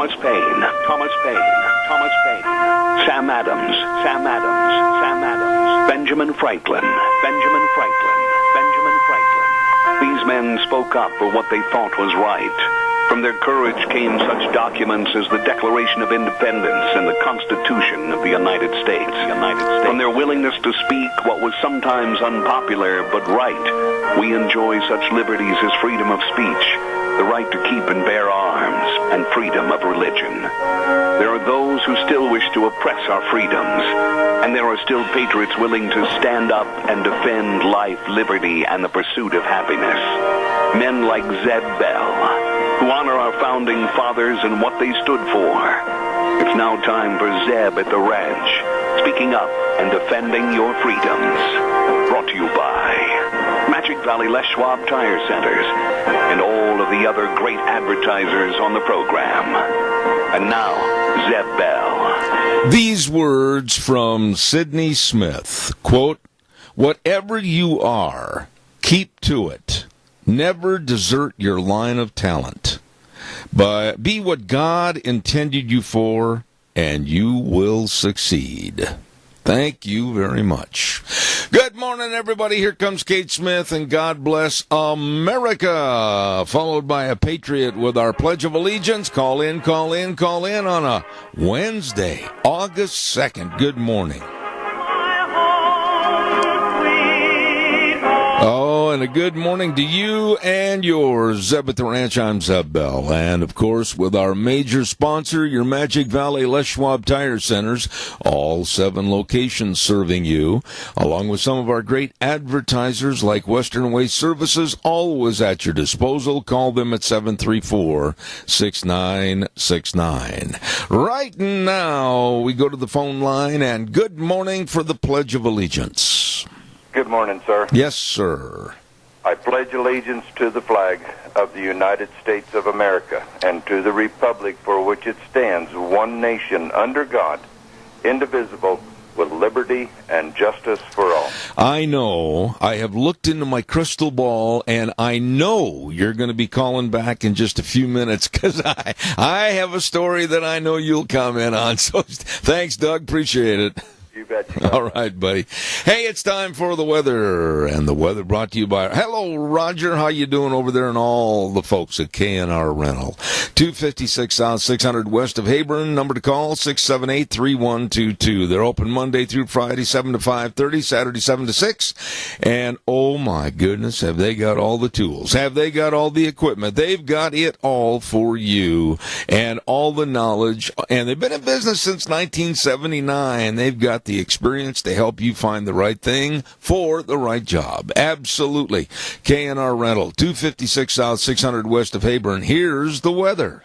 Thomas Paine, Thomas Paine, Thomas Paine, Sam Adams, Sam Adams, Sam Adams, Benjamin Franklin, Benjamin Franklin, Benjamin Franklin. These men spoke up for what they thought was right. From their courage came such documents as the Declaration of Independence and the Constitution of the United States. From their willingness to speak what was sometimes unpopular but right, we enjoy such liberties as freedom of speech, the right to keep and bear arms, and freedom of religion. There are those who still wish to oppress our freedoms, and there are still patriots willing to stand up and defend life, liberty, and the pursuit of happiness. Men like Zeb Bell, who honor our founding fathers and what they stood for. It's now time for Zeb at the Ranch, speaking up and defending your freedoms. Brought to you by Magic Valley Les Schwab Tire Centers and all of the other great advertisers on the program. And now, Zeb Bell. These words from Sidney Smith, quote, "Whatever you are, keep to it. Never desert your line of talent. But be what God intended you for, and you will succeed." Thank you very much. Good morning, everybody. Here comes Kate Smith, and God bless America. Followed by a patriot with our Pledge of Allegiance. Call in, call in, call in on a Wednesday, August 2nd. Good morning. Oh, and a good morning to you and yours. Zeb at the Ranch, I'm Zeb Bell. And, of course, with our major sponsor, your Magic Valley Les Schwab Tire Centers, all 7 locations serving you, along with some of our great advertisers like Western Waste Services, always at your disposal. Call them at 734-6969. Right now, we go to the phone line, and good morning for the Pledge of Allegiance. Good morning, sir. Yes, sir. I pledge allegiance to the flag of the United States of America and to the republic for which it stands, one nation under God, indivisible, with liberty and justice for all. I know. I have looked into my crystal ball, and I know you're going to be calling back in just a few minutes because I have a story that I know you'll comment on. So thanks, Doug. Appreciate it. You bet. All right, buddy. Hey, it's time for the weather, and the weather brought to you by... Hello, Roger. How you doing over there and all the folks at K&R Rental? 256 South, 600 west of Heyburn. Number to call, 678-3122. They're open Monday through Friday, 7 to 5:30, Saturday, 7 to 6. And, oh, my goodness, have they got all the tools? Have they got all the equipment? They've got it all for you and all the knowledge. And they've been in business since 1979. They've got the experience to help you find the right thing for the right job. Absolutely. K&R Rental, 256 South, 600 west of Heyburn. Here's the weather.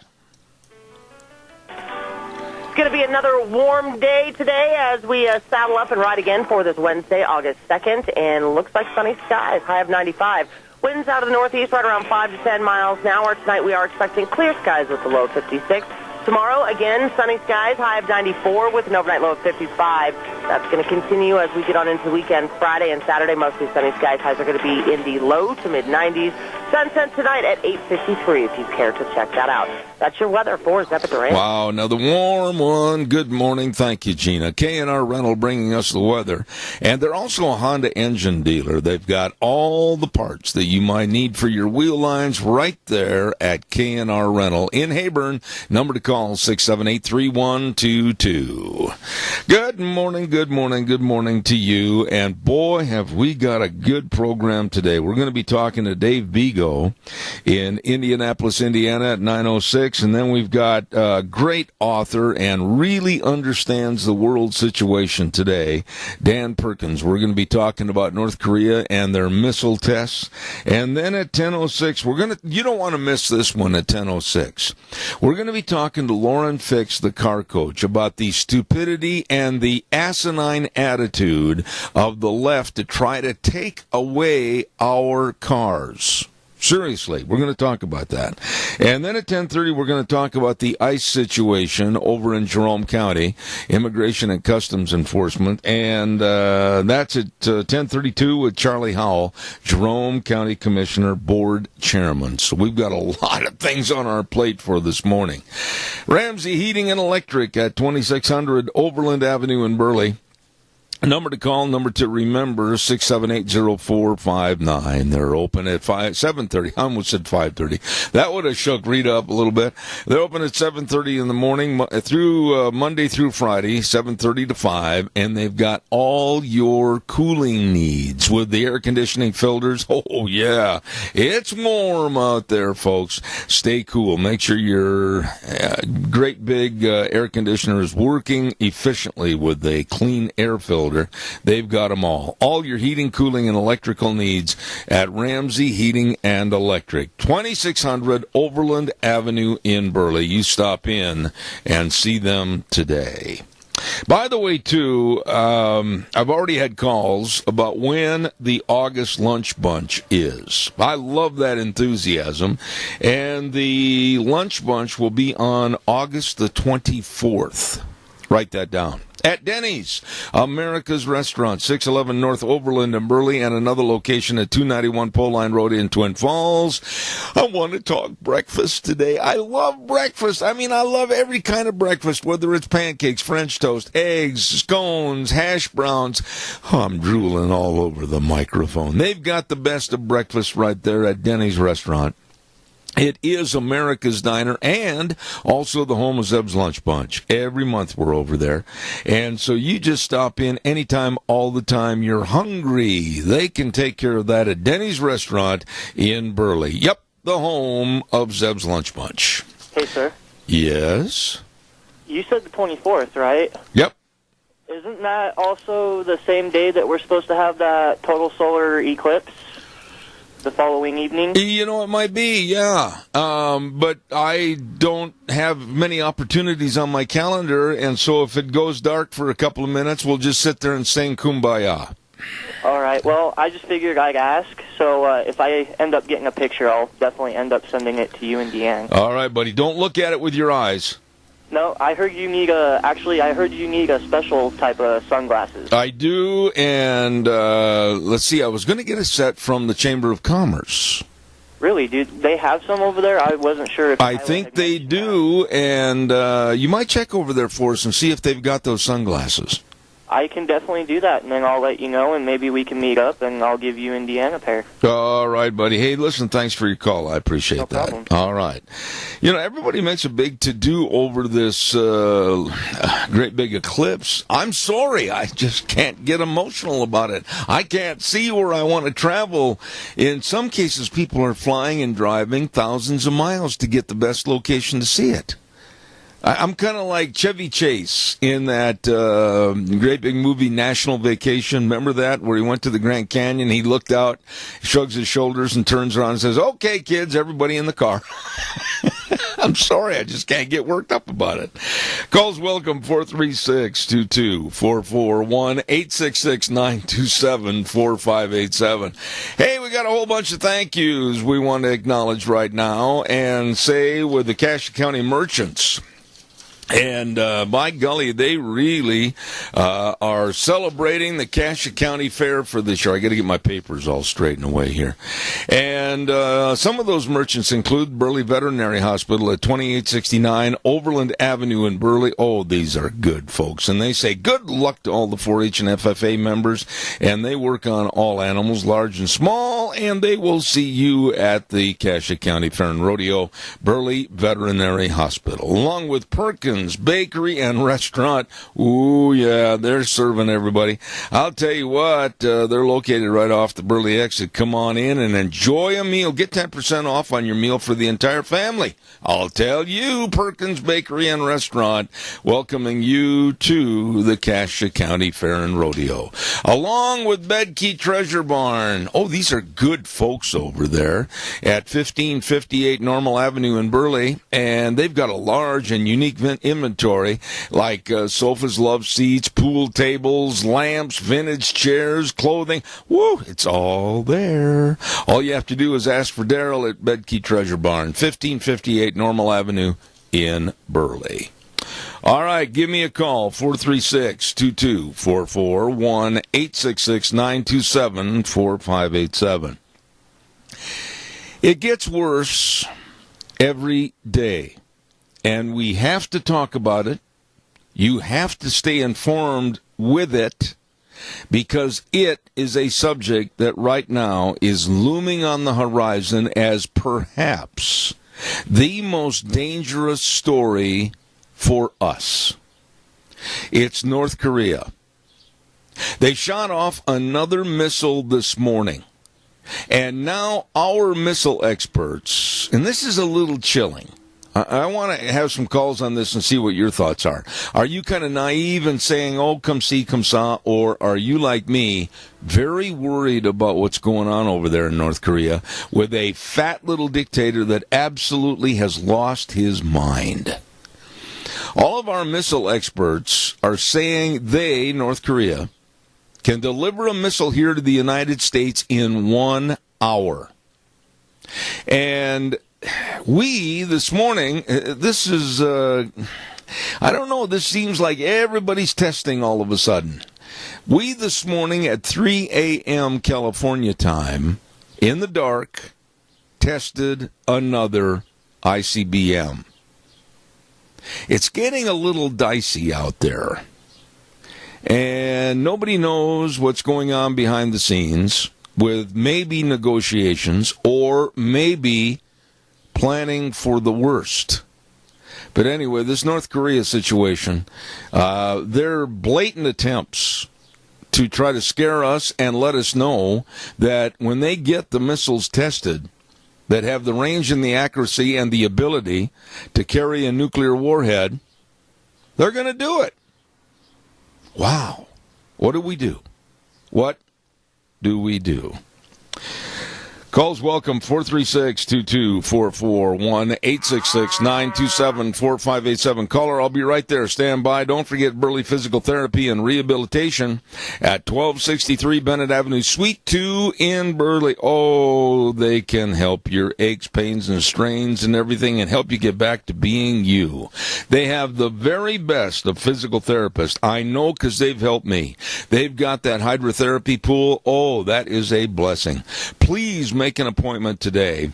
It's going to be another warm day today as we saddle up and ride again for this Wednesday, August 2nd, and looks like sunny skies, high of 95. Winds out of the northeast right around 5 to 10 miles an hour. Tonight we are expecting clear skies with a low of 56. Tomorrow, again, sunny skies, high of 94 with an overnight low of 55. That's going to continue as we get on into the weekend. Friday and Saturday, mostly sunny skies. Highs are going to be in the low to mid-90s. Sunset tonight at 8:53 if you care to check that out. That's your weather for Zeb at the Ranch. Wow, another warm one. Good morning. Thank you, Gina. K&R Rental bringing us the weather. And they're also a Honda engine dealer. They've got all the parts that you might need for your wheel lines right there at K&R Rental in Heyburn. Number to call, 678-3122. Good morning, good morning, good morning to you. And boy, have we got a good program today. We're going to be talking to Dave Bego in Indianapolis, Indiana at 9:06. And then we've got a great author and really understands the world situation today, Dan Perkins. We're going to be talking about North Korea and their missile tests. And then at 10:06, you don't want to miss this one at 10:06. We're going to be talking to Lauren Fix, the car coach, about the stupidity and the asinine attitude of the left to try to take away our cars. Seriously, we're going to talk about that. And then at 10:30, we're going to talk about the ICE situation over in Jerome County, Immigration and Customs Enforcement. And that's at 10:32 with Charlie Howell, Jerome County Commissioner, Board Chairman. So we've got a lot of things on our plate for this morning. Ramsey Heating and Electric at 2600 Overland Avenue in Burley. Number to call, number to remember, 678-0459. They're open at 7:30. I almost said 5:30. That would have shook Rita up a little bit. They're open at 7:30 in the morning through Monday through Friday, 7:30 to 5, and they've got all your cooling needs with the air conditioning filters. Oh, yeah. It's warm out there, folks. Stay cool. Make sure your great big air conditioner is working efficiently with a clean air filter. They've got them all. All your heating, cooling, and electrical needs at Ramsey Heating and Electric. 2600 Overland Avenue in Burley. You stop in and see them today. By the way, too, I've already had calls about when the August Lunch Bunch is. I love that enthusiasm. And the Lunch Bunch will be on August the 24th. Write that down. At Denny's, America's Restaurant, 611 North Overland in Burley, and another location at 291 Pole Line Road in Twin Falls. I want to talk breakfast today. I love breakfast. I mean, I love every kind of breakfast, whether it's pancakes, French toast, eggs, scones, hash browns. Oh, I'm drooling all over the microphone. They've got the best of breakfast right there at Denny's Restaurant. It is America's Diner and also the home of Zeb's Lunch Bunch. Every month we're over there. And so you just stop in anytime, all the time you're hungry. They can take care of that at Denny's Restaurant in Burley. Yep, the home of Zeb's Lunch Bunch. Hey, sir. Yes? You said the 24th, right? Yep. Isn't that also the same day that we're supposed to have that total solar eclipse? The following evening? You know, it might be, yeah. But I don't have many opportunities on my calendar, and so if it goes dark for a couple of minutes, we'll just sit there and sing Kumbaya. All right. Well, I just figured I'd ask. So if I end up getting a picture, I'll definitely end up sending it to you and Deanne. All right, buddy. Don't look at it with your eyes. No, I heard you need I heard you need a special type of sunglasses. I do, and let's see, I was going to get a set from the Chamber of Commerce. Really? Do they have some over there? I wasn't sure if I think they do, and you might check over there for us and see if they've got those sunglasses. I can definitely do that, and then I'll let you know, and maybe we can meet up, and I'll give you and Deanne a pair. All right, buddy. Hey, listen, thanks for your call. I appreciate that. Problem. All right. You know, everybody makes a big to-do over this great big eclipse. I'm sorry. I just can't get emotional about it. I can't see where I want to travel. In some cases, people are flying and driving thousands of miles to get the best location to see it. I'm kind of like Chevy Chase in that great big movie National Vacation. Remember that, where he went to the Grand Canyon, he looked out, shrugs his shoulders, and turns around and says, "Okay, kids, everybody in the car." I'm sorry, I just can't get worked up about it. Calls welcome, 436-2244, 1-866-927-4587. Hey, we got a whole bunch of thank yous we want to acknowledge right now and say with the Cassia County merchants. And by golly, they really are celebrating the Cassia County Fair for this year. I got to get my papers all straightened away here. And some of those merchants include Burley Veterinary Hospital at 2869 Overland Avenue in Burley. Oh, these are good folks. And they say good luck to all the 4-H and FFA members. And they work on all animals, large and small. And they will see you at the Cassia County Fair and Rodeo, Burley Veterinary Hospital, along with Perkins Bakery and Restaurant. Ooh, yeah, they're serving everybody. I'll tell you what, they're located right off the Burley exit. Come on in and enjoy a meal. Get 10% off on your meal for the entire family. I'll tell you, Perkins Bakery and Restaurant, welcoming you to the Cassia County Fair and Rodeo, along with Bedkey Treasure Barn. Oh, these are good folks over there at 1558 Normal Avenue in Burley, and they've got a large and unique inventory, like sofas, love seats, pool tables, lamps, vintage chairs, clothing. Woo, it's all there. All you have to do is ask for Daryl at Bedkey Treasure Barn, 1558 Normal Avenue in Burley. All right, give me a call, 436-2244, 1-866-927-4587. It gets worse every day, and we have to talk about it. You have to stay informed with it, because it is a subject that right now is looming on the horizon as perhaps the most dangerous story for us. It's North Korea. They shot off another missile this morning. And now our missile experts, and this is a little chilling. I want to have some calls on this and see what your thoughts are. Are you kind of naive and saying, oh, come see, come saw, or are you like me, very worried about what's going on over there in North Korea with a fat little dictator that absolutely has lost his mind? All of our missile experts are saying they, North Korea, can deliver a missile here to the United States in 1 hour. And we, this morning, this is, I don't know, this seems like everybody's testing all of a sudden. We, this morning at 3 a.m. California time, in the dark, tested another ICBM. It's getting a little dicey out there, and nobody knows what's going on behind the scenes with maybe negotiations or maybe planning for the worst. But anyway, this North Korea situation, they're blatant attempts to try to scare us and let us know that when they get the missiles tested, that have the range and the accuracy and the ability to carry a nuclear warhead, they're going to do it. Wow. What do we do? What do we do? Calls welcome, 436-2244, 1-866-927-4587. Caller, I'll be right there. Stand by. Don't forget Burley Physical Therapy and Rehabilitation at 1263 Bennett Avenue, Suite 2 in Burley. Oh, they can help your aches, pains, and strains and everything and help you get back to being you. They have the very best of physical therapists. I know because they've helped me. They've got that hydrotherapy pool. Oh, that is a blessing. Please make an appointment today.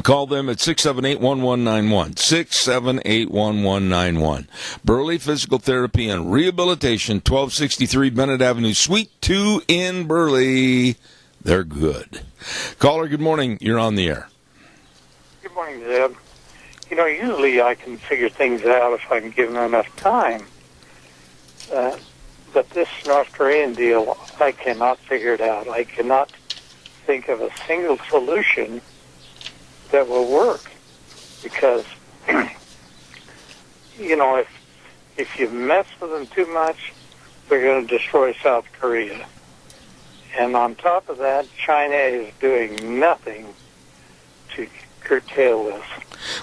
Call them at 678-1191, 678-1191. Burley Physical Therapy and Rehabilitation, 1263 Bennett Avenue, Suite 2 in Burley. They're good. Caller, good morning. You're on the air. Good morning, Zeb. You know, usually I can figure things out if I can give them enough time. But this North Korean deal, I cannot figure it out. I cannot think of a single solution that will work, because you know, if you mess with them too much, they're going to destroy South Korea. And on top of that, China is doing nothing to curtail this.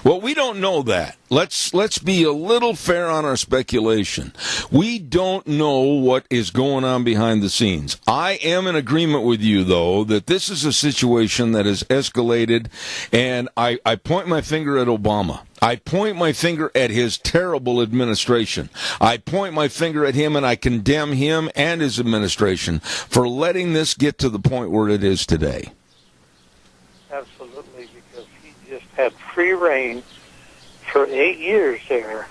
Well, we don't know that. Let's be a little fair on our speculation. We don't know what is going on behind the scenes. I am in agreement with you, though, that this is a situation that has escalated, and I point my finger at Obama. I point my finger at his terrible administration. I point my finger at him, and I condemn him and his administration for letting this get to the point where it is today. Absolutely, because he just had free reign for 8 years there,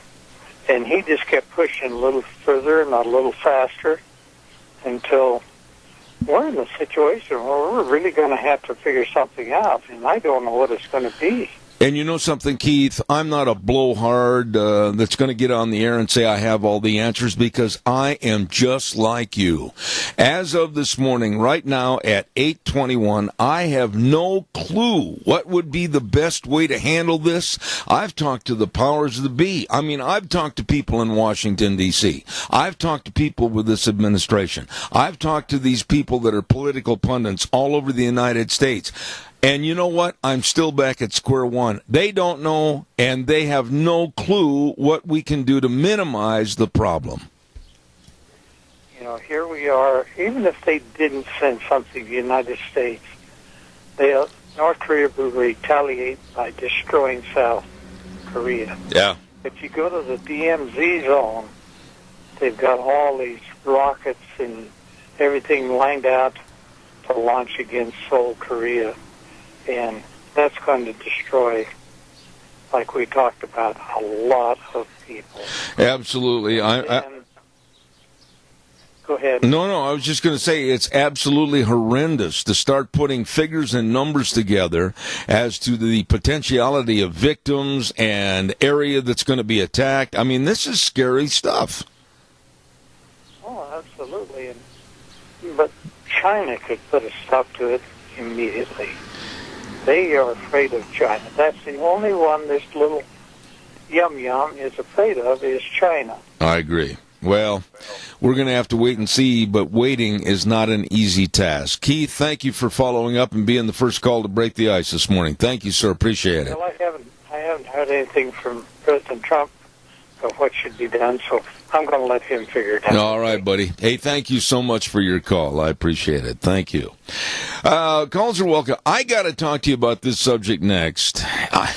and he just kept pushing a little further and a little faster until we're in a situation where we're really going to have to figure something out, and I don't know what it's going to be. And you know something, Keith? I'm not a blowhard that's going to get on the air and say I have all the answers, because I am just like you. As of this morning, right now at 8:21, I have no clue what would be the best way to handle this. I've talked to the powers that be. I mean, I've talked to people in Washington, D.C. I've talked to people with this administration. I've talked to these people that are political pundits all over the United States. And you know what? I'm still back at square one. They don't know, and they have no clue what we can do to minimize the problem. You know, here we are. Even if they didn't send something to the United States, North Korea will retaliate by destroying South Korea. Yeah. If you go to the DMZ zone, they've got all these rockets and everything lined out to launch against Seoul, Korea. And that's going to destroy, like we talked about, a lot of people. Absolutely. Go ahead. No, I was just going to say it's absolutely horrendous to start putting figures and numbers together as to the potentiality of victims and area that's going to be attacked. I mean, this is scary stuff. Oh, absolutely. But China could put a stop to it immediately. They are afraid of China. That's the only one this little yum-yum is afraid of is China. I agree. Well, we're going to have to wait and see, but waiting is not an easy task. Keith, thank you for following up and being the first call to break the ice this morning. Thank you, sir. Appreciate it. Well, I haven't heard anything from President Trump of what should be done, so I'm going to let him figure it out. All right, buddy. Hey, thank you so much for your call. I appreciate it. Thank you. Calls are welcome. I got to talk to you about this subject next. I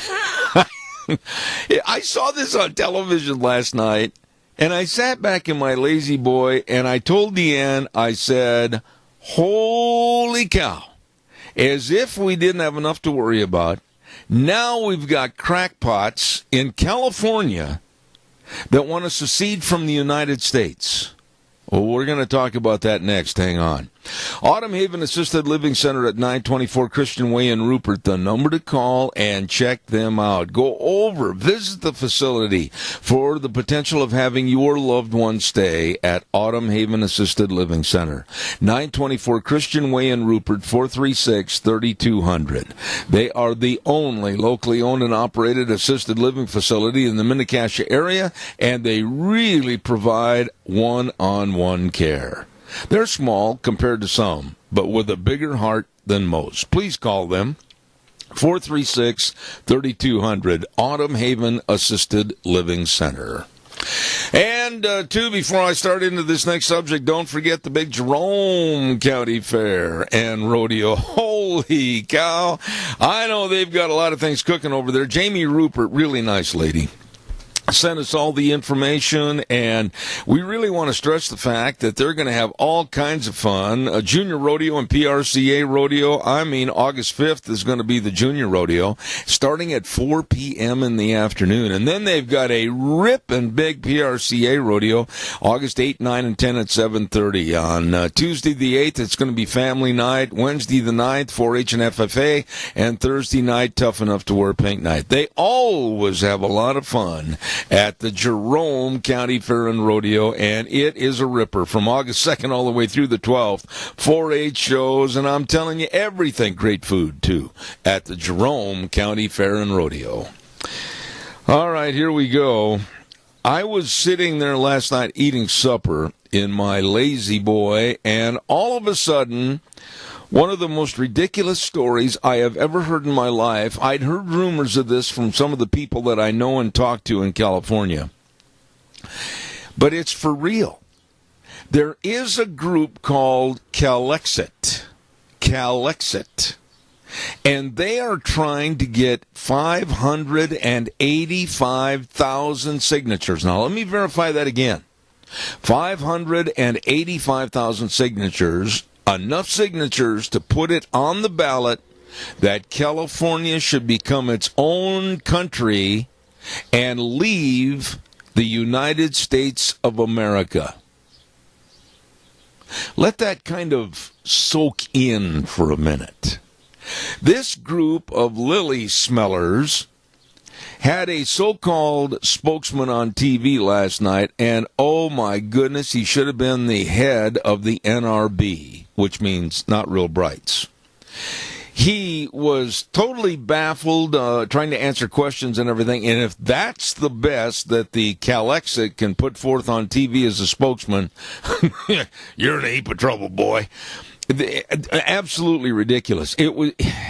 saw this on television last night. And I sat back in my lazy boy, and I told Deanne, I said, holy cow, as if we didn't have enough to worry about, now we've got crackpots in California that want to secede from the United States. Well, we're going to talk about that next. Hang on. Autumn Haven Assisted Living Center at 924 Christian Way in Rupert, the number to call and check them out. Go over, visit the facility for the potential of having your loved one stay at Autumn Haven Assisted Living Center. 924 Christian Way in Rupert, 436-3200. They are the only locally owned and operated assisted living facility in the Mini-Cassia area, and they really provide one-on-one care. They're small compared to some, but with a bigger heart than most. Please call them 436-3200, Autumn Haven Assisted Living Center. And, before I start into this next subject, don't forget the big Jerome County Fair and Rodeo. Holy cow. I know they've got a lot of things cooking over there. Jamie Rupert, really nice lady, sent us all the information, and we really want to stress the fact that they're going to have all kinds of fun. A junior rodeo and PRCA rodeo. I mean, August 5th is going to be the junior rodeo, starting at 4 p.m. in the afternoon. And then they've got a ripping big PRCA rodeo, August 8, 9, and 10 at 7:30. On Tuesday the 8th, it's going to be family night. Wednesday the 9th, 4-H and FFA. And Thursday night, Tough Enough to Wear Pink night. They always have a lot of fun at the Jerome County Fair and Rodeo, and it is a ripper from August 2nd all the way through the 12th. 4-H shows, and I'm telling you, everything. Great food, too, at the Jerome County Fair and Rodeo. All right, here we go. I was sitting there last night eating supper in my lazy boy, and all of a sudden, one of the most ridiculous stories I have ever heard in my life. I'd heard rumors of this from some of the people that I know and talk to in California. But it's for real. There is a group called Calexit. Calexit. And they are trying to get 585,000 signatures. Now, let me verify that again. 585,000 signatures. Enough signatures to put it on the ballot that California should become its own country and leave the United States of America. Let that kind of soak in for a minute. This group of lily smellers had a so-called spokesman on TV last night, and oh my goodness, he should have been the head of the NRB, which means not real brights. He was totally baffled, trying to answer questions and everything, and if that's the best that the Calexit can put forth on TV as a spokesman, you're in a heap of trouble, boy. Absolutely ridiculous.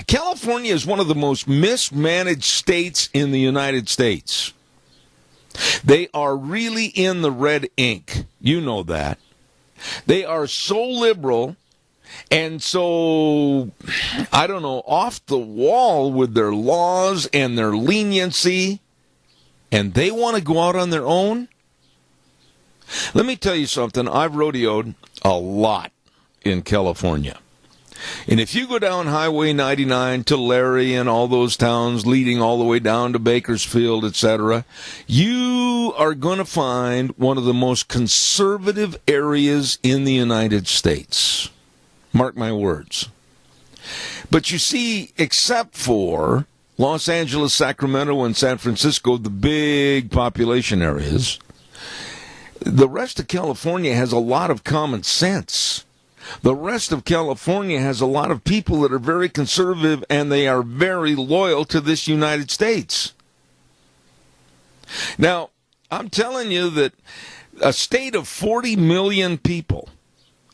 California is one of the most mismanaged states in the United States. They are really in the red ink. You know that. They are so liberal and so, I don't know, off the wall with their laws and their leniency, and they want to go out on their own? Let me tell you something. I've rodeoed a lot in California. And if you go down Highway 99 to Larry and all those towns leading all the way down to Bakersfield, etc., you are going to find one of the most conservative areas in the United States. Mark my words. But you see, except for Los Angeles, Sacramento, and San Francisco, the big population areas, the rest of California has a lot of common sense. The rest of California has a lot of people that are very conservative, and they are very loyal to this United States. Now, I'm telling you that a state of 40 million people,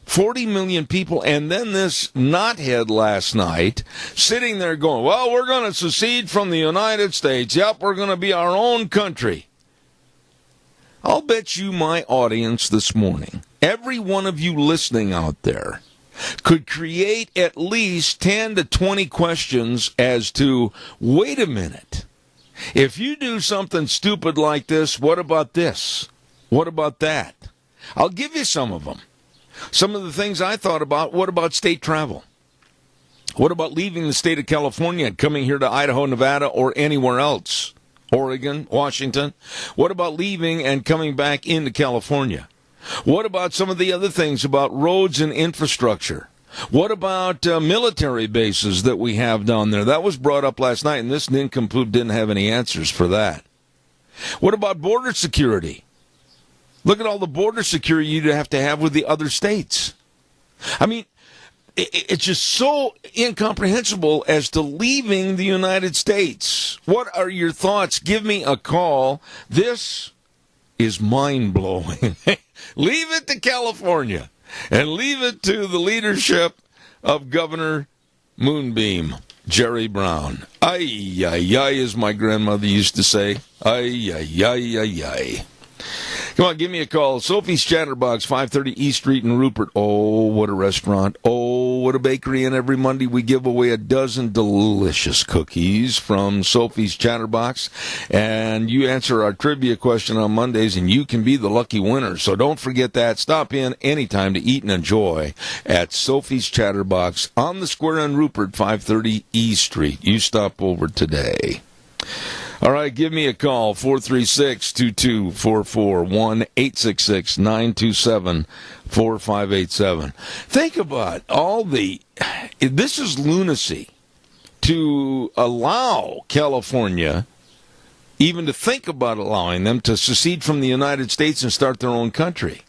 and then this knothead last night sitting there going, well, we're going to secede from the United States. Yep, we're going to be our own country. I'll bet you my audience this morning, every one of you listening out there, could create at least 10 to 20 questions as to, wait a minute, if you do something stupid like this, what about this? What about that? I'll give you some of them. Some of the things I thought about, what about state travel? What about leaving the state of California and coming here to Idaho, Nevada, or anywhere else? Oregon, Washington. What about leaving and coming back into California? What about some of the other things about roads and infrastructure? What about military bases that we have down there? That was brought up last night, and this nincompoop didn't have any answers for that. What about border security? Look at all the border security you'd have to have with the other states. I mean, it's just so incomprehensible as to leaving the United States. What are your thoughts? Give me a call. This is mind-blowing. Leave it to California and leave it to the leadership of Governor Moonbeam, Jerry Brown. Ay, ay, ay, as my grandmother used to say. Ay, ay, ay, ay, ay. Come on, give me a call. Sophie's Chatterbox, 530 East Street in Rupert. Oh, what a restaurant. Oh, what a bakery. And every Monday we give away a dozen delicious cookies from Sophie's Chatterbox. And you answer our trivia question on Mondays, and you can be the lucky winner. So don't forget that. Stop in anytime to eat and enjoy at Sophie's Chatterbox on the square in Rupert, 530 East Street. You stop over today. All right, give me a call, 436-2244, 1-866-927-4587. Think about this is lunacy to allow California, even to think about allowing them to secede from the United States and start their own country.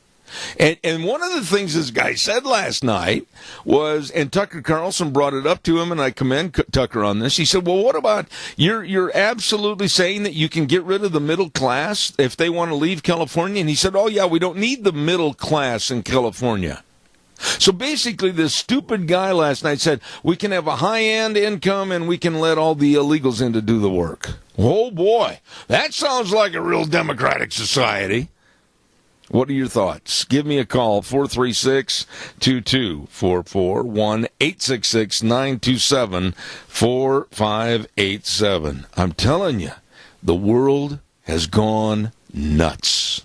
And one of the things this guy said last night was, and Tucker Carlson brought it up to him, and I commend Tucker on this. He said, well, what about, you're absolutely saying that you can get rid of the middle class if they want to leave California? And he said, oh, yeah, we don't need the middle class in California. So basically, this stupid guy last night said, we can have a high-end income and we can let all the illegals in to do the work. Oh, boy, that sounds like a real democratic society. What are your thoughts? Give me a call, 436-2244, 1-866-927-4587. I'm telling you, the world has gone nuts.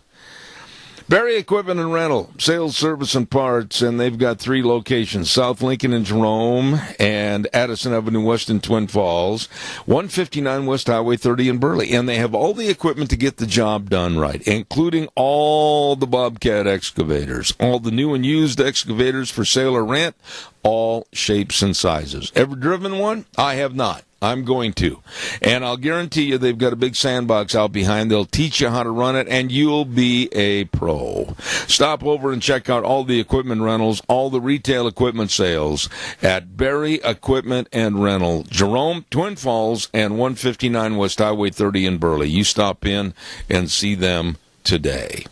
Barry Equipment and Rental, sales, service, and parts, and they've got 3 locations, South Lincoln and Jerome, and Addison Avenue West in Twin Falls, 159 West Highway 30 in Burley. And they have all the equipment to get the job done right, including all the Bobcat excavators, all the new and used excavators for sale or rent, all shapes and sizes. Ever driven one? I have not. I'm going to. And I'll guarantee you they've got a big sandbox out behind. They'll teach you how to run it, and you'll be a pro. Stop over and check out all the equipment rentals, all the retail equipment sales at Barry Equipment and Rental, Jerome, Twin Falls, and 159 West Highway 30 in Burley. You stop in and see them today.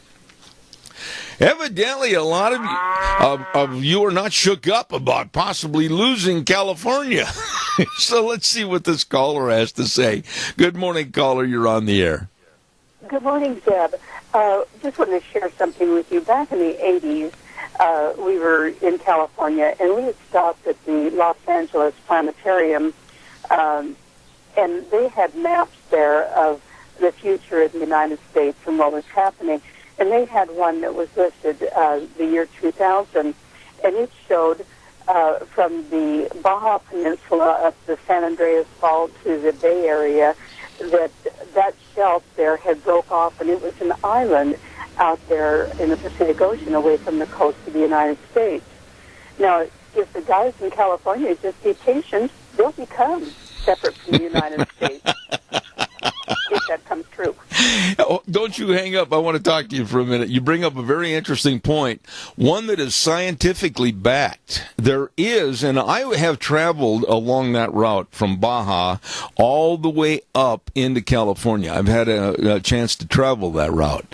Evidently, a lot of you are not shook up about possibly losing California. So let's see what this caller has to say. Good morning, caller. You're on the air. Good morning, Deb. Just wanted to share something with you. Back in the 80s, we were in California, and we had stopped at the Los Angeles Planetarium, and they had maps there of the future of the United States and what was happening. And they had one that was listed the year 2000, and it showed from the Baja Peninsula up the San Andreas Fault to the Bay Area that shelf there had broke off, and it was an island out there in the Pacific Ocean away from the coast of the United States. Now, if the guys in California just be patient, they'll become separate from the United States. If that comes true. Oh, don't you hang up. I want to talk to you for a minute. You bring up a very interesting point, one that is scientifically backed. There is, and I have traveled along that route from Baja all the way up into California. I've had a chance to travel that route.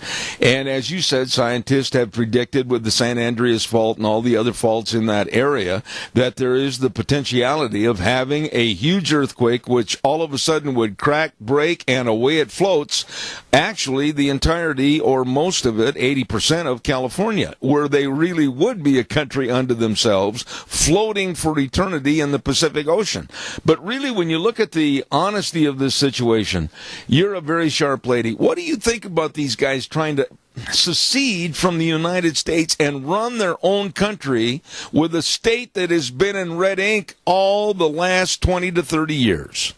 And as you said, scientists have predicted with the San Andreas Fault and all the other faults in that area that there is the potentiality of having a huge earthquake which all of a sudden would crack, break, and away it floats, actually the entirety or most of it, 80% of California, where they really would be a country unto themselves, floating for eternity in the Pacific Ocean. But really, when you look at the honesty of this situation, you're a very sharp lady. What do you think about these guys trying to secede from the United States and run their own country with a state that has been in red ink all the last 20 to 30 years?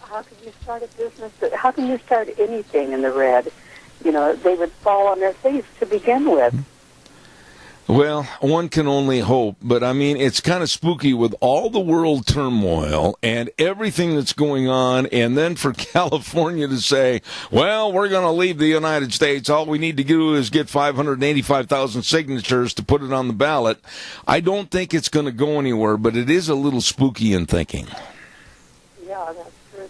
How can you start a business? How can you start anything in the red? You know, they would fall on their face to begin with. Well, one can only hope, but I mean, it's kind of spooky with all the world turmoil and everything that's going on, and then for California to say, well, we're going to leave the United States. All we need to do is get 585,000 signatures to put it on the ballot. I don't think it's going to go anywhere, but it is a little spooky in thinking. Yeah, that's true.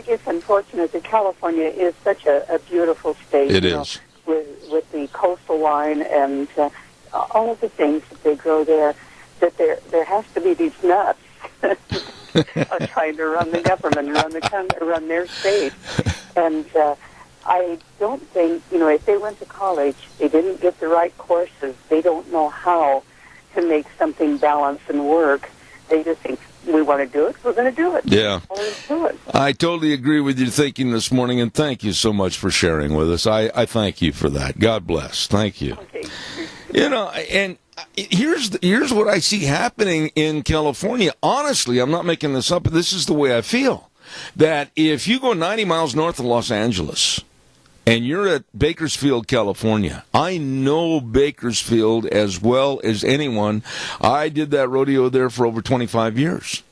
It's unfortunate that California is such a beautiful state. It is. With the coastal line and all of the things that they grow there, that there has to be these nuts trying to run the government, run their state. And I don't think, if they went to college, they didn't get the right courses, they don't know how to make something balance and work. They just think, we want to do it, we're going to do it. Yeah. Do it. I totally agree with your thinking this morning, and thank you so much for sharing with us. I thank you for that. God bless. Thank you. Okay. And here's what I see happening in California. Honestly, I'm not making this up, but this is the way I feel. That if you go 90 miles north of Los Angeles, and you're at Bakersfield, California. I know Bakersfield as well as anyone. I did that rodeo there for over 25 years.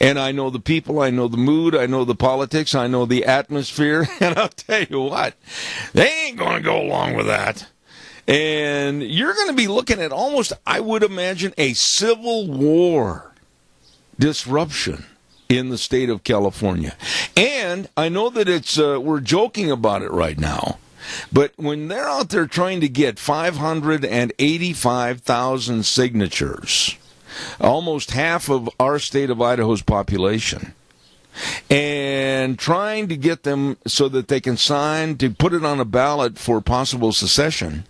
And I know the people, I know the mood, I know the politics, I know the atmosphere. And I'll tell you what, they ain't going to go along with that. And you're going to be looking at almost, I would imagine, a civil war disruption in the state of California. And I know that it's we're joking about it right now, but when they're out there trying to get 585,000 signatures, almost half of our state of Idaho's population, and trying to get them so that they can sign to put it on a ballot for possible secession,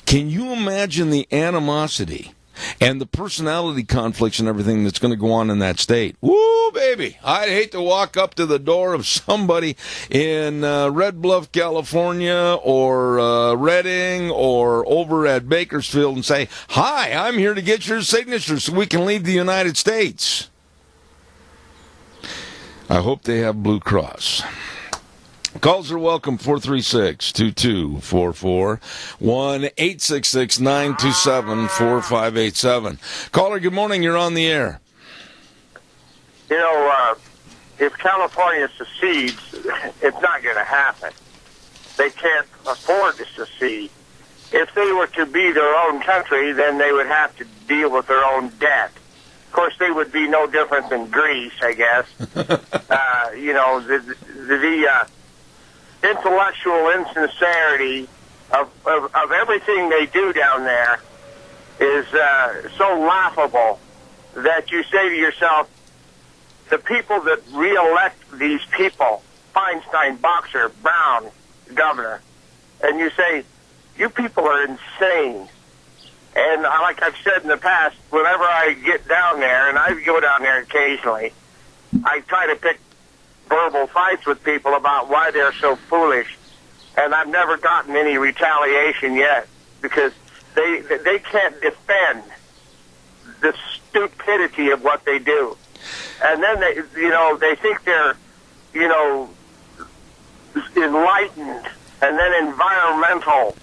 can you imagine the animosity and the personality conflicts and everything that's going to go on in that state? Woo, baby! I'd hate to walk up to the door of somebody in Red Bluff, California, or Redding, or over at Bakersfield and say, hi, I'm here to get your signatures so we can leave the United States. I hope they have Blue Cross. Calls are welcome, 436-2244, 1-866-927-4587. Caller, good morning. You're on the air. If California secedes, it's not going to happen. They can't afford to secede. If they were to be their own country, then they would have to deal with their own debt. Of course, they would be no different than Greece, I guess. The intellectual insincerity of everything they do down there is so laughable that you say to yourself, the people that re-elect these people, Feinstein, Boxer, Brown, governor, and you say, you people are insane. And like I've said in the past, whenever I get down there, and I go down there occasionally, I try to pick verbal fights with people about why they're so foolish. And I've never gotten any retaliation yet because they can't defend the stupidity of what they do. And then they think they're, enlightened and then environmental.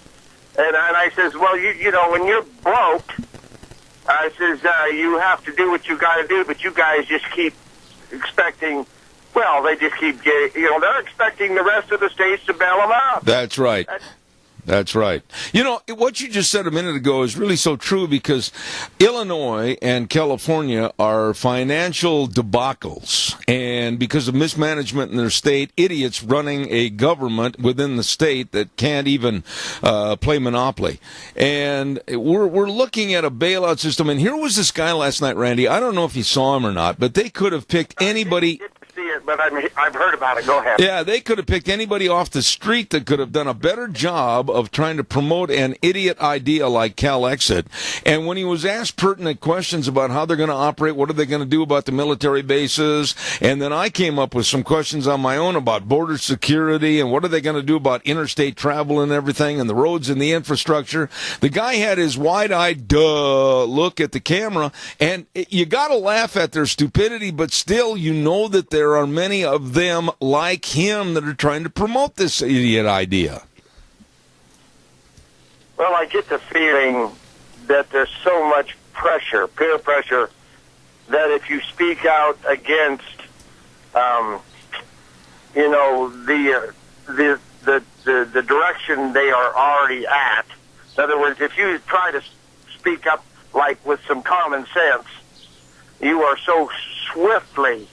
And I says, well, when you're broke, I says, you have to do what you got to do, but you guys just keep expecting, well, they just keep getting, they're expecting the rest of the states to bail them out. That's right. That's right. What you just said a minute ago is really so true because Illinois and California are financial debacles. And because of mismanagement in their state, idiots running a government within the state that can't even play Monopoly. And we're looking at a bailout system. And here was this guy last night, Randy. I don't know if you saw him or not, but they could have picked anybody. But I've heard about it. Go ahead. Yeah, they could have picked anybody off the street that could have done a better job of trying to promote an idiot idea like CalExit. And when he was asked pertinent questions about how they're going to operate, what are they going to do about the military bases, and then I came up with some questions on my own about border security and what are they going to do about interstate travel and everything and the roads and the infrastructure, the guy had his wide-eyed look at the camera, and you got to laugh at their stupidity, but still you know that there are many of them like him that are trying to promote this idiot idea. Well, I get the feeling that there's so much pressure, peer pressure, that if you speak out against, the direction they are already at. In other words, if you try to speak up like with some common sense, you are so swiftly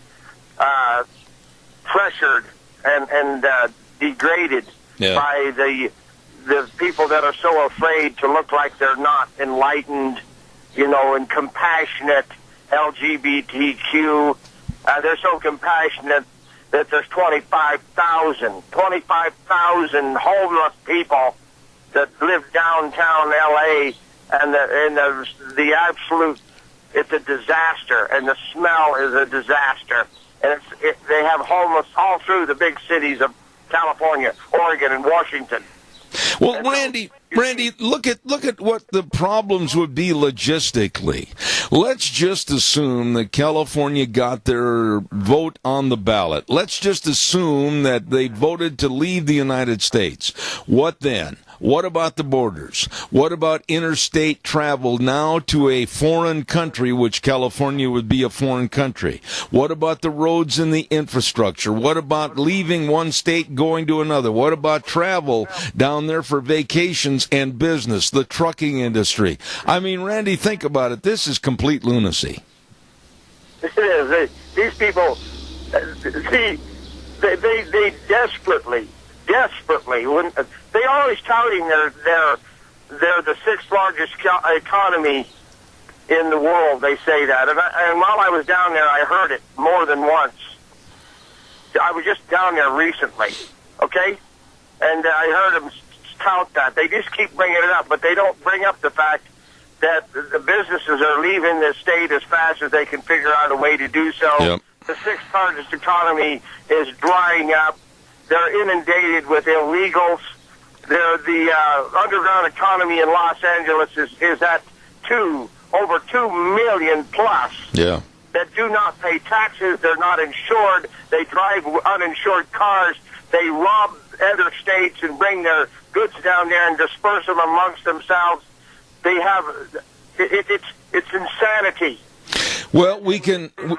pressured and degraded by the people that are so afraid to look like they're not enlightened, and compassionate LGBTQ. They're so compassionate that there's 25,000 homeless people that live downtown L.A. and the absolute, it's a disaster, and the smell is a disaster. And they have homeless all through the big cities of California, Oregon, and Washington. Well, Randy, look at what the problems would be logistically. Let's just assume that California got their vote on the ballot. Let's just assume that they voted to leave the United States. What then? What about the borders? What about interstate travel now to a foreign country, which California would be a foreign country? What about the roads and the infrastructure? What about leaving one state, going to another? What about travel down there for vacations and business, the trucking industry? I mean, Randy, think about it. This is complete lunacy. It is. These people, see, they desperately, when they're always touting they're the sixth largest economy in the world. They say that, and while I was down there, I heard it more than once. I was just down there recently, okay, and I heard them tout that. They just keep bringing it up, but they don't bring up the fact that the businesses are leaving the state as fast as they can figure out a way to do so. Yep. The sixth largest economy is drying up. They're inundated with illegals. The underground economy in Los Angeles is at over 2 million plus. Yeah. That do not pay taxes. They're not insured. They drive uninsured cars. They rob other states and bring their goods down there and disperse them amongst themselves. They have it's insanity. Well, we can. These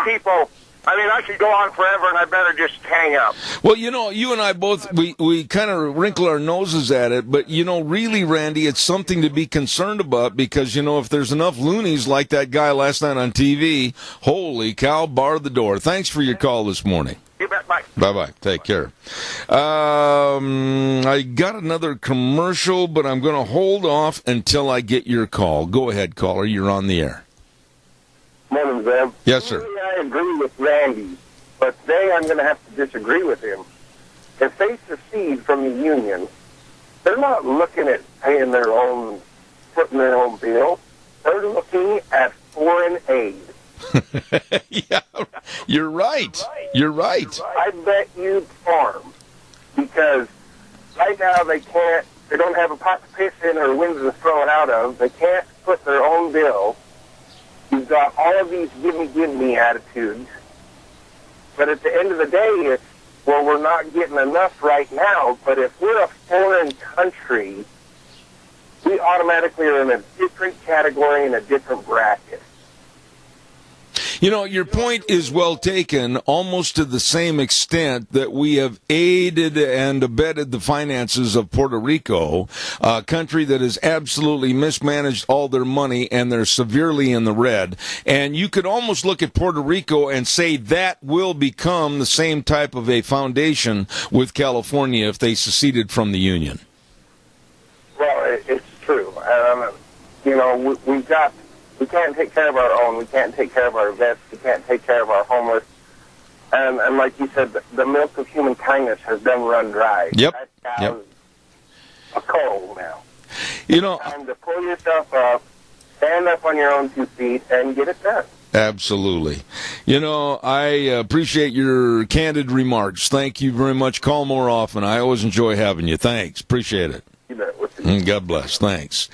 people. I mean, I could go on forever, and I better just hang up. Well, you and I both, we kind of wrinkle our noses at it, but, really, Randy, it's something to be concerned about because, if there's enough loonies like that guy last night on TV, holy cow, bar the door. Thanks for your call this morning. You bet, Mike. Bye-bye. Take care. I got another commercial, but I'm going to hold off until I get your call. Go ahead, caller. You're on the air. Morning, Zeb. Yes, sir. Usually I agree with Randy, but today I'm going to have to disagree with him. If they secede from the Union, they're not looking at paying their own, footing their own bill. They're looking at foreign aid. Yeah, you're right. You're right. I bet you farm, because right now they don't have a pot to piss in or window to throw it out of. They can't put their own bill. You've got all of these give me attitudes. But at the end of the day, it's, well, we're not getting enough right now, but if we're a foreign country, we automatically are in a different category and a different bracket. You know, your point is well taken, almost to the same extent that we have aided and abetted the finances of Puerto Rico, a country that has absolutely mismanaged all their money, and they're severely in the red. And you could almost look at Puerto Rico and say that will become the same type of a foundation with California if they seceded from the Union. Well, it's true. You know, we can't take care of our own. We can't take care of our vets. We can't take care of our homeless. And like you said, the milk of human kindness has been run dry. Yep. That Yep. cow's a coal now. You know, Time to pull yourself up, stand up on your own 2 feet, and get it done. absolutely. You know, I appreciate your candid remarks. Thank you very much. Call more often. I always enjoy having you. Thanks. Appreciate it. You bet. God bless. Thanks.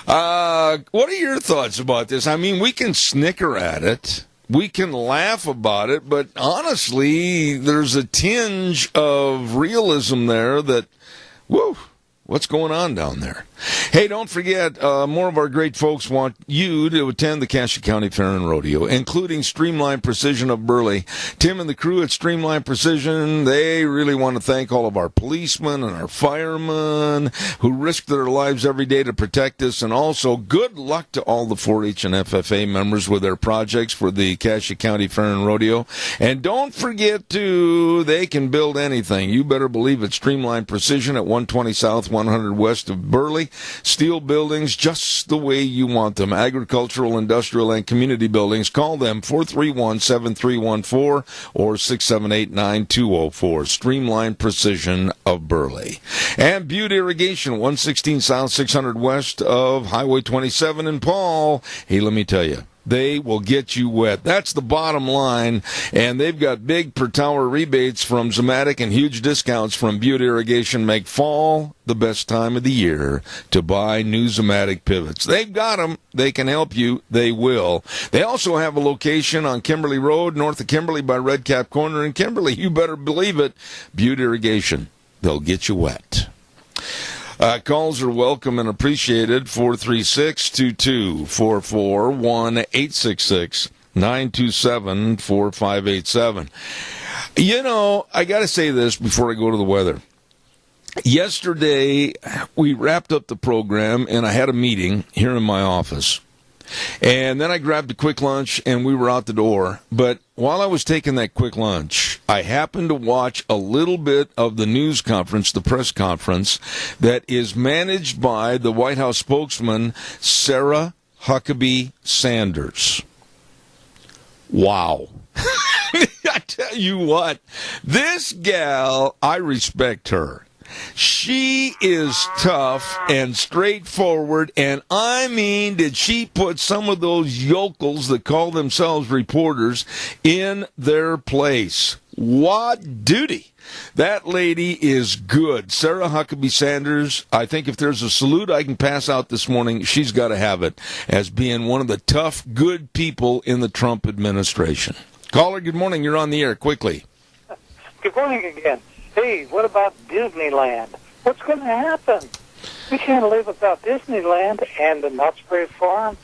What are your thoughts about this? I mean, we can snicker at it. We can laugh about it. But honestly, there's a tinge of realism there that, whoa, what's going on down there? Hey, don't forget, more of our great folks want you to attend the Cassia County Fair and Rodeo, including Streamline Precision of Burley. Tim and the crew at Streamline Precision, they really want to thank all of our policemen and our firemen who risk their lives every day to protect us. And also, good luck to all the 4-H and FFA members with their projects for the Cassia County Fair and Rodeo. And don't forget, too, they can build anything. You better believe it. Streamline Precision at 120 South, 100 West of Burley. Steel buildings just the way you want them. Agricultural, industrial, and community buildings. Call them 431-7314 or 678-9204. Streamline Precision of Burley. And Butte Irrigation, 116 South, 600 West of Highway 27 in Paul. Hey, let me tell you, they will get you wet. That's the bottom line. And they've got big per tower rebates from Zematic and huge discounts from Butte Irrigation. Make fall the best time of the year to buy new Zematic pivots. They've got them. They can help you. They will. They also have a location on Kimberly Road, north of Kimberly by Red Cap Corner in Kimberly. You better believe it. Butte Irrigation. They'll get you wet. Calls are welcome and appreciated. 436-2244, 1-866-927-4587. You know, I got to say this before I go to the weather. Yesterday, we wrapped up the program, and I had a meeting here in my office. And then I grabbed a quick lunch, and we were out the door. But while I was taking that quick lunch, I happened to watch a little bit of the news conference, the press conference, that is managed by the White House spokesman, Sarah Huckabee Sanders. Wow. I tell you what, this gal, I respect her. She is tough and straightforward, and I mean, did she put some of those yokels that call themselves reporters in their place? What duty? That lady is good. Sarah Huckabee Sanders, I think if there's a salute I can pass out this morning, she's got to have it as being one of the tough, good people in the Trump administration. Caller, good morning. You're on the air. Quickly. Good morning again. Hey, what about Disneyland? What's going to happen? We can't live without Disneyland and the Knott's Berry Farm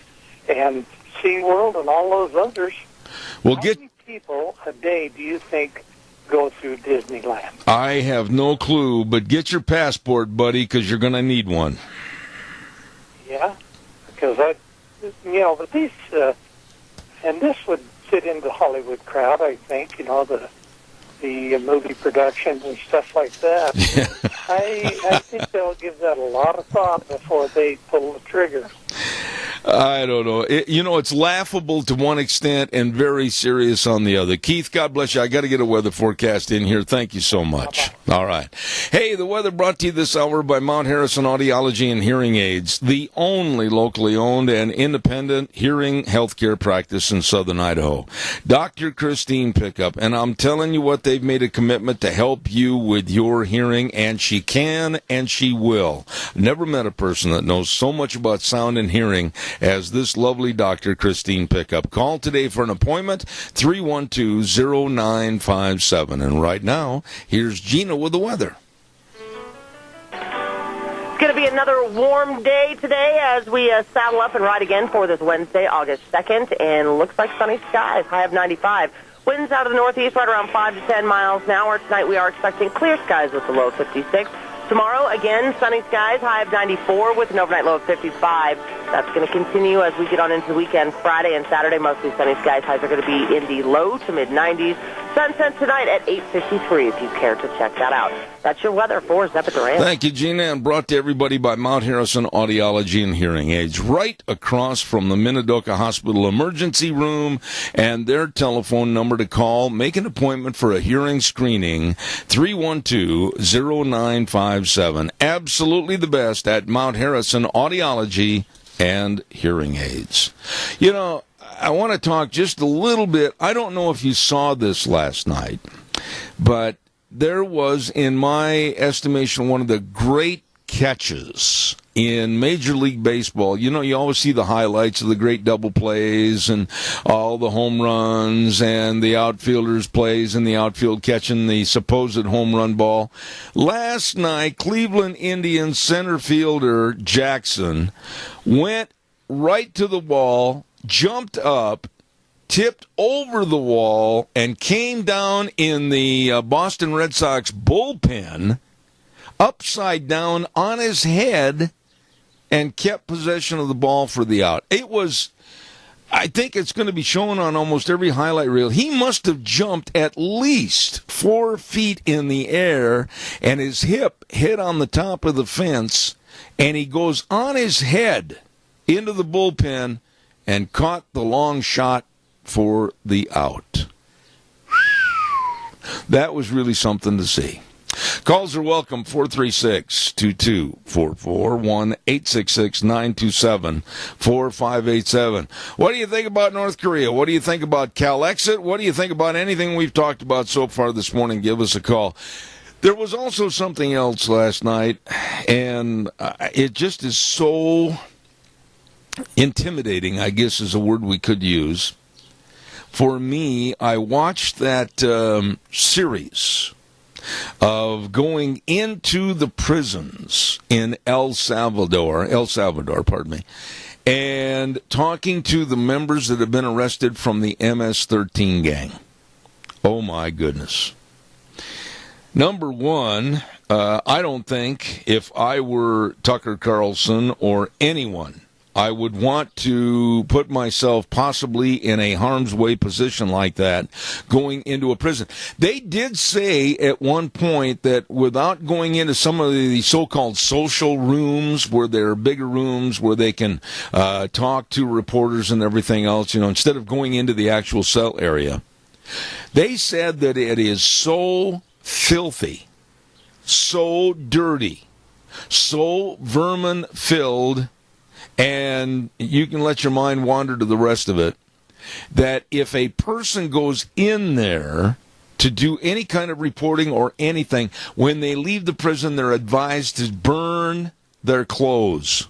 and SeaWorld and all those others. Well, How many people a day do you think go through Disneyland? I have no clue, but get your passport, buddy, because you're going to need one. Yeah, because but these, and this would fit in the Hollywood crowd, I think, the the movie production and stuff like that. I think they'll give that a lot of thought before they pull the trigger. I don't know. It's laughable to one extent and very serious on the other. Keith, God bless you. I got to get a weather forecast in here. Thank you so much. Bye-bye. All right. Hey, the weather brought to you this hour by Mount Harrison Audiology and Hearing Aids, the only locally owned and independent hearing healthcare practice in southern Idaho. Dr. Christine Pickup, and I'm telling you what, they've made a commitment to help you with your hearing, and she can and she will. Never met a person that knows so much about sound and hearing as this lovely Dr. Christine Pickup. Call today for an appointment, 312-0957. And right now, here's Gina with the weather. It's going to be another warm day today as we saddle up and ride again for this Wednesday, August 2nd, and looks like sunny skies, high of 95. Winds out of the northeast right around 5 to 10 miles an hour. Tonight we are expecting clear skies with the low 56. Tomorrow, again, sunny skies, high of 94 with an overnight low of 55. That's going to continue as we get on into the weekend. Friday and Saturday, mostly sunny skies. Highs are going to be in the low to mid-90s. Sunset tonight at 8:53 if you care to check that out. That's your weather for Zephyr Duran. Thank you, Gina, and brought to everybody by Mount Harrison Audiology and Hearing Aids, right across from the Minidoka Hospital Emergency Room, and their telephone number to call. Make an appointment for a hearing screening, 312-0957. Absolutely the best at Mount Harrison Audiology and Hearing Aids. You know, I want to talk just a little bit. I don't know if you saw this last night, but there was, in my estimation, one of the great catches in Major League Baseball. You know, you always see the highlights of the great double plays and all the home runs and the outfielders' plays in the outfield catching the supposed home run ball. Last night, Cleveland Indians center fielder Jackson went right to the wall, jumped up, tipped over the wall, and came down in the Boston Red Sox bullpen upside down on his head and kept possession of the ball for the out. It was, I think it's going to be shown on almost every highlight reel. He must have jumped at least 4 feet in the air, and his hip hit on the top of the fence, and he goes on his head into the bullpen and caught the long shot for the out. That was really something to see. Calls are welcome, 436-2244, 1-866-927-4587. What do you think about North Korea? What do you think about CalExit? What do you think about anything we've talked about so far this morning? Give us a call. There was also something else last night, and it just is so intimidating, I guess is a word we could use. For me, I watched that series of going into the prisons in El Salvador, and talking to the members that have been arrested from the MS-13 gang. Oh, my goodness. Number one, I don't think if I were Tucker Carlson or anyone, I would want to put myself possibly in a harm's way position like that, going into a prison. They did say at one point that without going into some of the so-called social rooms, where there are bigger rooms where they can talk to reporters and everything else, you know, instead of going into the actual cell area, they said that it is so filthy, so dirty, so vermin-filled, and you can let your mind wander to the rest of it, that if a person goes in there to do any kind of reporting or anything, when they leave the prison, they're advised to burn their clothes.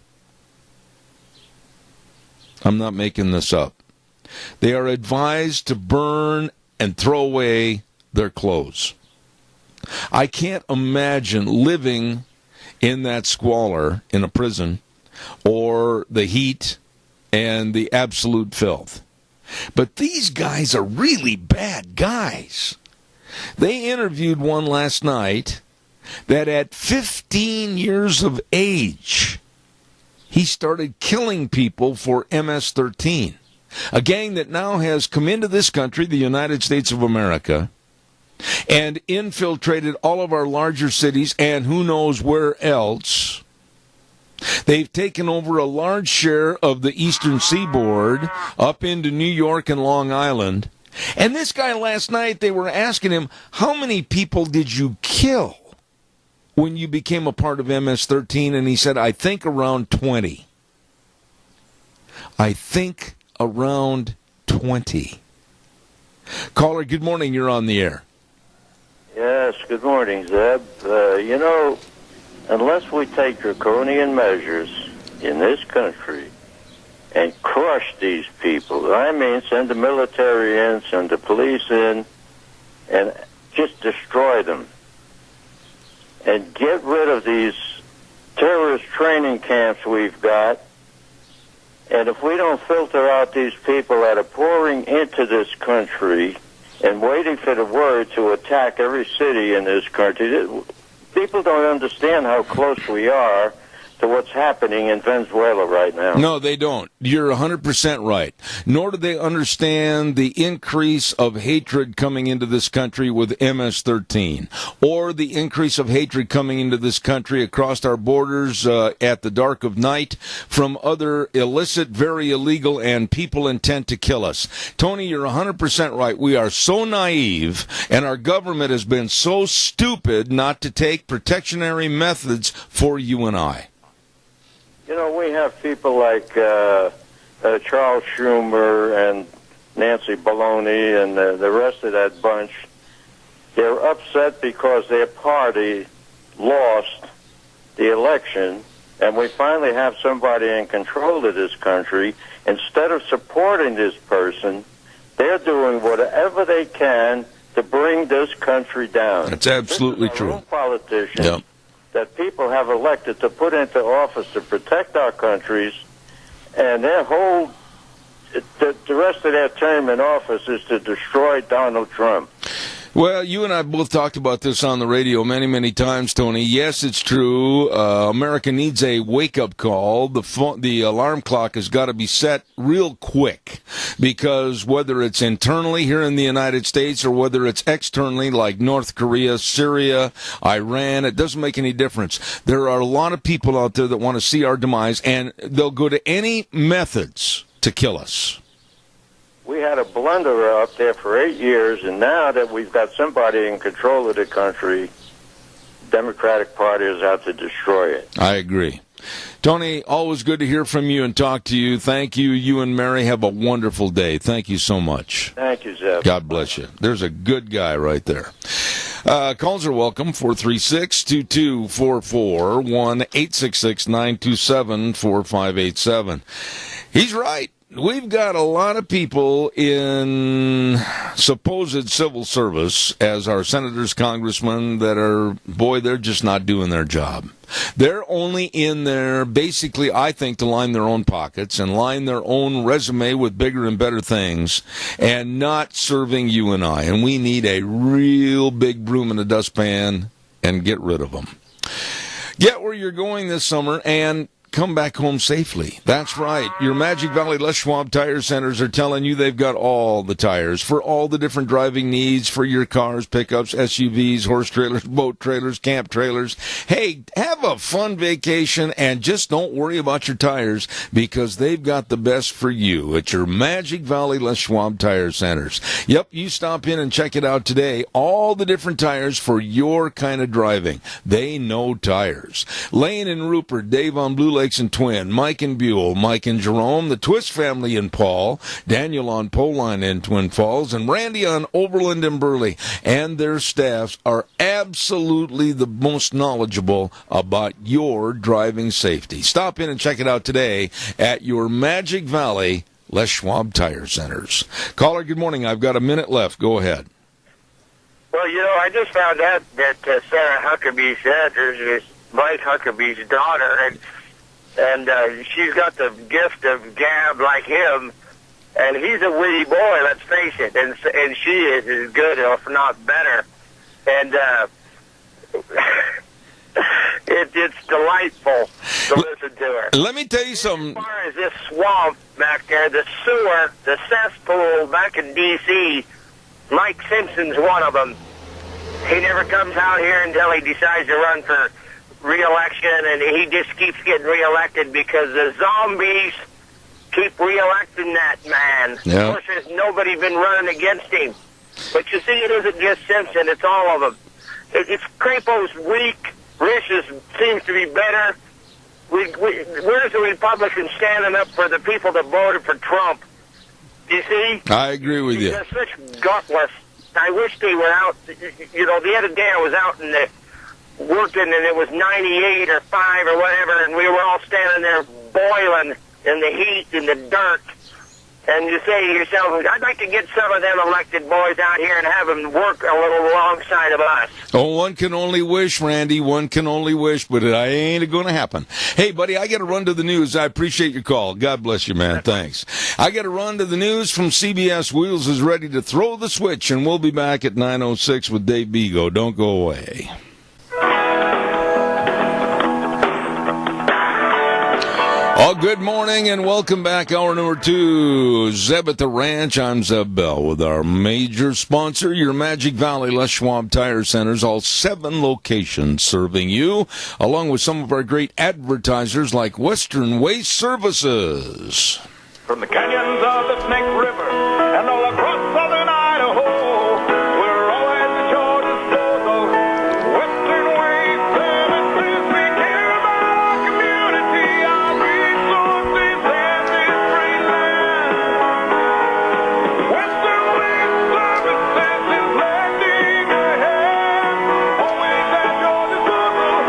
I'm not making this up. They are advised to burn and throw away their clothes. I can't imagine living in that squalor in a prison, or the heat and the absolute filth. But these guys are really bad guys. They interviewed one last night that at 15 years of age, he started killing people for MS-13, a gang that now has come into this country, the United States of America, and infiltrated all of our larger cities and who knows where else. They've taken over a large share of the eastern seaboard up into New York and Long Island. And this guy last night, they were asking him, how many people did you kill when you became a part of MS-13? And he said, I think around 20. I think around 20. Caller, good morning. You're on the air. Yes, good morning, Zeb. Unless we take draconian measures in this country and crush these people, I mean, send the military in, send the police in, and just destroy them, and get rid of these terrorist training camps we've got, and if we don't filter out these people that are pouring into this country and waiting for the word to attack every city in this country, people don't understand how close we are to what's happening in Venezuela right now. No, they don't. You're 100% right. Nor do they understand the increase of hatred coming into this country with MS-13, or the increase of hatred coming into this country across our borders at the dark of night from other illicit, very illegal, and people intent to kill us. Tony, you're 100% right. We are so naive, and our government has been so stupid not to take protectionary methods for you and I. We have people like Charles Schumer and Nancy Pelosi and the rest of that bunch. They're upset because their party lost the election, and we finally have somebody in control of this country. Instead of supporting this person, they're doing whatever they can to bring this country down. That's absolutely true. Our own politicians that people have elected to put into office to protect our countries, and their whole, the rest of their term in office is to destroy Donald Trump. Well, you and I both talked about this on the radio many, many times, Tony. Yes, it's true. America needs a wake-up call. The alarm clock has got to be set real quick, because whether it's internally here in the United States or whether it's externally like North Korea, Syria, Iran, it doesn't make any difference. There are a lot of people out there that want to see our demise, and they'll go to any methods to kill us. We had a blunderer up there for 8 years, and now that we've got somebody in control of the country, the Democratic Party is out to destroy it. I agree. Tony, always good to hear from you and talk to you. Thank you. You and Mary have a wonderful day. Thank you so much. Thank you, Zeb. God bless you. There's a good guy right there. Calls are welcome, 436-2244, 1-866-927-4587. He's right. We've got a lot of people in supposed civil service as our senators, congressmen, that are, boy, they're just not doing their job. They're only in there, basically, I think, to line their own pockets and line their own resume with bigger and better things, and not serving you and I. And we need a real big broom in a dustpan and get rid of them. Get where you're going this summer and come back home safely. That's right. Your Magic Valley Les Schwab Tire Centers are telling you they've got all the tires for all the different driving needs for your cars, pickups, SUVs, horse trailers, boat trailers, camp trailers. Hey, have a fun vacation and just don't worry about your tires, because they've got the best for you at your Magic Valley Les Schwab Tire Centers. Yep, you stop in and check it out today. All the different tires for your kind of driving. They know tires. Lane and Rupert, Dave on Blue Lakes and Twin, Mike and Buell, Mike and Jerome, the Twist family in Paul, Daniel on Poline in Twin Falls, and Randy on Overland and Burley. And their staffs are absolutely the most knowledgeable about your driving safety. Stop in and check it out today at your Magic Valley Les Schwab Tire Centers. Caller, good morning. I've got a minute left. Go ahead. Well, I just found out that Sarah Huckabee's there's this Mike Huckabee's daughter, and she's got the gift of gab like him, and he's a witty boy, let's face it, and she is as good, if not better, and it's delightful to listen to her. Let me tell you something. As far as this swamp back there, the sewer, the cesspool back in D.C., Mike Simpson's one of them. He never comes out here until he decides to run for re-election, and he just keeps getting re-elected because the zombies keep re-electing that man. Yeah. Of course, there's nobody been running against him. But you see, it isn't just Simpson, it's all of them. It's Crapo's weak, Risch seems to be better. Where's the Republicans standing up for the people that voted for Trump? You see? I agree with you. They're such gutless. I wish they were out. You know, the other day I was out in the working, and it was 98 or 5 or whatever, and we were all standing there boiling in the heat, in the dirt. And you say to yourself, I'd like to get some of them elected boys out here and have them work a little alongside of us. Oh, one can only wish, Randy. One can only wish, but it ain't going to happen. Hey, buddy, I got to run to the news. I appreciate your call. God bless you, man. Thanks. I got to run to the news from CBS. Wheels is ready to throw the switch, and we'll be back at 9:06 with Dave Bego. Don't go away. Oh, good morning and welcome back. Hour number 2, Zeb at the Ranch. I'm Zeb Bell with our major sponsor, your Magic Valley Les Schwab Tire Centers, all 7 locations serving you, along with some of our great advertisers like Western Waste Services. From the canyons of the Snake River and all across southern Idaho, we're always at your disposal. Western Waste Services, we care about our community, our resources, and this great land. Western Waste Services is lending a hand, always at your disposal.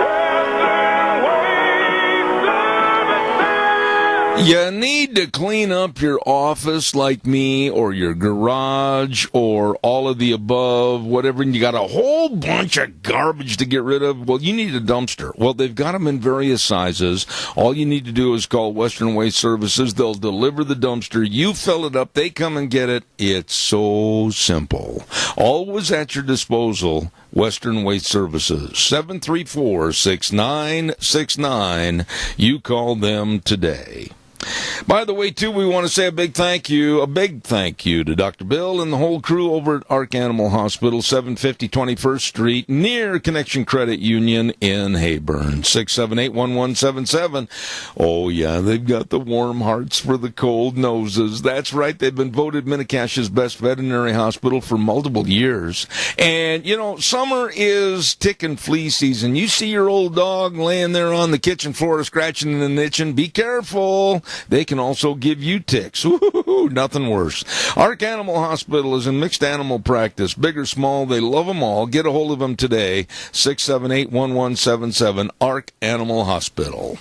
Western Waste Services. You need to clean up your office like me, or your garage, or all of the above, whatever, and you got a whole bunch of garbage to get rid of. Well, you need a dumpster. Well, they've got them in various sizes. All you need to do is call Western Waste Services. They'll deliver the dumpster. You fill it up. They come and get it. It's so simple. Always at your disposal. Western Waste Services, 734-6969. You call them today. By the way, too, we want to say a big thank you to Dr. Bill and the whole crew over at Ark Animal Hospital, 750 21st Street, near Connection Credit Union in Heyburn, 678-1177. Oh, yeah, they've got the warm hearts for the cold noses. That's right, they've been voted Minnecastia's best veterinary hospital for multiple years. And, you know, summer is tick and flea season. You see your old dog laying there on the kitchen floor scratching and itching, be careful. They can also give you ticks. Ooh, nothing worse. Ark Animal Hospital is in mixed animal practice. Big or small, they love them all. Get a hold of them today. 678-1177, Ark Animal Hospital.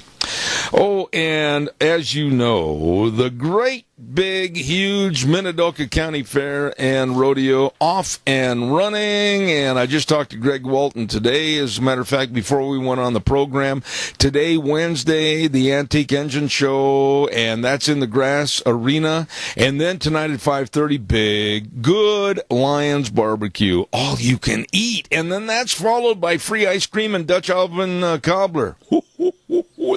Oh, and as you know, the great, big, huge Minidoka County Fair and Rodeo off and running. And I just talked to Greg Walton today, as a matter of fact, before we went on the program. Today, Wednesday, the Antique Engine Show, and that's in the Grass Arena. And then tonight at 5:30, big, good Lions Barbecue. All you can eat. And then that's followed by free ice cream and Dutch oven cobbler.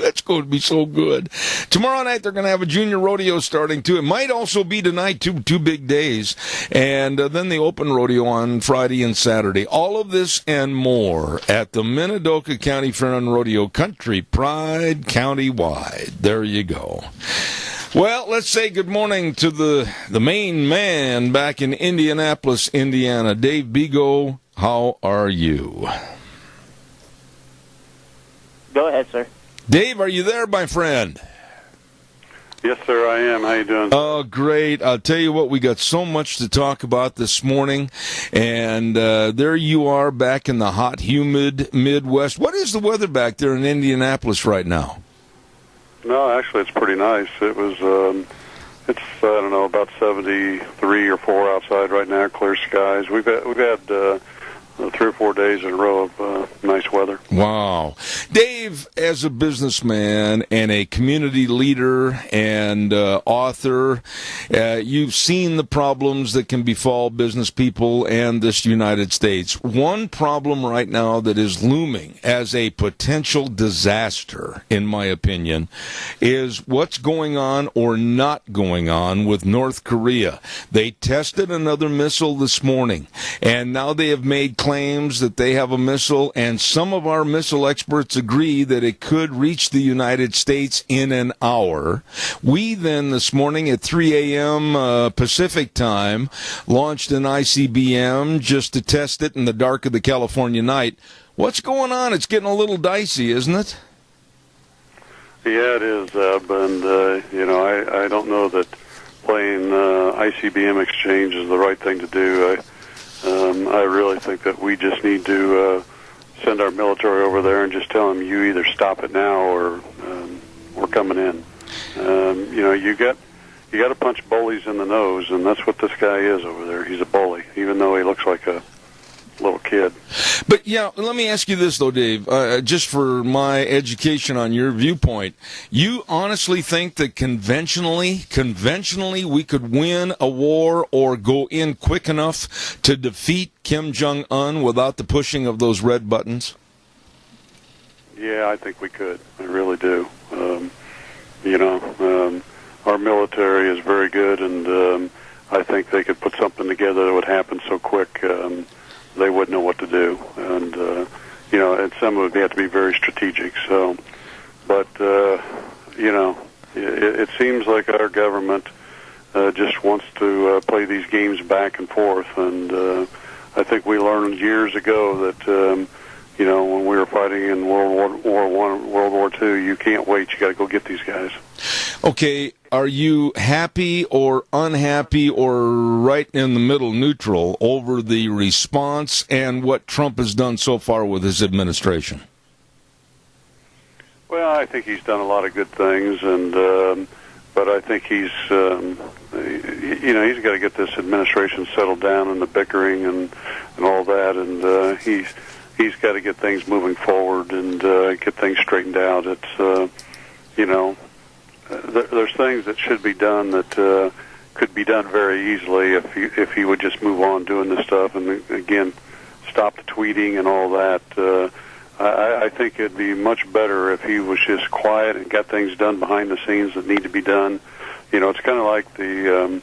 That's going to be so good. Tomorrow night, they're going to have a junior rodeo starting, too. It might also be tonight, two big days. And then the open rodeo on Friday and Saturday. All of this and more at the Minidoka County Fair and Rodeo, Country Pride County-wide. There you go. Well, let's say good morning to the main man back in Indianapolis, Indiana. Dave Bego, how are you? Go ahead, sir. Dave, are you there, my friend? Yes, sir, I am. How you doing? Oh, great. I'll tell you what, we got so much to talk about this morning. And there you are back in the hot, humid Midwest. What is the weather back there in Indianapolis right now? No, actually, it's pretty nice. It was, it's I don't know, about 73 or 4 outside right now, clear skies. We've had 3 or 4 days in a row of nice weather. Wow. Dave, as a businessman and a community leader and author, you've seen the problems that can befall business people and this United States. One problem right now that is looming as a potential disaster, in my opinion, is what's going on or not going on with North Korea. They tested another missile this morning, and now they have made claims that they have a missile, and some of our missile experts agree that it could reach the United States in an hour. We then, this morning at 3 a.m. Pacific time, launched an ICBM just to test it in the dark of the California night. What's going on? It's getting a little dicey, isn't it? Yeah, it is, Zeb, and, I don't know that playing ICBM exchange is the right thing to do. I really think that we just need to send our military over there and just tell them, you either stop it now or we're coming in. You got to punch bullies in the nose, and that's what this guy is over there. He's a bully, even though he looks like a little kid. But yeah, let me ask you this though, Dave, just for my education on your viewpoint. You honestly think that conventionally we could win a war or go in quick enough to defeat Kim Jong-un without the pushing of those red buttons? Yeah, I think we could. I really do. Our military is very good, and I think they could put something together that would happen so quick they wouldn't know what to do. And, and some of it have to be very strategic. So, but, it seems like our government just wants to play these games back and forth. And I think we learned years ago that, when we were fighting in World War I, World War II, you can't wait. You got to go get these guys. Okay, are you happy or unhappy or right in the middle, neutral, over the response and what Trump has done so far with his administration? Well, I think he's done a lot of good things, and but I think he's got to get this administration settled down and the bickering and all that, and he's got to get things moving forward and get things straightened out. It's there's things that should be done that could be done very easily if he would just move on doing this stuff and again stop the tweeting and all that. I think it'd be much better if he was just quiet and got things done behind the scenes that need to be done. It's kind of like the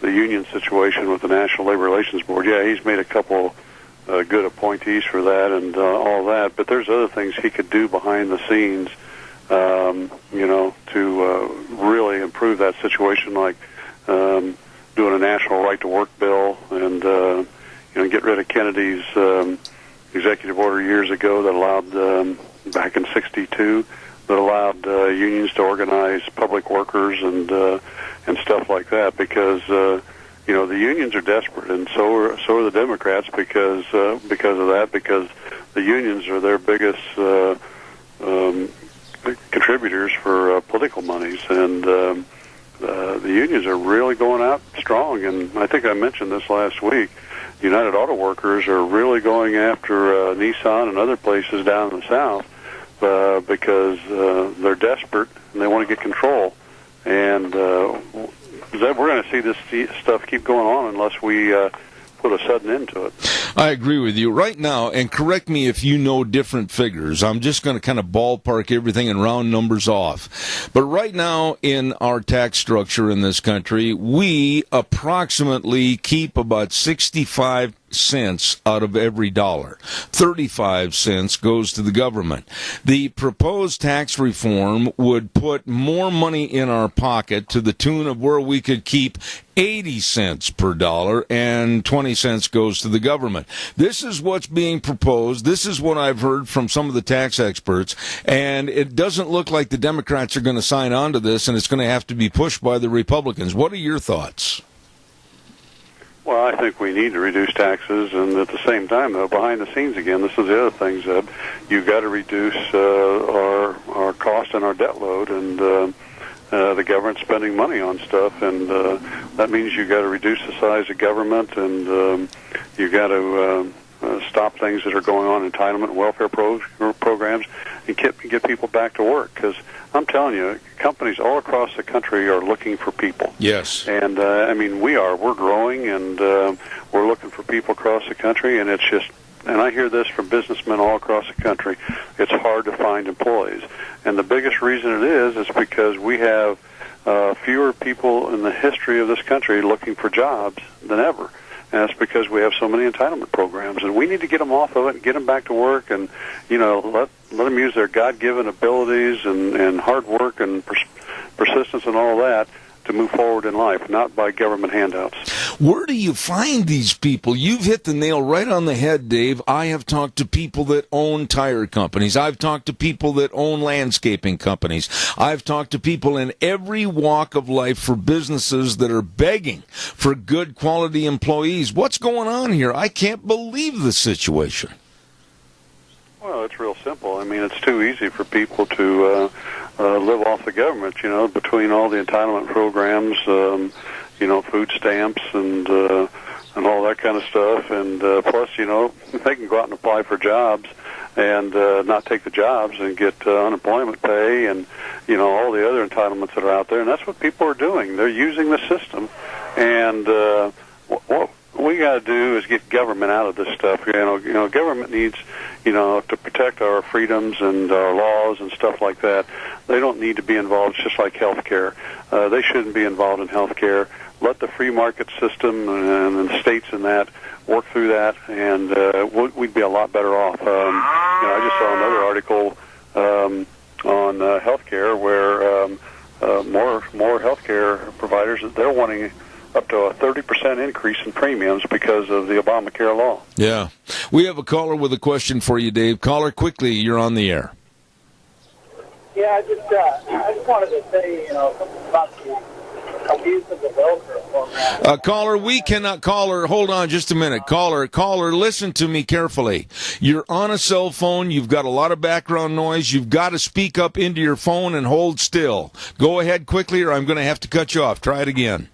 union situation with the National Labor Relations Board. Yeah, he's made a couple good appointees for that and all that, but there's other things he could do behind the scenes, to really improve that situation, like doing a national right-to-work bill and, get rid of Kennedy's executive order years ago that allowed, back in '62, that allowed unions to organize public workers and stuff like that, because the unions are desperate, and so are the Democrats because of that, because the unions are their biggest contributors for political monies, and the unions are really going out strong. And I think I mentioned this last week. United Auto Workers are really going after Nissan and other places down in the South because they're desperate and they want to get control. And we're going to see this stuff keep going on unless we put a sudden end to it. I agree with you. Right now, and correct me if you know different figures, I'm just going to kind of ballpark everything and round numbers off. But right now in our tax structure in this country, we approximately keep about 65 cents out of every dollar. 35 cents goes to the government. The proposed tax reform would put more money in our pocket to the tune of where we could keep 80 cents per dollar and 20 cents goes to the government. This is what's being proposed. This is what I've heard from some of the tax experts, and it doesn't look like the Democrats are going to sign on to this, and it's going to have to be pushed by the Republicans. What are your thoughts? Well, I think we need to reduce taxes, and at the same time, though, behind the scenes again, this is the other thing, Zeb. You've got to reduce our cost and our debt load, and the government spending money on stuff, and that means you've got to reduce the size of government, and you've got to stop things that are going on, entitlement and welfare programs, and get people back to work, because I'm telling you, companies all across the country are looking for people. Yes. And, we're growing, and we're looking for people across the country, and it's just, and I hear this from businessmen all across the country, it's hard to find employees. And the biggest reason it is because we have fewer people in the history of this country looking for jobs than ever. And that's because we have so many entitlement programs, and we need to get them off of it and get them back to work, and let them use their God-given abilities and hard work and persistence and all that to move forward in life, not by government handouts. Where do you find these people? You've hit the nail right on the head, Dave. I have talked to people that own tire companies. I've talked to people that own landscaping companies. I've talked to people in every walk of life for businesses that are begging for good quality employees. What's going on here? I can't believe the situation. Well, it's real simple. I mean, it's too easy for people to live off the government, between all the entitlement programs, food stamps and all that kind of stuff. And plus, they can go out and apply for jobs and not take the jobs and get unemployment pay and, all the other entitlements that are out there. And that's what people are doing. They're using the system. And what we got to do is get government out of this stuff. Government needs, to protect our freedoms and our laws and stuff like that. They don't need to be involved. It's just like health care. They shouldn't be involved in health care. Let the free market system and the states in that work through that, and we'd be a lot better off. I just saw another article on health care where more health care providers, they're wanting up to a 30% increase in premiums because of the Obamacare law. Yeah. We have a caller with a question for you, Dave. Caller, quickly, you're on the air. Yeah, I just wanted to say, something about the abuse of the welfare program. Caller, we cannot. Caller, hold on just a minute. Caller, listen to me carefully. You're on a cell phone. You've got a lot of background noise. You've got to speak up into your phone and hold still. Go ahead quickly, or I'm going to have to cut you off. Try it again.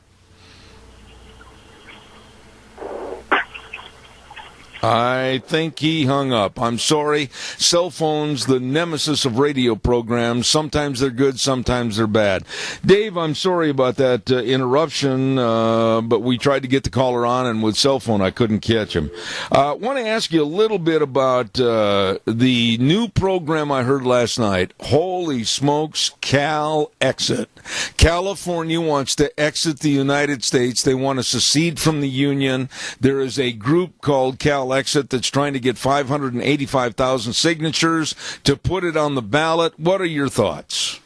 I think he hung up. I'm sorry. Cell phones, the nemesis of radio programs. Sometimes they're good, sometimes they're bad. Dave, I'm sorry about that interruption, but we tried to get the caller on, and with cell phone, I couldn't catch him. I want to ask you a little bit about the new program I heard last night. Holy smokes, Cal Exit. California wants to exit the United States. They want to secede from the Union. There is a group called Cal Exit that's trying to get 585,000 signatures to put it on the ballot. What are your thoughts?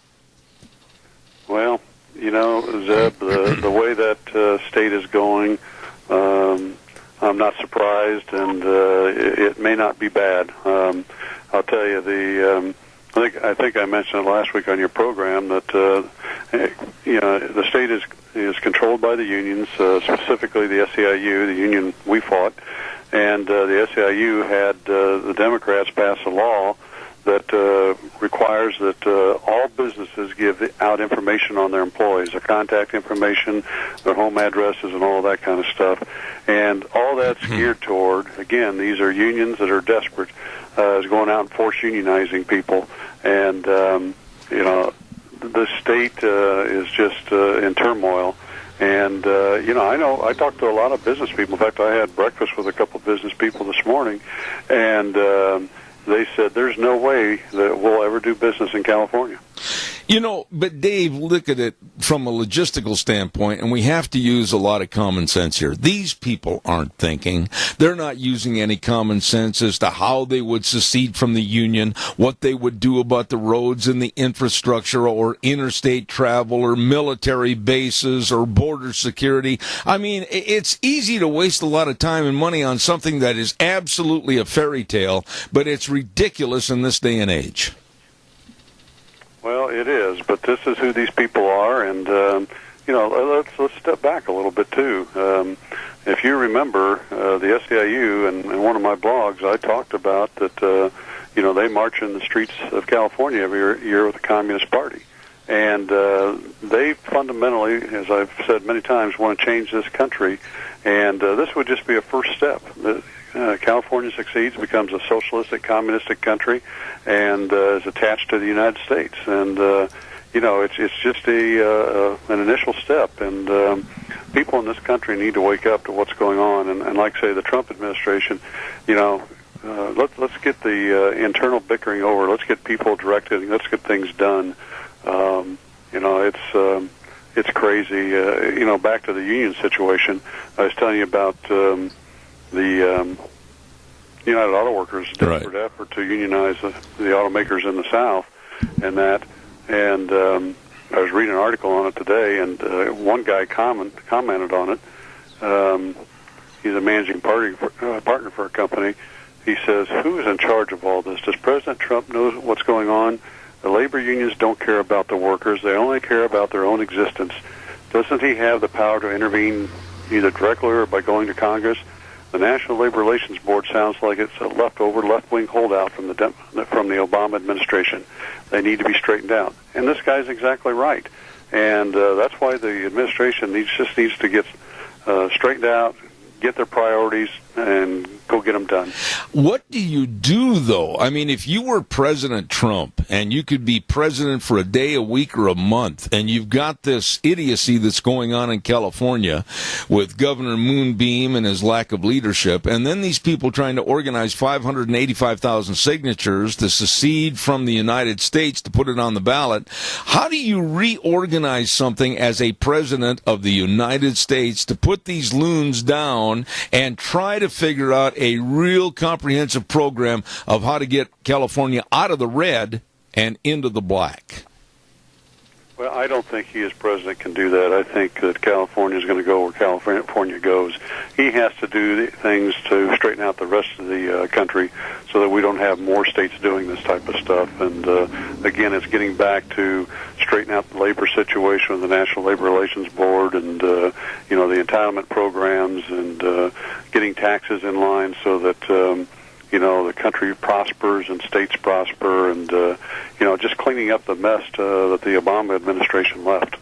Well, Zeb, the way that state is going, I'm not surprised, and it may not be bad. I'll tell you, I think I mentioned it last week on your program that the state is controlled by the unions, specifically the SEIU, the union we fought. And the SEIU had the Democrats pass a law that requires that all businesses give out information on their employees, their contact information, their home addresses, and all that kind of stuff. And all that's geared toward, again, these are unions that are desperate, is going out and force unionizing people. And, the state is just in turmoil. And, I talked to a lot of business people. In fact, I had breakfast with a couple of business people this morning, and they said there's no way that we'll ever do business in California. But Dave, look at it from a logistical standpoint, and we have to use a lot of common sense here. These people aren't thinking. They're not using any common sense as to how they would secede from the Union, what they would do about the roads and the infrastructure or interstate travel or military bases or border security. I mean, it's easy to waste a lot of time and money on something that is absolutely a fairy tale, but it's ridiculous in this day and age. Well, it is, but this is who these people are, and let's step back a little bit too. If you remember the SEIU and one of my blogs, I talked about that. They march in the streets of California every year with the Communist Party, and they fundamentally, as I've said many times, want to change this country, and this would just be a first step. California succeeds, becomes a socialistic, communistic country, and is attached to the United States. And it's just an initial step. And people in this country need to wake up to what's going on. And like say the Trump administration, let's get the internal bickering over. Let's get people directed. Let's get things done. it's crazy. Back to the union situation, I was telling you about the United Auto Workers' desperate effort to unionize the automakers in the South, and I was reading an article on it today, and one guy commented on it. He's a managing partner for a company. He says, "Who is in charge of all this? Does President Trump know what's going on? The labor unions don't care about the workers. They only care about their own existence. Doesn't he have the power to intervene either directly or by going to Congress? The National Labor Relations Board sounds like it's a left-wing holdout from the Obama administration. They need to be straightened out." And this guy's exactly right. And that's why the administration needs to get straightened out, get their priorities, and go get them done. What do you do, though? I mean, if you were President Trump and you could be president for a day, a week, or a month, and you've got this idiocy that's going on in California with Governor Moonbeam and his lack of leadership, and then these people trying to organize 585,000 signatures to secede from the United States to put it on the ballot, how do you reorganize something as a president of the United States to put these loons down and try to figure out a real comprehensive program of how to get California out of the red and into the black? Well, I don't think he as president can do that. I think that California is going to go where California goes. He has to do things to straighten out the rest of the country so that we don't have more states doing this type of stuff. And again, it's getting back to straighten out the labor situation with the National Labor Relations Board and the entitlement programs and getting taxes in line so that the country prospers and states prosper, and just cleaning up the mess that the Obama administration left.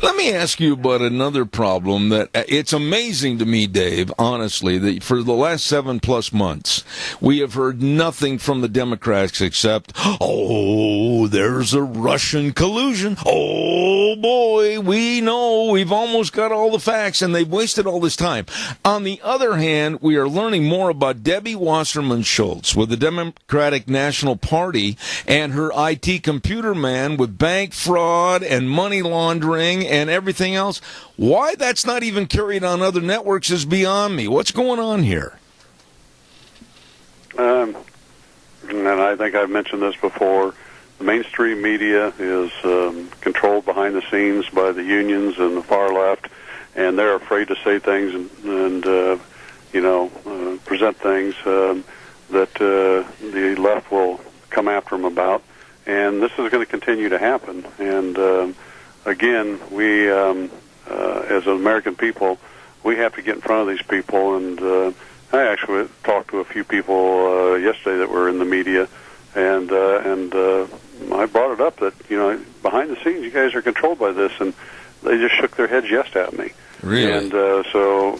Let me ask you about another problem that it's amazing to me, Dave, honestly, that for the last 7+ months, we have heard nothing from the Democrats except, oh, there's a Russian collusion. Oh, boy, we know we've almost got all the facts, and they've wasted all this time. On the other hand, we are learning more about Debbie Wasserman Schultz with the Democratic National Party and her IT computer man with bank fraud and money laundering and everything else. Why that's not even carried on other networks is beyond me. What's going on here? And I think I've mentioned this before. The mainstream media is controlled behind the scenes by the unions and the far left, and they're afraid to say things and present things that the left will come after them about. And this is going to continue to happen. And again, we, as American people, we have to get in front of these people. And I actually talked to a few people yesterday that were in the media, and I brought it up that behind the scenes, you guys are controlled by this, and they just shook their heads yes at me. Really? And so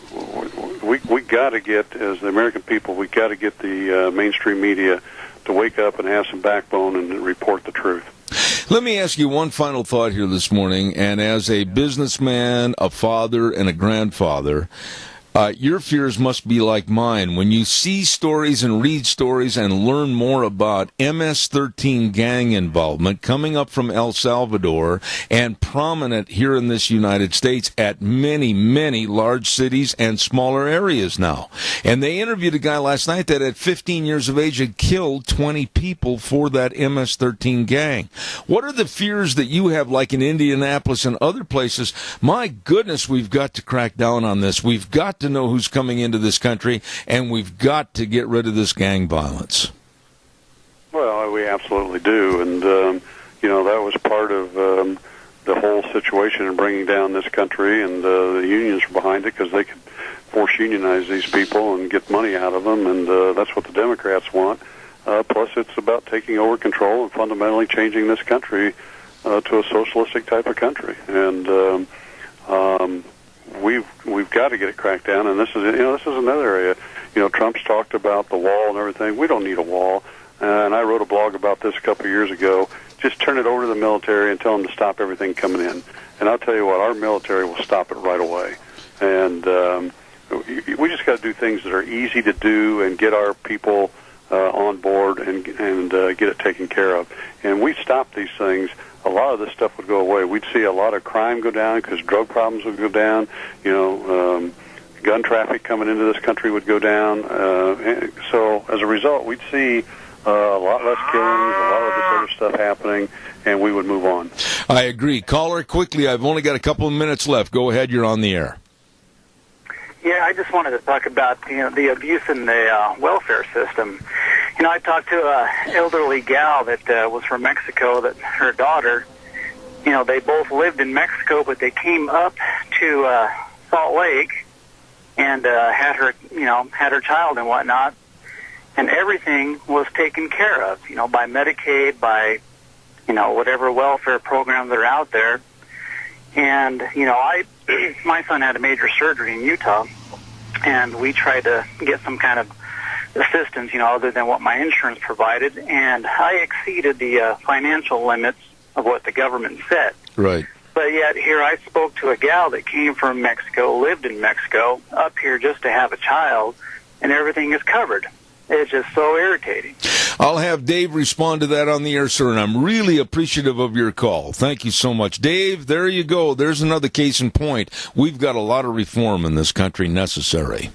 we got to get, as the American people, we got to get the mainstream media to wake up and have some backbone and report the truth. Let me ask you one final thought here this morning, and as a businessman, a father, and a grandfather, your fears must be like mine. When you see stories and read stories and learn more about MS-13 gang involvement coming up from El Salvador and prominent here in this United States at many, many large cities and smaller areas now. And they interviewed a guy last night that at 15 years of age had killed 20 people for that MS-13 gang. What are the fears that you have, like in Indianapolis and other places? My goodness, we've got to crack down on this. We've got to know who's coming into this country, and we've got to get rid of this gang violence. Well, we absolutely do, and that was part of the whole situation in bringing down this country, and the unions were behind it because they could force unionize these people and get money out of them, and that's what the Democrats want. Plus, it's about taking over control and fundamentally changing this country to a socialistic type of country, and we've got to get it cracked down. And this is another area. Trump's talked about the wall and everything. We don't need a wall. And I wrote a blog about this a couple of years ago. Just turn it over to the military and tell them to stop everything coming in. And I'll tell you what, our military will stop it right away. And we just got to do things that are easy to do and get our people on board and get it taken care of. And we stop these things. a lot of this stuff would go away. We'd see a lot of crime go down because drug problems would go down. Gun traffic coming into this country would go down. So as a result, we'd see a lot less killings, a lot of this other stuff happening, and we would move on. I agree. Caller, quickly, I've only got a couple of minutes left. Go ahead, you're on the air. Yeah, I just wanted to talk about the abuse in the welfare system. I talked to an elderly gal that was from Mexico. That her daughter, they both lived in Mexico, but they came up to Salt Lake and had her child and whatnot, and everything was taken care of, by Medicaid, by whatever welfare programs that are out there. And my son had a major surgery in Utah, and we tried to get some kind of assistance, other than what my insurance provided, and I exceeded the financial limits of what the government set. Right. But yet here I spoke to a gal that came from Mexico, lived in Mexico, up here just to have a child, and everything is covered. It's just so irritating. I'll have Dave respond to that on the air, sir, and I'm really appreciative of your call. Thank you so much. Dave, there you go. There's another case in point. We've got a lot of reform in this country necessary.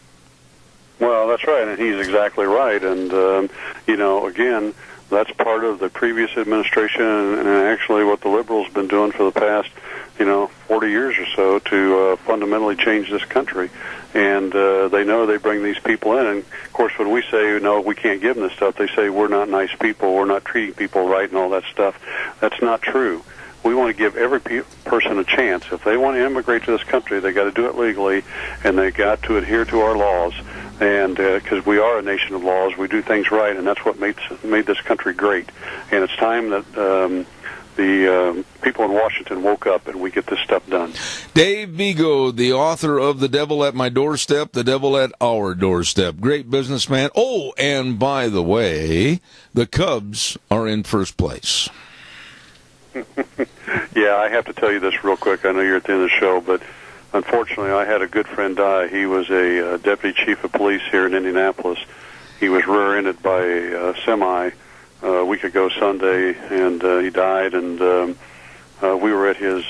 Well, that's right, and he's exactly right. And, again, that's part of the previous administration and actually what the liberals have been doing for the past, 40 years or so to fundamentally change this country. And they know they bring these people in. And, of course, when we say, no, we can't give them this stuff, they say we're not nice people, we're not treating people right and all that stuff. That's not true. We want to give every person a chance. If they want to immigrate to this country, they got to do it legally, and they got to adhere to our laws. And because we are a nation of laws, we do things right, and that's what made this country great. And it's time that the people in Washington woke up and we get this stuff done. Dave Vigo, the author of The Devil at My Doorstep, The Devil at Our Doorstep. Great businessman. Oh, and by the way, the Cubs are in first place. Yeah, I have to tell you this real quick. I know you're at the end of the show, but unfortunately, I had a good friend die. He was a deputy chief of police here in Indianapolis. He was rear-ended by a semi a week ago Sunday, and he died. And we were at his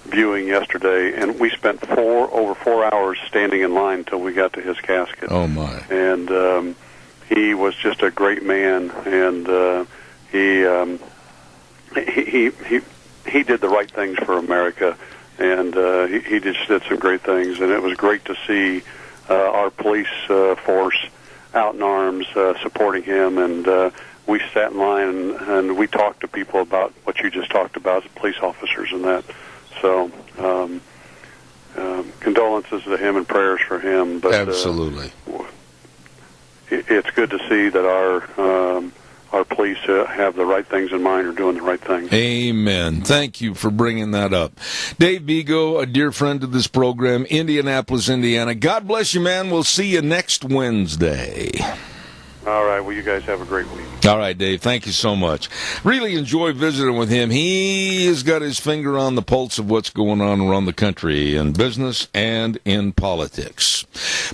viewing yesterday, and we spent over 4 hours standing in line until we got to his casket. Oh my! And he was just a great man, and he did the right things for America. And he just did some great things, and it was great to see our police force out in arms supporting him. And we sat in line and we talked to people about what you just talked about, police officers and that. So condolences to him and prayers for him. But, absolutely. It's good to see that our police have the right things in mind, or doing the right thing. Amen. Thank you for bringing that up. Dave Vigo, a dear friend of this program, Indianapolis, Indiana. God bless you, man. We'll see you next Wednesday. All right. Well, you guys have a great week. All right, Dave. Thank you so much. Really enjoy visiting with him. He has got his finger on the pulse of what's going on around the country in business and in politics.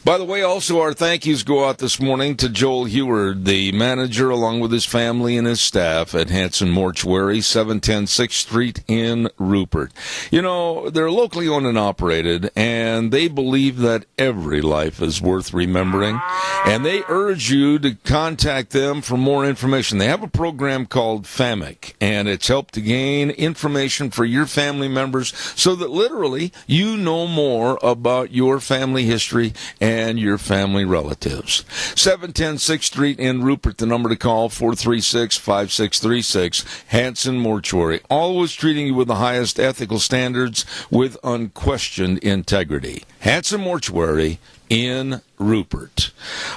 By the way, also our thank yous go out this morning to Joel Heward, the manager, along with his family and his staff at Hanson Mortuary, 710 6th Street in Rupert. They're locally owned and operated, and they believe that every life is worth remembering, and they urge you to contact them for more information. They have a program called FAMIC, and it's helped to gain information for your family members so that literally you know more about your family history and your family relatives. 710 6th Street in Rupert, the number to call, 436-5636, Hanson Mortuary. Always treating you with the highest ethical standards with unquestioned integrity. Hanson Mortuary in Rupert.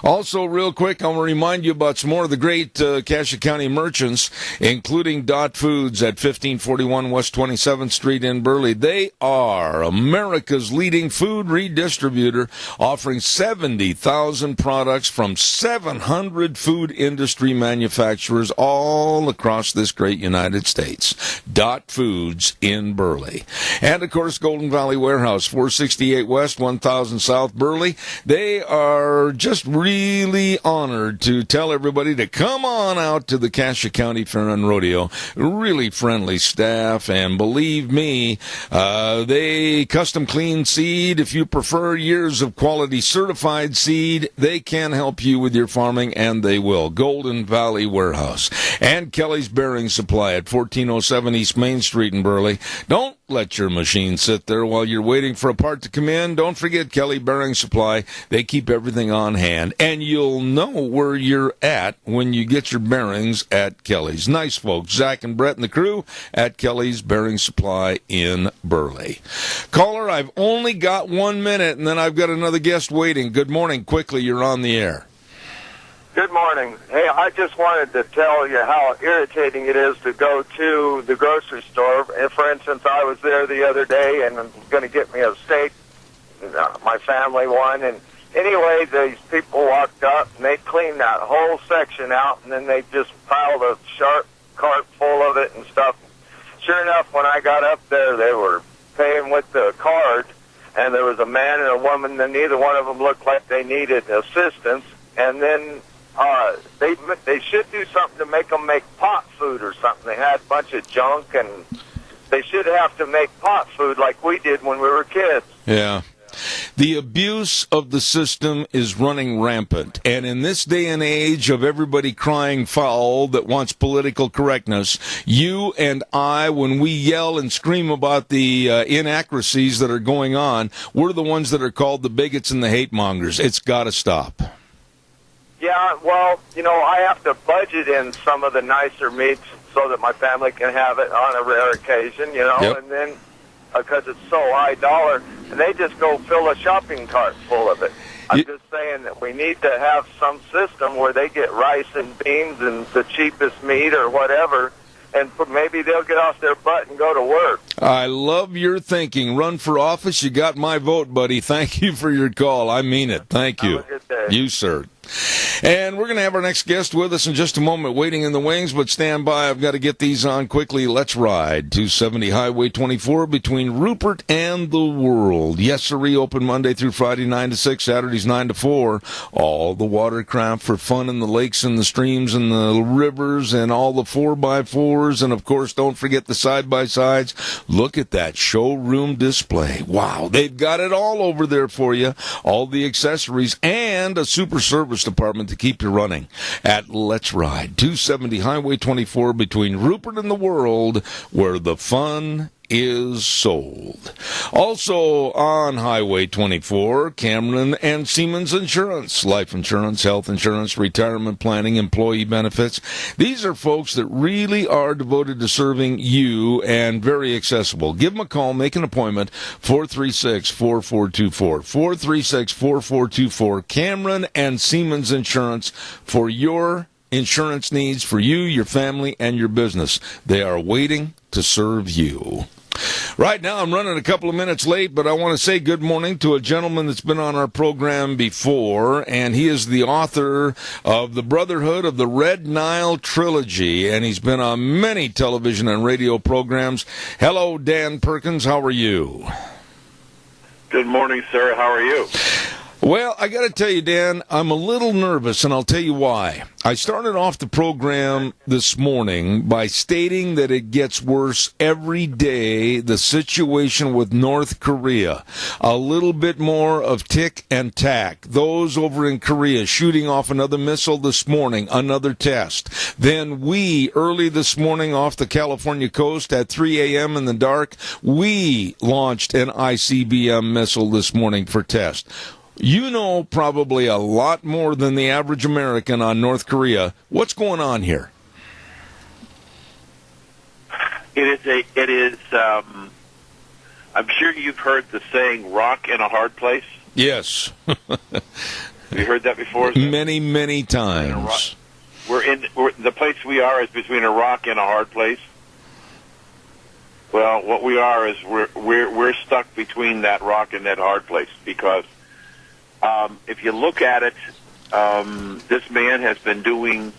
Also, real quick, I want to remind you about some more of the great Cassia County merchants, including Dot Foods at 1541 West 27th Street in Burley. They are America's leading food redistributor, offering 70,000 products from 700 food industry manufacturers all across this great United States. Dot Foods in Burley. And, of course, Golden Valley Warehouse, 468 West, 1000 South Burley. They are just really honored to tell everybody to come on out to the Cassia County Fair and Rodeo. Really friendly staff, and believe me, they custom clean seed. If you prefer years of quality certified seed, they can help you with your farming, and they will. Golden Valley Warehouse and Kelly's Bearing Supply at 1407 East Main Street in Burley. Don't let your machine sit there while you're waiting for a part to come in. Don't forget Kelly Bearing Supply. They keep everything on hand, and you'll know where you're at when you get your bearings at Kelly's. Nice folks, Zach and Brett and the crew at Kelly's Bearing Supply in Burley. Caller, I've only got 1 minute, and then I've got another guest waiting. Good morning. Quickly, you're on the air. Good morning. Hey, I just wanted to tell you how irritating it is to go to the grocery store. If, for instance, I was there the other day and I'm going to get me a steak, my family one, and anyway, these people walked up and they cleaned that whole section out, and then they just piled a sharp cart full of it and stuff. Sure enough, when I got up there, they were paying with the card, and there was a man and a woman, and neither one of them looked like they needed assistance. And then they should do something to make them make pot food or something. They had a bunch of junk, and they should have to make pot food like we did when we were kids. Yeah. The abuse of the system is running rampant. And in this day and age of everybody crying foul that wants political correctness, you and I, when we yell and scream about the inaccuracies that are going on, we're the ones that are called the bigots and the hate mongers. It's got to stop. Yeah, well, I have to budget in some of the nicer meats so that my family can have it on a rare occasion, Yep. And then because it's so high dollar, and they just go fill a shopping cart full of it. I'm just saying that we need to have some system where they get rice and beans and the cheapest meat or whatever, and maybe they'll get off their butt and go to work. I love your thinking. Run for office. You got my vote, buddy. Thank you for your call. I mean it. Thank you. Have a good day. You, sir. And we're going to have our next guest with us in just a moment, waiting in the wings, but stand by. I've got to get these on quickly. Let's ride. 270 Highway 24 between Rupert and the World. Yes, sirree, open Monday through Friday, 9 to 6, Saturdays, 9 to 4. All the watercraft for fun in the lakes and the streams and the rivers and all the 4x4s. And, of course, don't forget the side-by-sides. Look at that showroom display. Wow, they've got it all over there for you. All the accessories and a super service department to keep you running at Let's Ride. 270 Highway 24 between Rupert and the World, where the fun is sold. Also on Highway 24, Cameron and Siemens Insurance. Life insurance, health insurance, retirement planning, employee benefits. These are folks that really are devoted to serving you and very accessible. Give them a call, make an appointment, 436-4424. 436-4424. Cameron and Siemens Insurance for your insurance needs for you, your family, and your business. They are waiting to serve you. Right now, I'm running a couple of minutes late, but I want to say good morning to a gentleman that's been on our program before, and he is the author of The Brotherhood of the Red Nile Trilogy, and he's been on many television and radio programs. Hello, Dan Perkins. How are you? Good morning, sir. How are you? Well, I got to tell you, Dan, I'm a little nervous, and I'll tell you why. I started off the program this morning by stating that it gets worse every day, the situation with North Korea. A little bit more of tick and tack. Those over in Korea shooting off another missile this morning, another test. Then we, early this morning off the California coast at 3 a.m. in the dark, we launched an ICBM missile this morning for test. You know probably a lot more than the average American on North Korea. What's going on here? It is, I'm sure you've heard the saying, rock in a hard place. Yes. Have you heard that before? Many, many times. The place we are is between a rock and a hard place. Well, what we are is we're stuck between that rock and that hard place because if you look at it, this man has been doing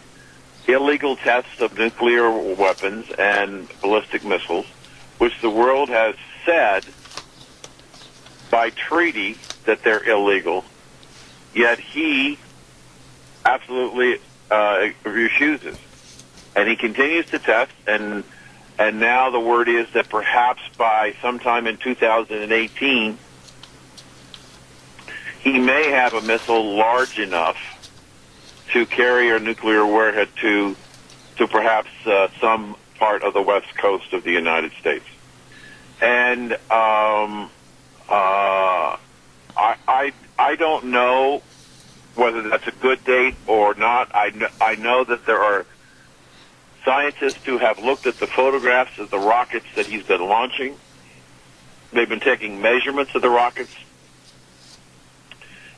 illegal tests of nuclear weapons and ballistic missiles, which the world has said by treaty that they're illegal. yet he absolutely refuses. And he continues to test, and now the word is that perhaps by sometime in 2018, he may have a missile large enough to carry a nuclear warhead to perhaps some part of the west coast of the United States. And I don't know whether that's a good date or not. I know that there are scientists who have looked at the photographs of the rockets that he's been launching. They've been taking measurements of the rockets,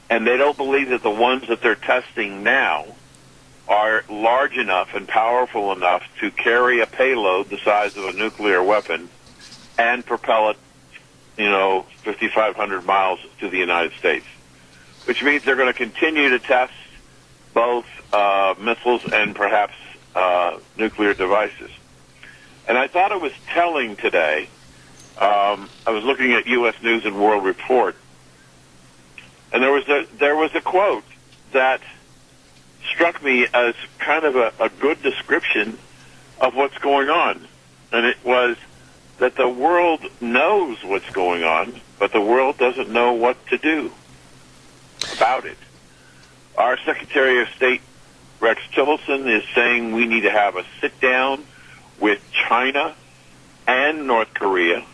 and they don't believe that the ones that they're testing now are large enough and powerful enough to carry a payload the size of a nuclear weapon and propel it, 5,500 miles to the United States, which means they're going to continue to test both missiles and perhaps nuclear devices. And I thought it was telling today. I was looking at U.S. News and World Report, and there was a quote that struck me as kind of a good description of what's going on. And it was that the world knows what's going on, but the world doesn't know what to do about it. Our Secretary of State, Rex Tillerson, is saying we need to have a sit-down with China and North Korea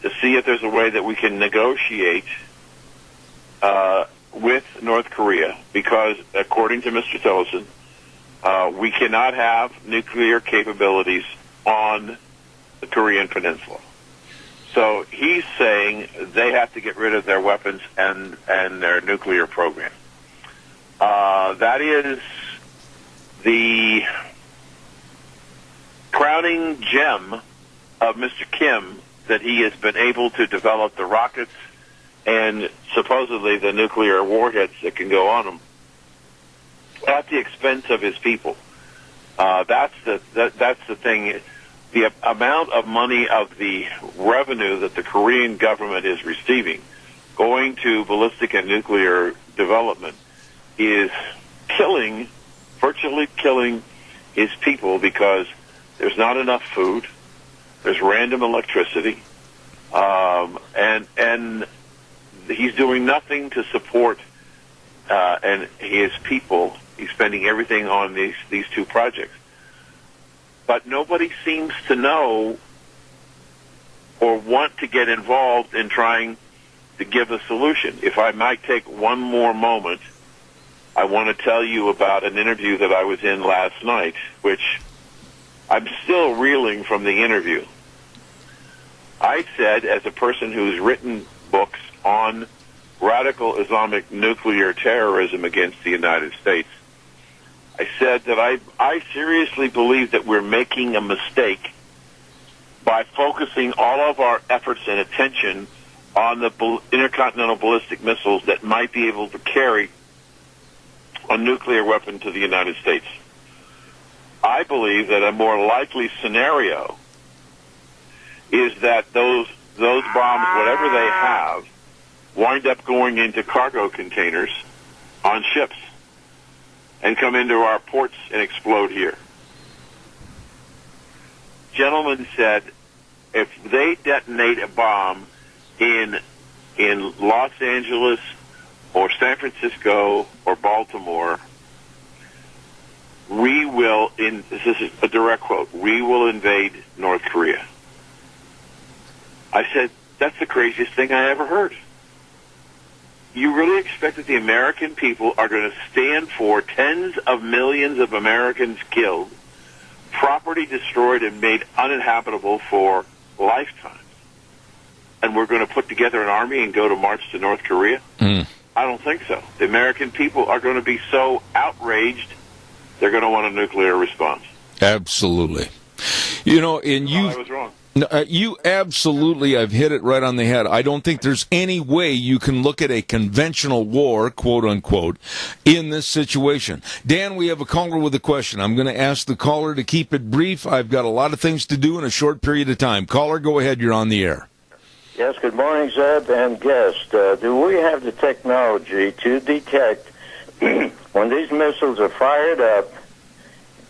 to see if there's a way that we can negotiate with North Korea, because according to Mr. Tillerson, we cannot have nuclear capabilities on the Korean Peninsula. So he's saying they have to get rid of their weapons and their nuclear program. That is the crowning gem of Mr. Kim, that he has been able to develop the rockets and supposedly the nuclear warheads that can go on them at the expense of his people. That's the thing. The amount of money of the revenue that the Korean government is receiving going to ballistic and nuclear development is virtually killing his people, because there's not enough food, there's random electricity, and he's doing nothing to support and his people. He's spending everything on these two projects. But nobody seems to know or want to get involved in trying to give a solution. If I might take one more moment, I want to tell you about an interview that I was in last night, which I'm still reeling from the interview. I said, as a person who's written books on radical Islamic nuclear terrorism against the United States, I said that I seriously believe that we're making a mistake by focusing all of our efforts and attention on the intercontinental ballistic missiles that might be able to carry a nuclear weapon to the United States. I believe that a more likely scenario is that those bombs, whatever they have, wind up going into cargo containers on ships and come into our ports and explode here. Gentlemen said if they detonate a bomb in Los Angeles or San Francisco or Baltimore, we will, this is a direct quote, we will invade North Korea. I said, that's the craziest thing I ever heard. You really expect that the American people are going to stand for tens of millions of Americans killed, property destroyed and made uninhabitable for lifetimes, and we're going to put together an army and go to march to North Korea? I don't think so. The American people are going to be so outraged, they're going to want a nuclear response. Absolutely. You know, and I was wrong. You absolutely have hit it right on the head. I don't think there's any way you can look at a conventional war, quote unquote, in this situation. Dan, we have a caller with a question. I'm going to ask the caller to keep it brief. I've got a lot of things to do in a short period of time. Caller, go ahead. You're on the air. Yes, good morning, Zeb and guest. Do we have the technology to detect when these missiles are fired up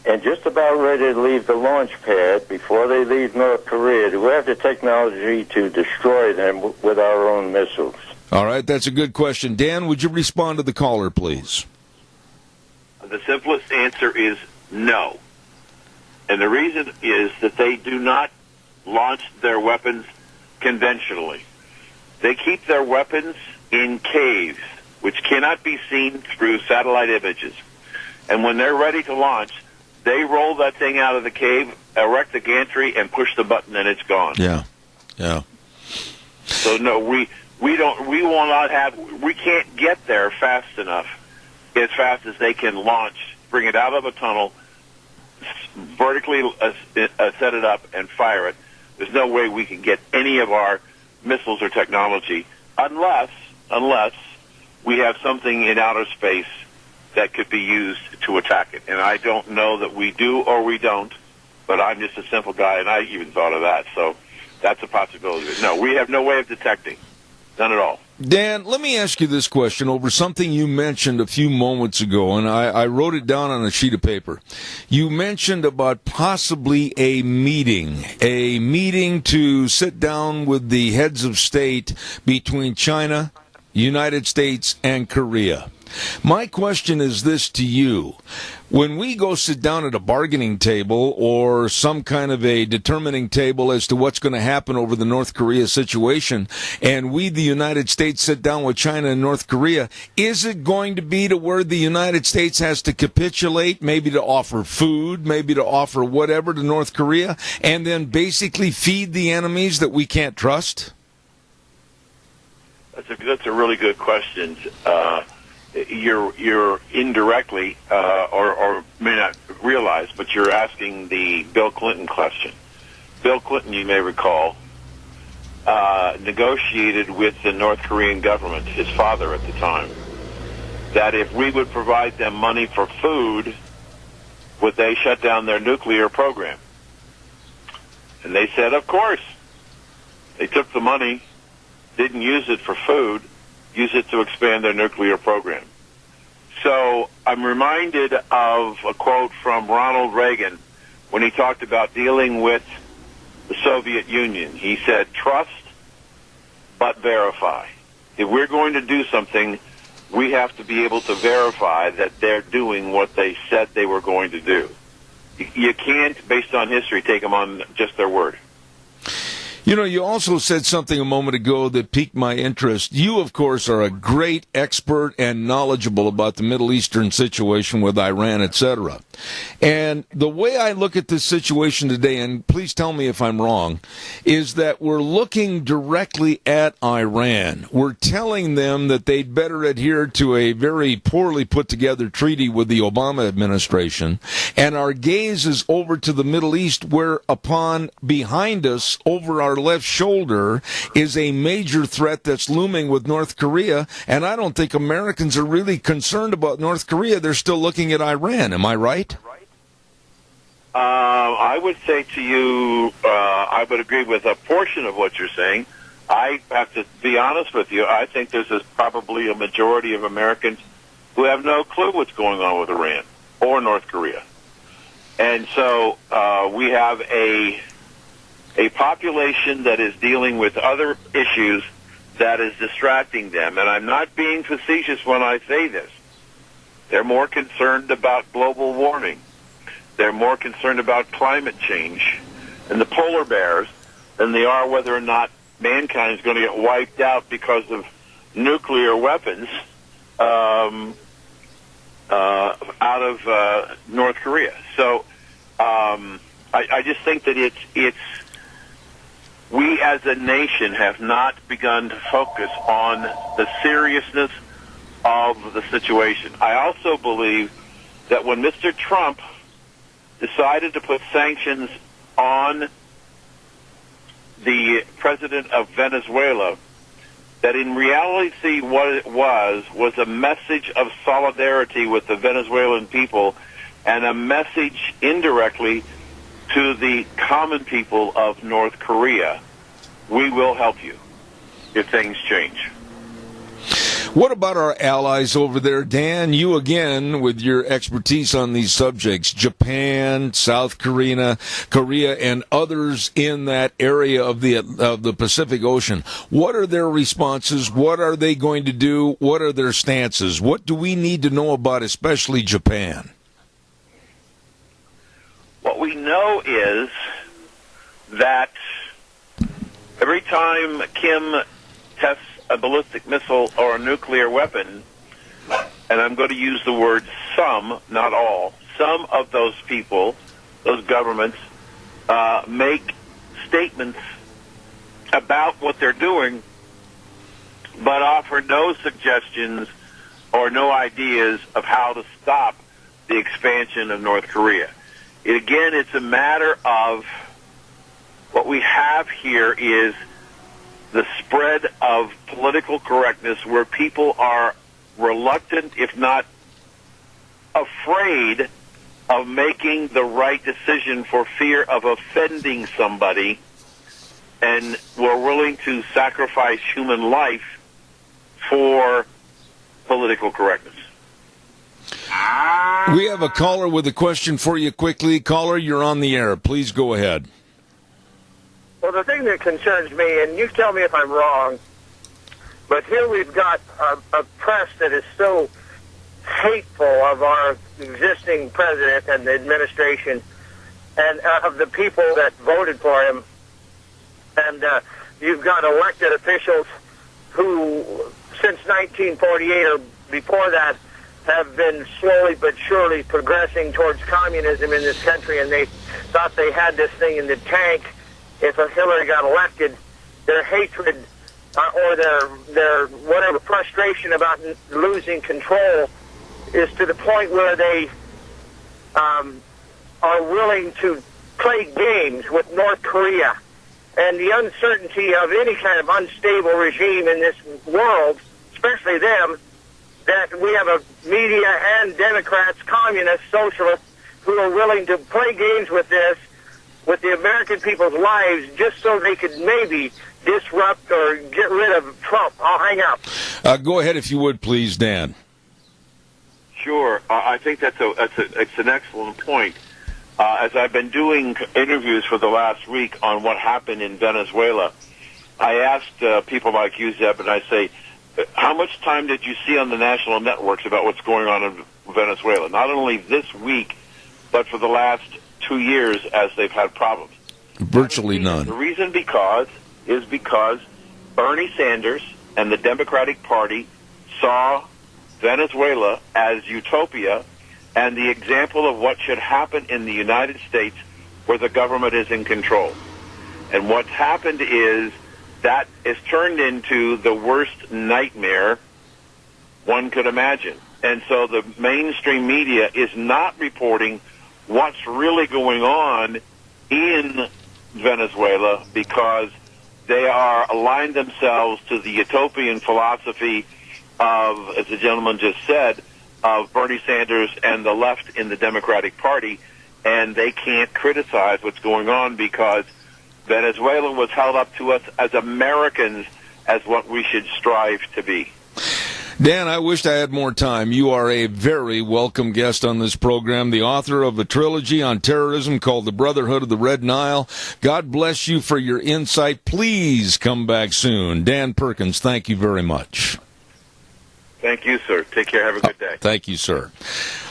and just about ready to leave the launch pad before they leave North Korea? Do we have the technology to destroy them with our own missiles? All right, that's a good question. Dan, would you respond to the caller, please? The simplest answer is no. And the reason is that they do not launch their weapons conventionally. They keep their weapons in caves, which cannot be seen through satellite images. And when they're ready to launch, they roll that thing out of the cave, erect the gantry, and push the button, and it's gone. Yeah. So no, we can't get there fast enough, as fast as they can launch, bring it out of a tunnel, vertically set it up, and fire it. There's no way we can get any of our missiles or technology unless we have something in outer space that could be used to attack it. And I don't know that we do or we don't, but I'm just a simple guy, and I even thought of that. So that's a possibility. No, we have no way of detecting. None at all. Dan, let me ask you this question over something you mentioned a few moments ago, and I wrote it down on a sheet of paper. You mentioned about possibly a meeting to sit down with the heads of state between China, United States, and Korea. My question is this to you. When we go sit down at a bargaining table or some kind of a determining table as to what's going to happen over the North Korea situation, and we, the United States, sit down with China and North Korea, is it going to be to where the United States has to capitulate, maybe to offer food, maybe to offer whatever to North Korea, and then basically feed the enemies that we can't trust? That's a really good question. You're indirectly, or may not realize, but you're asking the Bill Clinton question. Bill Clinton, you may recall, negotiated with the North Korean government, his father at the time, that if we would provide them money for food, would they shut down their nuclear program? And they said, of course. They took the money, didn't use it for food, use it to expand their nuclear program. So I'm reminded of a quote from Ronald Reagan when he talked about dealing with the Soviet Union. He said, trust but verify. If we're going to do something, we have to be able to verify that they're doing what they said they were going to do. You can't, based on history, take them on just their word. You know, you also said something a moment ago that piqued my interest. You, of course, are a great expert and knowledgeable about the Middle Eastern situation with Iran, etc. And the way I look at this situation today, and please tell me if I'm wrong, is that we're looking directly at Iran. We're telling them that they'd better adhere to a very poorly put together treaty with the Obama administration. And our gaze is over to the Middle East, where upon behind us, over our left shoulder, is a major threat that's looming with North Korea. And I don't think Americans are really concerned about North Korea. They're still looking at Iran. Am I right? I would say to you, I would agree with a portion of what you're saying. I have to be honest with you. I think there's probably a majority of Americans who have no clue what's going on with Iran or North Korea. And so we have a population that is dealing with other issues that is distracting them. And I'm not being facetious when I say this. They're more concerned about global warming. They're more concerned about climate change and the polar bears than they are whether or not mankind is going to get wiped out because of nuclear weapons out of North Korea. So I just think that it's we as a nation have not begun to focus on the seriousness of the situation. I also believe that when Mr. Trump decided to put sanctions on the president of Venezuela, that in reality what it was a message of solidarity with the Venezuelan people and a message indirectly to the common people of North Korea. We will help you. if things change. What about our allies over there, Dan? You again, with your expertise on these subjects, Japan, South Korea, and others in that area of the Pacific Ocean. What are their responses? What are they going to do? What are their stances? What do we need to know about, especially Japan? What we know is that every time Kim tests a ballistic missile or a nuclear weapon, and I'm going to use the word some, not all, some of those people, those governments, make statements about what they're doing, but offer no suggestions or no ideas of how to stop the expansion of North Korea. Again, it's a matter of what we have here is the spread of political correctness where people are reluctant, if not afraid, of making the right decision for fear of offending somebody, and we're willing to sacrifice human life for political correctness. We have a caller with a question for you quickly. Caller, you're on the air. Please go ahead. Well, the thing that concerns me, and you tell me if I'm wrong, but here we've got a press that is so hateful of our existing president and the administration and of the people that voted for him. And you've got elected officials who, since 1948 or before that, have been slowly but surely progressing towards communism in this country, and they thought they had this thing in the tank. If a Hillary got elected, their hatred or their whatever frustration about losing control is to the point where they are willing to play games with North Korea. And the uncertainty of any kind of unstable regime in this world, especially them, that we have a media and Democrats, communists, socialists, who are willing to play games with this, with the American people's lives, just so they could maybe disrupt or get rid of Trump. I'll hang up. Go ahead, if you would, please, Dan. Sure. I think it's an excellent point. As I've been doing interviews for the last week on what happened in Venezuela, I asked people like you, Zeb, and I say, how much time did you see on the national networks about what's going on in Venezuela? Not only this week, but for the last 2 years as they've had problems. Virtually none. The reason is because Bernie Sanders and the Democratic Party saw Venezuela as utopia and the example of what should happen in the United States where the government is in control. And what's happened is that is turned into the worst nightmare one could imagine. And so the mainstream media is not reporting what's really going on in Venezuela because they are aligned themselves to the utopian philosophy of, as the gentleman just said, of Bernie Sanders and the left in the Democratic Party, and they can't criticize what's going on because Venezuela was held up to us as Americans as what we should strive to be. Dan, I wished I had more time. You are a very welcome guest on this program, the author of a trilogy on terrorism called The Brotherhood of the Red Nile. God bless you for your insight. Please come back soon. Dan Perkins, thank you very much. Thank you, sir. Take care. Have a good day. Thank you, sir.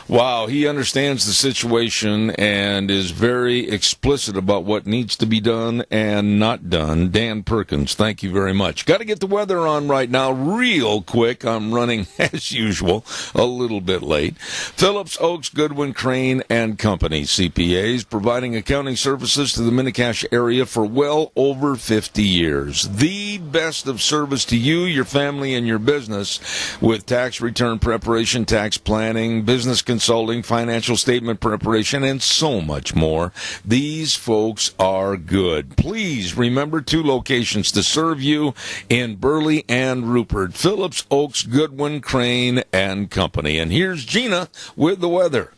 Wow, he understands the situation and is very explicit about what needs to be done and not done. Dan Perkins, thank you very much. Got to get the weather on right now real quick. I'm running, as usual, a little bit late. Phillips, Oaks, Goodwin, Crane and Company, CPAs, providing accounting services to the Mini-Cash area for well over 50 years. The best of service to you, your family, and your business with tax return preparation, tax planning, business consulting, financial statement preparation, and so much more. These folks are good. Please remember 2 locations to serve you in Burley and Rupert. Phillips, Oaks, Goodwin, Crane, and Company. And here's Gina with the weather.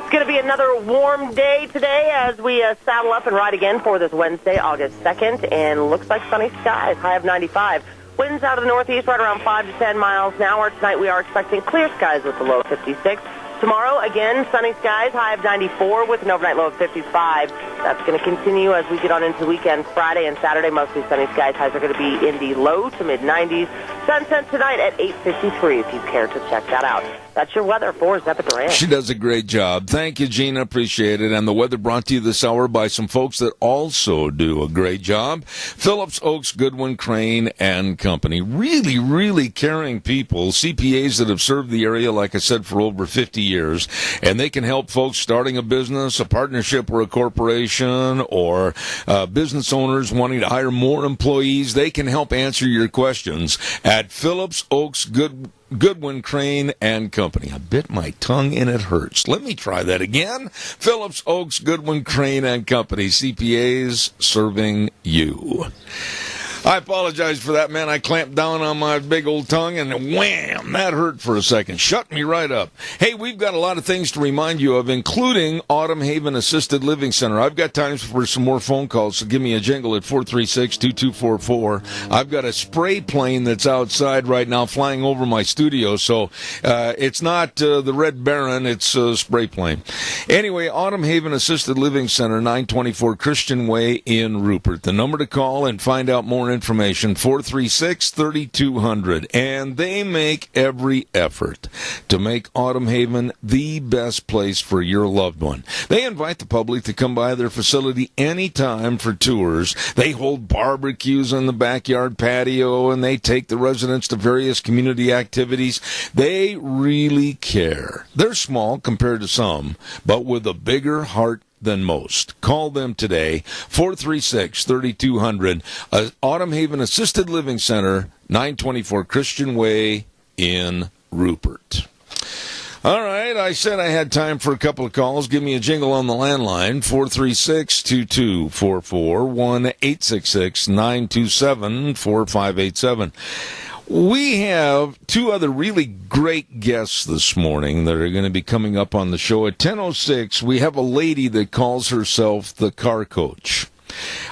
It's going to be another warm day today as we saddle up and ride again for this Wednesday, August 2nd, and looks like sunny skies, high of 95. Winds out of the northeast right around 5 to 10 miles an hour. Tonight we are expecting clear skies with the low 56. Tomorrow, again, sunny skies, high of 94 with an overnight low of 55. That's going to continue as we get on into the weekend. Friday and Saturday, mostly sunny skies. Highs are going to be in the low to mid-90s. Sunset tonight at 8:53 if you care to check that out. That's your weather for Zeppa Duran. She does a great job. Thank you, Gina. Appreciate it. And the weather brought to you this hour by some folks that also do a great job. Phillips Oaks, Goodwin, Crane, and Company. Really, really caring people. CPAs that have served the area, like I said, for over 50 years. And they can help folks starting a business, a partnership or a corporation, or business owners wanting to hire more employees. They can help answer your questions at Phillips Oaks, Goodwin, Crane, and Company. I bit my tongue and it hurts. Let me try that again. Phillips Oaks, Goodwin, Crane, and Company. CPAs serving you. I apologize for that, man. I clamped down on my big old tongue, and wham, that hurt for a second. Shut me right up. Hey, we've got a lot of things to remind you of, including Autumn Haven Assisted Living Center. I've got times for some more phone calls, so give me a jingle at 436-2244. I've got a spray plane that's outside right now flying over my studio, so it's not the Red Baron, it's a spray plane. Anyway, Autumn Haven Assisted Living Center, 924 Christian Way in Rupert. The number to call and find out more information, 436-3200. And they make every effort to make Autumn Haven the best place for your loved one. They invite the public to come by their facility anytime for tours. They hold barbecues on the backyard patio, and they take the residents to various community activities. They really care. They're small compared to some, but with a bigger heart than most. Call them today, 436-3200, Autumn Haven Assisted Living Center, 924 Christian Way in Rupert. All right, I said I had time for a couple of calls. Give me a jingle on the landline, 436-2244, 1-866-927-4587. We have two other really great guests this morning that are going to be coming up on the show. At 10:06, we have a lady that calls herself the Car Coach.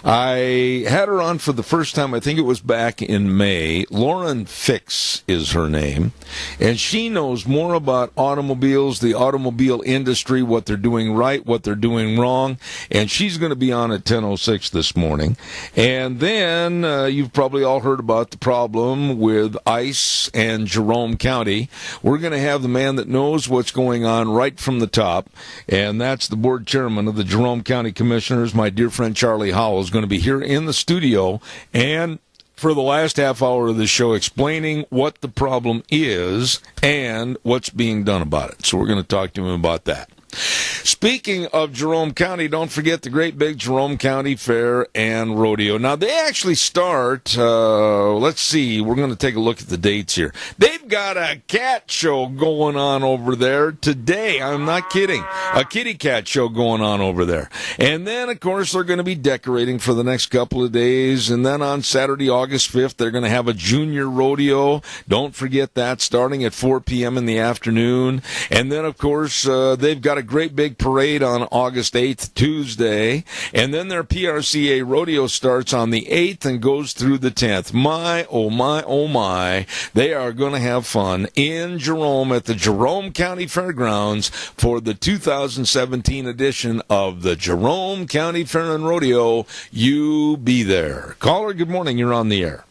I had her on for the first time, I think it was back in May. Lauren Fix is her name, and she knows more about automobiles, the automobile industry, what they're doing right, what they're doing wrong, and she's going to be on at 10:06 this morning. And then you've probably all heard about the problem with ICE and Jerome County. We're going to have the man that knows what's going on right from the top, and that's the board chairman of the Jerome County Commissioners, my dear friend Charlie Howell, is going to be here in the studio and for the last half hour of the show explaining what the problem is and what's being done about it. So we're going to talk to him about that. Speaking of Jerome County, don't forget the great big Jerome County Fair and Rodeo. Now, they actually start, let's see, we're going to take a look at the dates here. They've got a cat show going on over there today. I'm not kidding. A kitty cat show going on over there. And then, of course, they're going to be decorating for the next couple of days. And then on Saturday, August 5th, they're going to have a junior rodeo. Don't forget that, starting at 4 p.m. in the afternoon. And then, of course, they've got a great big parade on August 8th, Tuesday, and then their PRCA rodeo starts on the 8th and goes through the 10th. My, oh my, oh my, they are going to have fun in Jerome at the Jerome County Fairgrounds for the 2017 edition of the Jerome County Fair and Rodeo. You be there. Caller, good morning. You're on the air.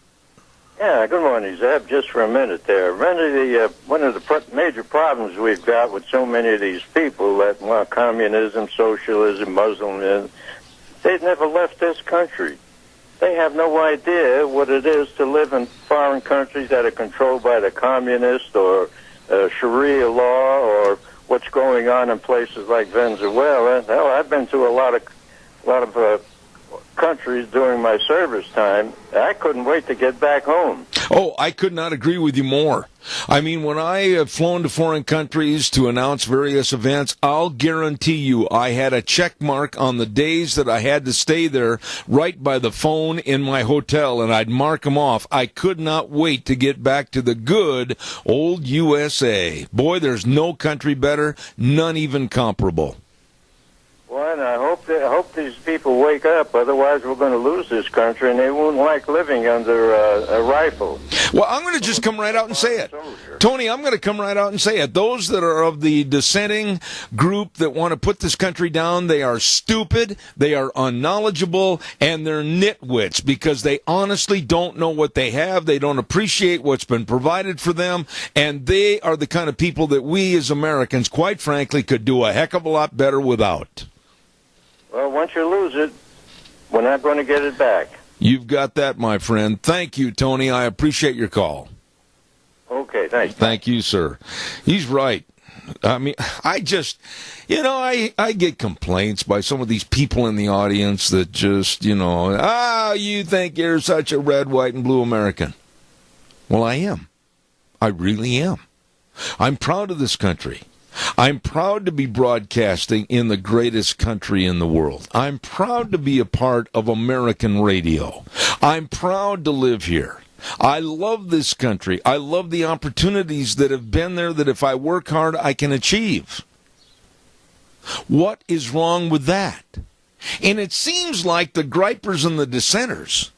Yeah, good morning, Zeb. Just for a minute there. One of the major problems we've got with so many of these people that want communism, socialism, Muslimism, they've never left this country. They have no idea what it is to live in foreign countries that are controlled by the communists or Sharia law or what's going on in places like Venezuela. Hell, I've been to a lot of countries during my service time. I couldn't wait to get back home. Oh, I could not agree with you more. I mean, when I have flown to foreign countries to announce various events, I'll guarantee you I had a check mark on the days that I had to stay there right by the phone in my hotel, and I'd mark them off. I could not wait to get back to the good old USA. Boy, there's no country better, none even comparable. Well, and I hope these people wake up. Otherwise, we're going to lose this country, and they won't like living under a rifle. Well, I'm going to just come right out and say it. Tony, I'm going to come right out and say it. Those that are of the dissenting group that want to put this country down, they are stupid, they are unknowledgeable, and they're nitwits because they honestly don't know what they have. They don't appreciate what's been provided for them, and they are the kind of people that we as Americans, quite frankly, could do a heck of a lot better without. Well, once you lose it, we're not going to get it back. You've got that, my friend. Thank you, Tony. I appreciate your call. Okay, thanks. Thank you, sir. He's right. I mean, I just, I get complaints by some of these people in the audience that just, you think you're such a red, white, and blue American. Well, I am. I really am. I'm proud of this country. I'm proud to be broadcasting in the greatest country in the world. I'm proud to be a part of American radio. I'm proud to live here. I love this country. I love the opportunities that have been there that if I work hard, I can achieve. What is wrong with that? And it seems like the gripers and the dissenters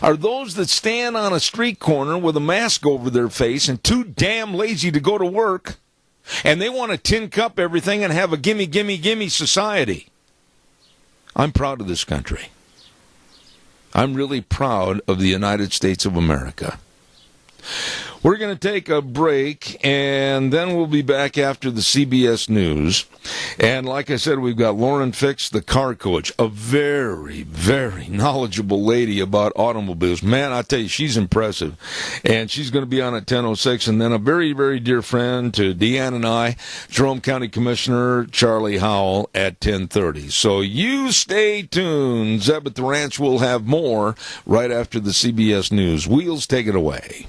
are those that stand on a street corner with a mask over their face and too damn lazy to go to work. And they want to tin cup everything and have a gimme, gimme, gimme society. I'm proud of this country. I'm really proud of the United States of America. We're going to take a break, and then we'll be back after the CBS News. And like I said, we've got Lauren Fix, the car coach, a very, very knowledgeable lady about automobiles. Man, I tell you, she's impressive. And she's going to be on at 10:06. And then a very, very dear friend to Deanne and I, Jerome County Commissioner Charlie Howell at 10:30. So you stay tuned. Zeb at the Ranch will have more right after the CBS News. Wheels, take it away.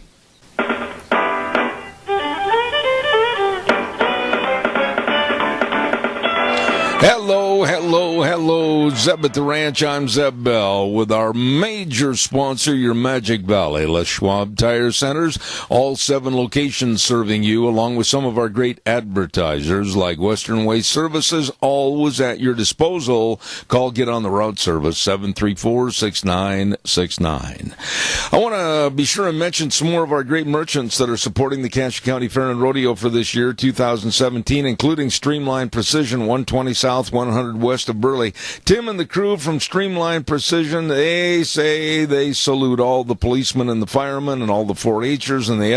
Hello, hello, hello, Zeb at the Ranch. I'm Zeb Bell with our major sponsor, your Magic Valley, Les Schwab Tire Centers. All 7 locations serving you, along with some of our great advertisers like Western Waste Services, always at your disposal. Call, get on the route service, 734-6969. I want to be sure and mention some more of our great merchants that are supporting the Cache County Fair and Rodeo for this year, 2017, including Streamline Precision, 120 South, 100 west of Burley. Tim and the crew from Streamline Precision, they say they salute all the policemen and the firemen and all the 4-H'ers and the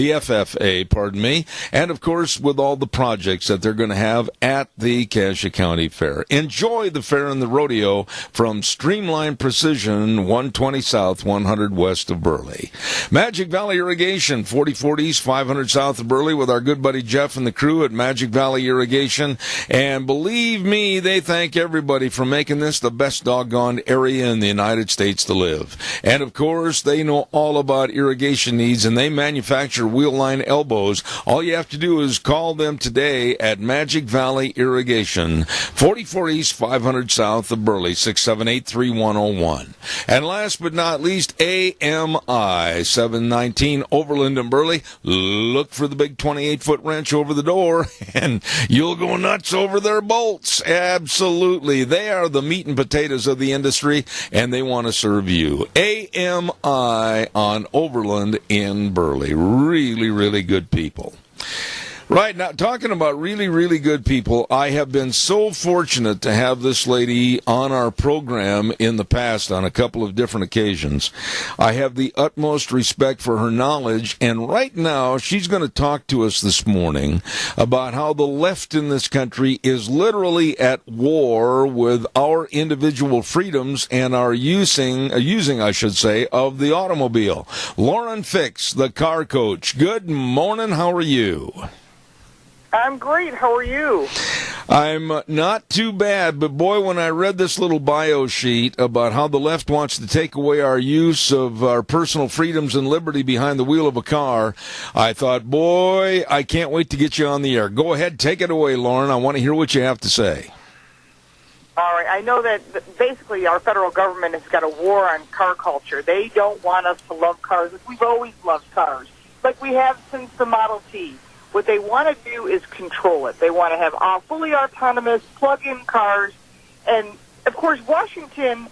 FFA, pardon me, and of course with all the projects that they're going to have at the Cache County Fair. Enjoy the fair and the rodeo from Streamline Precision, 120 South, 100 west of Burley. Magic Valley Irrigation, 44 East, 500 south of Burley, with our good buddy Jeff and the crew at Magic Valley Irrigation. And believe me, they thank everybody for making this the best doggone area in the United States to live. And of course, they know all about irrigation needs, and they manufacture wheel line elbows. All you have to do is call them today at Magic Valley Irrigation, 44 East, 500 south of Burley, 678-3101. And last but not least, AMI, 719 Overland and Burley. Look for the big 28-foot wrench over the door, and you'll go nuts over their bolts. Absolutely. They are the meat and potatoes of the industry, and they want to serve you. AMI on Overland in Burley. Really, really good people. Right, now, talking about really, really good people, I have been so fortunate to have this lady on our program in the past on a couple of different occasions. I have the utmost respect for her knowledge, and right now she's going to talk to us this morning about how the left in this country is literally at war with our individual freedoms and our using, I should say, of the automobile. Lauren Fix, the car coach. Good morning, how are you? I'm great. How are you? I'm not too bad, but boy, when I read this little bio sheet about how the left wants to take away our use of our personal freedoms and liberty behind the wheel of a car, I thought, boy, I can't wait to get you on the air. Go ahead, take it away, Lauren. I want to hear what you have to say. All right. I know that basically our federal government has got a war on car culture. They don't want us to love cars. We've always loved cars, like we have since the Model T. What they want to do is control it. They want to have fully autonomous plug-in cars. And, of course, Washington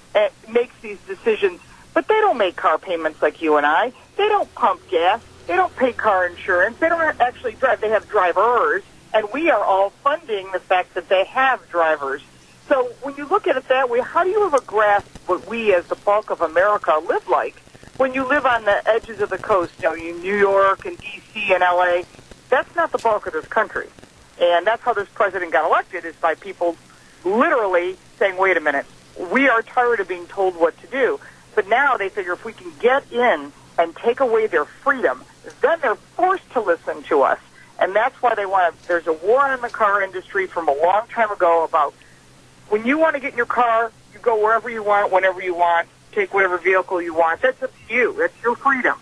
makes these decisions, but they don't make car payments like you and I. They don't pump gas. They don't pay car insurance. They don't actually drive. They have drivers, and we are all funding the fact that they have drivers. So when you look at it that way, how do you ever grasp what we as the bulk of America live like? When you live on the edges of the coast, in New York and D.C. and L.A., that's not the bulk of this country. And that's how this president got elected, is by people literally saying, wait a minute, we are tired of being told what to do. But now they figure if we can get in and take away their freedom, then they're forced to listen to us. And that's why they want to, there's a war on the car industry from a long time ago about when you want to get in your car, you go wherever you want, whenever you want, take whatever vehicle you want. That's up to you. That's your freedom.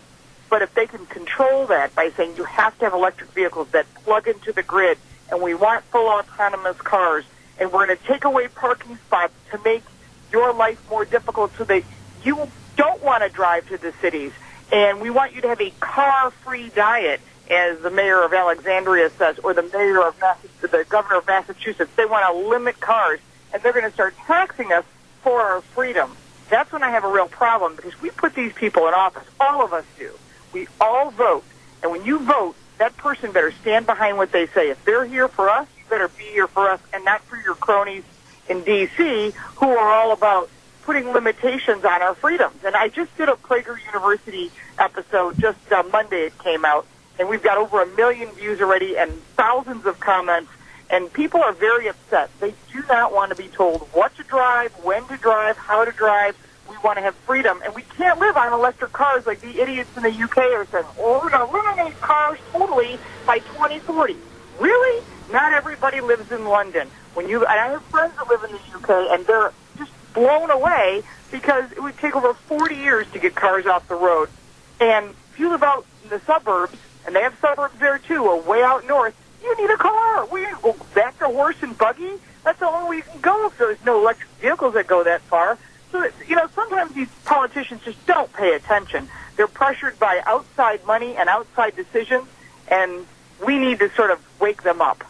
But if they can control that by saying you have to have electric vehicles that plug into the grid, and we want full autonomous cars, and we're going to take away parking spots to make your life more difficult so that you don't want to drive to the cities, and we want you to have a car-free diet, as the mayor of Alexandria says, or the mayor of the governor of Massachusetts. They want to limit cars, and they're going to start taxing us for our freedom. That's when I have a real problem, because we put these people in office. All of us do. We all vote, and when you vote, that person better stand behind what they say. If they're here for us, you better be here for us, and not for your cronies in D.C. who are all about putting limitations on our freedoms. And I just did a Prager University episode, just Monday it came out, and we've got over 1 million views already and thousands of comments, and people are very upset. They do not want to be told what to drive, when to drive, how to drive. We want to have freedom, and we can't live on electric cars like the idiots in the UK are saying, we're going to eliminate cars totally by 2040. Really? Not everybody lives in London. And I have friends that live in the UK, and they're just blown away because it would take over 40 years to get cars off the road. And if you live out in the suburbs, and they have suburbs there too, or way out north, you need a car. We go back to horse and buggy. That's the only way you can go if there's no electric vehicles that go that far. So, sometimes these politicians just don't pay attention. They're pressured by outside money and outside decisions, and we need to sort of wake them up.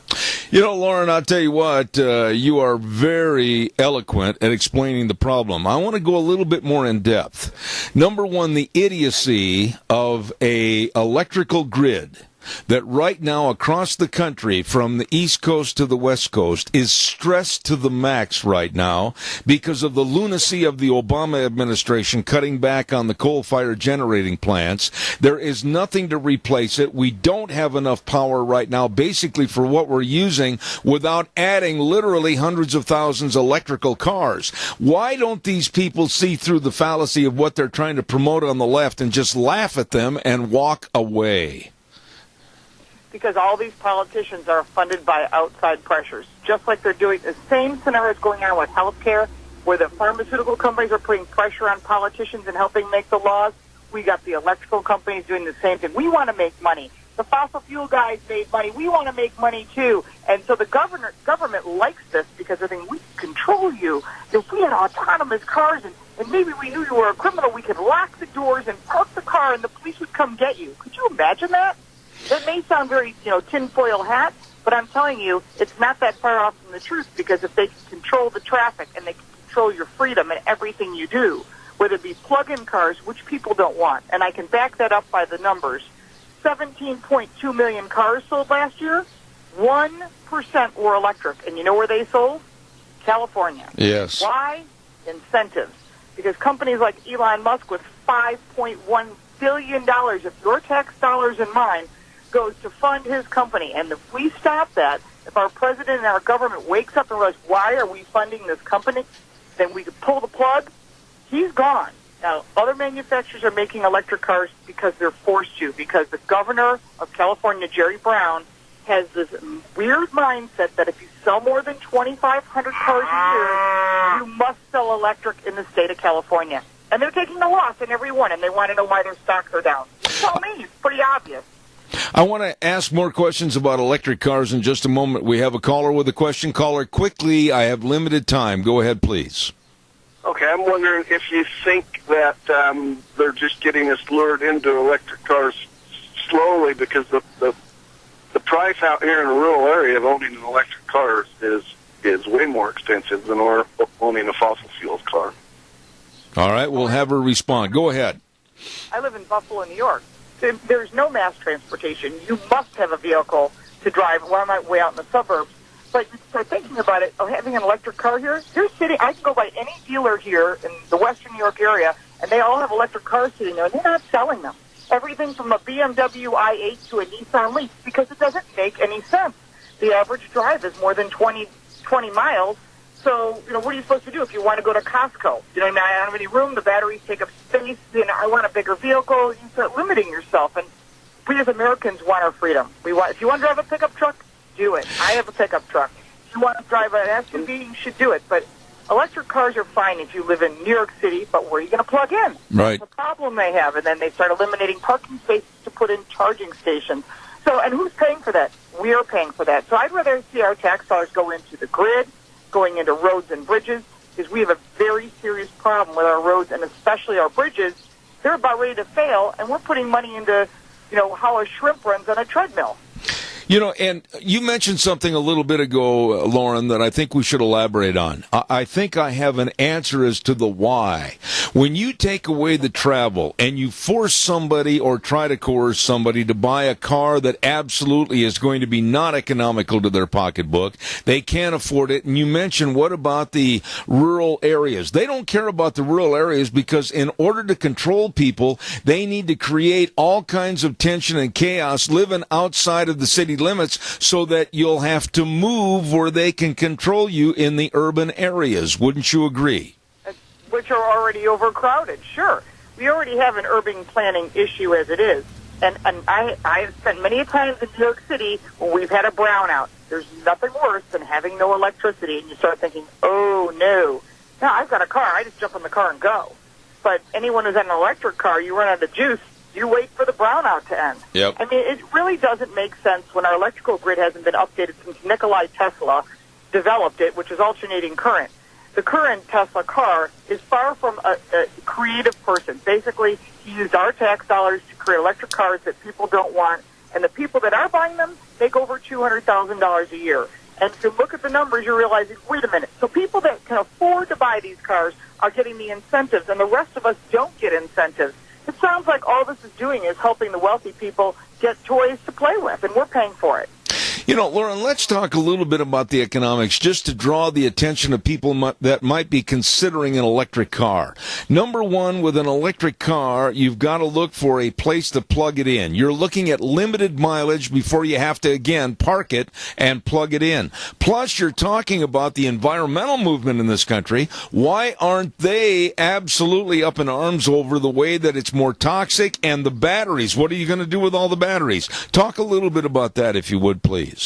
Lauren, I'll tell you what, you are very eloquent at explaining the problem. I want to go a little bit more in depth. Number one, the idiocy of a electrical grid that right now across the country, from the East Coast to the West Coast, is stressed to the max right now because of the lunacy of the Obama administration cutting back on the coal-fired generating plants. There is nothing to replace it. We don't have enough power right now, basically, for what we're using without adding literally hundreds of thousands of electrical cars. Why don't these people see through the fallacy of what they're trying to promote on the left and just laugh at them and walk away? Because all these politicians are funded by outside pressures, just like they're doing the same scenarios going on with healthcare, where the pharmaceutical companies are putting pressure on politicians and helping make the laws. We got the electrical companies doing the same thing. We want to make money. The fossil fuel guys made money. We want to make money too. And so the government likes this because they think we can control you. If we had autonomous cars and maybe we knew you were a criminal, we could lock the doors and park the car and the police would come get you. Could you imagine that? That may sound very, tinfoil hat, but I'm telling you, it's not that far off from the truth, because if they can control the traffic and they can control your freedom and everything you do, whether it be plug-in cars, which people don't want, and I can back that up by the numbers, 17.2 million cars sold last year, 1% were electric. And you know where they sold? California. Yes. Why? Incentives. Because companies like Elon Musk with $5.1 billion of your tax dollars and mine goes to fund his company. And if we stop that, if our president and our government wakes up and realizes, why are we funding this company, then we could pull the plug. He's gone. Now, other manufacturers are making electric cars because they're forced to, because the governor of California, Jerry Brown, has this weird mindset that if you sell more than 2,500 cars a year, you must sell electric in the state of California. And they're taking the loss in every one, and they want to know why their stocks are down. You tell me. It's pretty obvious. I want to ask more questions about electric cars in just a moment. We have a caller with a question. Caller, quickly. I have limited time. Go ahead, please. Okay, I'm wondering if you think that they're just getting us lured into electric cars slowly because the price out here in a rural area of owning an electric car is way more expensive than owning a fossil fuels car. All right, we'll have her respond. Go ahead. I live in Buffalo, New York. There's no mass transportation. You must have a vehicle to drive while I'm way out in the suburbs. But you start thinking about it, having an electric car here, I can go by any dealer here in the western New York area, and they all have electric cars sitting there, and they're not selling them. Everything from a BMW i8 to a Nissan Leaf, because it doesn't make any sense. The average drive is more than 20 miles. So, what are you supposed to do if you want to go to Costco? I don't have any room, the batteries take up space, I want a bigger vehicle. You start limiting yourself, and we as Americans want our freedom. If you want to drive a pickup truck, do it. I have a pickup truck. If you want to drive an SUV, you should do it. But electric cars are fine if you live in New York City, but where are you going to plug in? Right. That's the problem they have. And then they start eliminating parking spaces to put in charging stations. And who's paying for that? We are paying for that. So I'd rather see our tax dollars go into the grid, going into roads and bridges, because we have a very serious problem with our roads and especially our bridges. They're about ready to fail, and we're putting money into, how a shrimp runs on a treadmill. And you mentioned something a little bit ago, Lauren, that I think we should elaborate on. I think I have an answer as to the why. When you take away the travel and you force somebody or try to coerce somebody to buy a car that absolutely is going to be not economical to their pocketbook, they can't afford it. And you mentioned, what about the rural areas? They don't care about the rural areas because in order to control people, they need to create all kinds of tension and chaos living outside of the city limits so that you'll have to move where they can control you in the urban areas. Wouldn't you agree? Which are already overcrowded, sure. We already have an urban planning issue as it is. And I have spent many times in New York City when we've had a brownout. There's nothing worse than having no electricity, and you start thinking, oh, no. Now, I've got a car. I just jump in the car and go. But anyone who's in an electric car, you run out of juice, you wait for the brownout to end. Yep. I mean, it really doesn't make sense when our electrical grid hasn't been updated since Nikola Tesla developed it, which is alternating current. The current Tesla car is far from a creative person. Basically, he used our tax dollars to create electric cars that people don't want, and the people that are buying them make over $200,000 a year. And if you look at the numbers, you're realizing, wait a minute, so people that can afford to buy these cars are getting the incentives, and the rest of us don't get incentives. It sounds like all this is doing is helping the wealthy people get toys to play with, and we're paying for it. Lauren, let's talk a little bit about the economics just to draw the attention of people that might be considering an electric car. Number one, with an electric car, you've got to look for a place to plug it in. You're looking at limited mileage before you have to, again, park it and plug it in. Plus, you're talking about the environmental movement in this country. Why aren't they absolutely up in arms over the way that it's more toxic and the batteries? What are you going to do with all the batteries? Talk a little bit about that, if you would, please.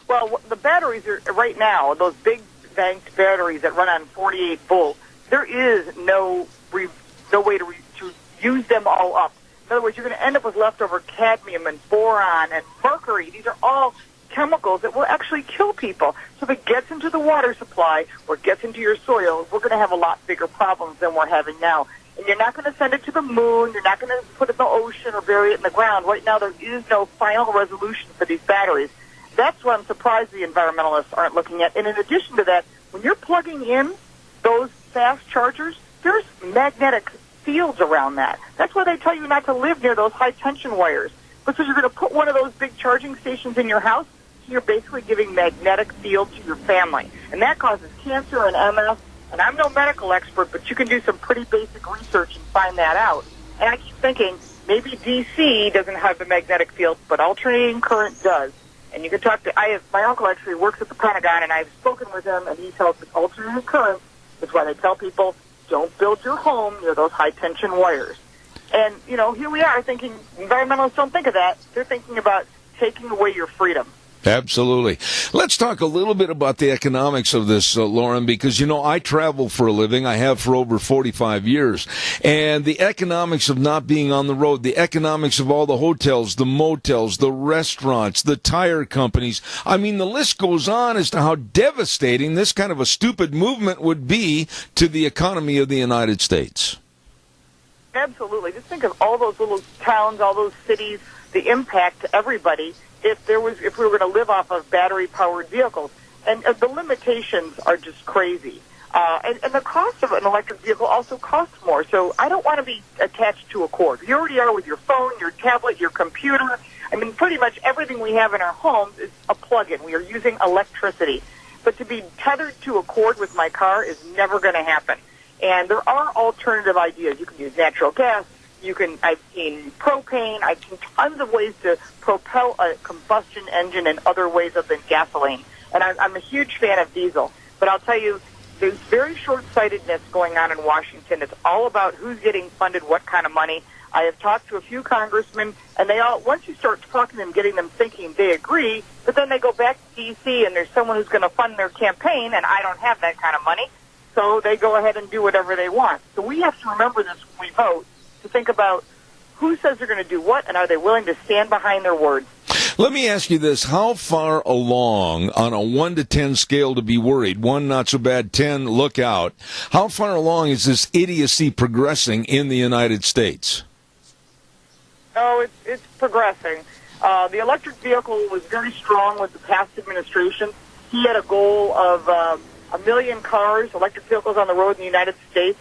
Well, the batteries are right now, those big banked batteries that run on 48 volts, there is no way to use them all up. In other words, you're going to end up with leftover cadmium and boron and mercury. These are all chemicals that will actually kill people. So if it gets into the water supply or gets into your soil, we're going to have a lot bigger problems than we're having now. And you're not going to send it to the moon. You're not going to put it in the ocean or bury it in the ground. Right now, there is no final resolution for these batteries. That's what I'm surprised the environmentalists aren't looking at. And in addition to that, when you're plugging in those fast chargers, there's magnetic fields around that. That's why they tell you not to live near those high-tension wires. Because you're going to put one of those big charging stations in your house, so you're basically giving magnetic field to your family. And that causes cancer and MS. And I'm no medical expert, but you can do some pretty basic research and find that out. And I keep thinking, maybe D.C. doesn't have the magnetic field, but alternating current does. And you can talk to, my uncle actually works at the Pentagon, and I've spoken with him, and he tells us alternating current is why they tell people, don't build your home near those high-tension wires. And, here we are thinking, environmentalists don't think of that. They're thinking about taking away your freedom. Absolutely. Let's talk a little bit about the economics of this, Lauren, because, you know, I travel for a living. I have for over 45 years. And the economics of not being on the road, the economics of all the hotels, the motels, the restaurants, the tire companies. I mean, the list goes on as to how devastating this kind of a stupid movement would be to the economy of the United States. Absolutely. Just think of all those little towns, all those cities, the impact to everybody if we were going to live off of battery-powered vehicles. And the limitations are just crazy. And the cost of an electric vehicle also costs more. So I don't want to be attached to a cord. You already are with your phone, your tablet, your computer. I mean, pretty much everything we have in our homes is a plug-in. We are using electricity. But to be tethered to a cord with my car is never going to happen. And there are alternative ideas. You can use natural gas. I've seen propane. I've seen tons of ways to propel a combustion engine in other ways other than gasoline. And I'm a huge fan of diesel. But I'll tell you, there's very short-sightedness going on in Washington. It's all about who's getting funded what kind of money. I have talked to a few congressmen, and they all, once you start talking to them, getting them thinking, they agree, but then they go back to D.C., and there's someone who's going to fund their campaign, and I don't have that kind of money. So they go ahead and do whatever they want. So we have to remember this when we vote, to think about who says they're going to do what, and are they willing to stand behind their words. Let me ask you this. How far along on a 1 to 10 scale to be worried? 1, not so bad. 10, look out. How far along is this idiocy progressing in the United States? Oh, it's progressing. The electric vehicle was very strong with the past administration. He had a goal of 1 million cars, electric vehicles on the road in the United States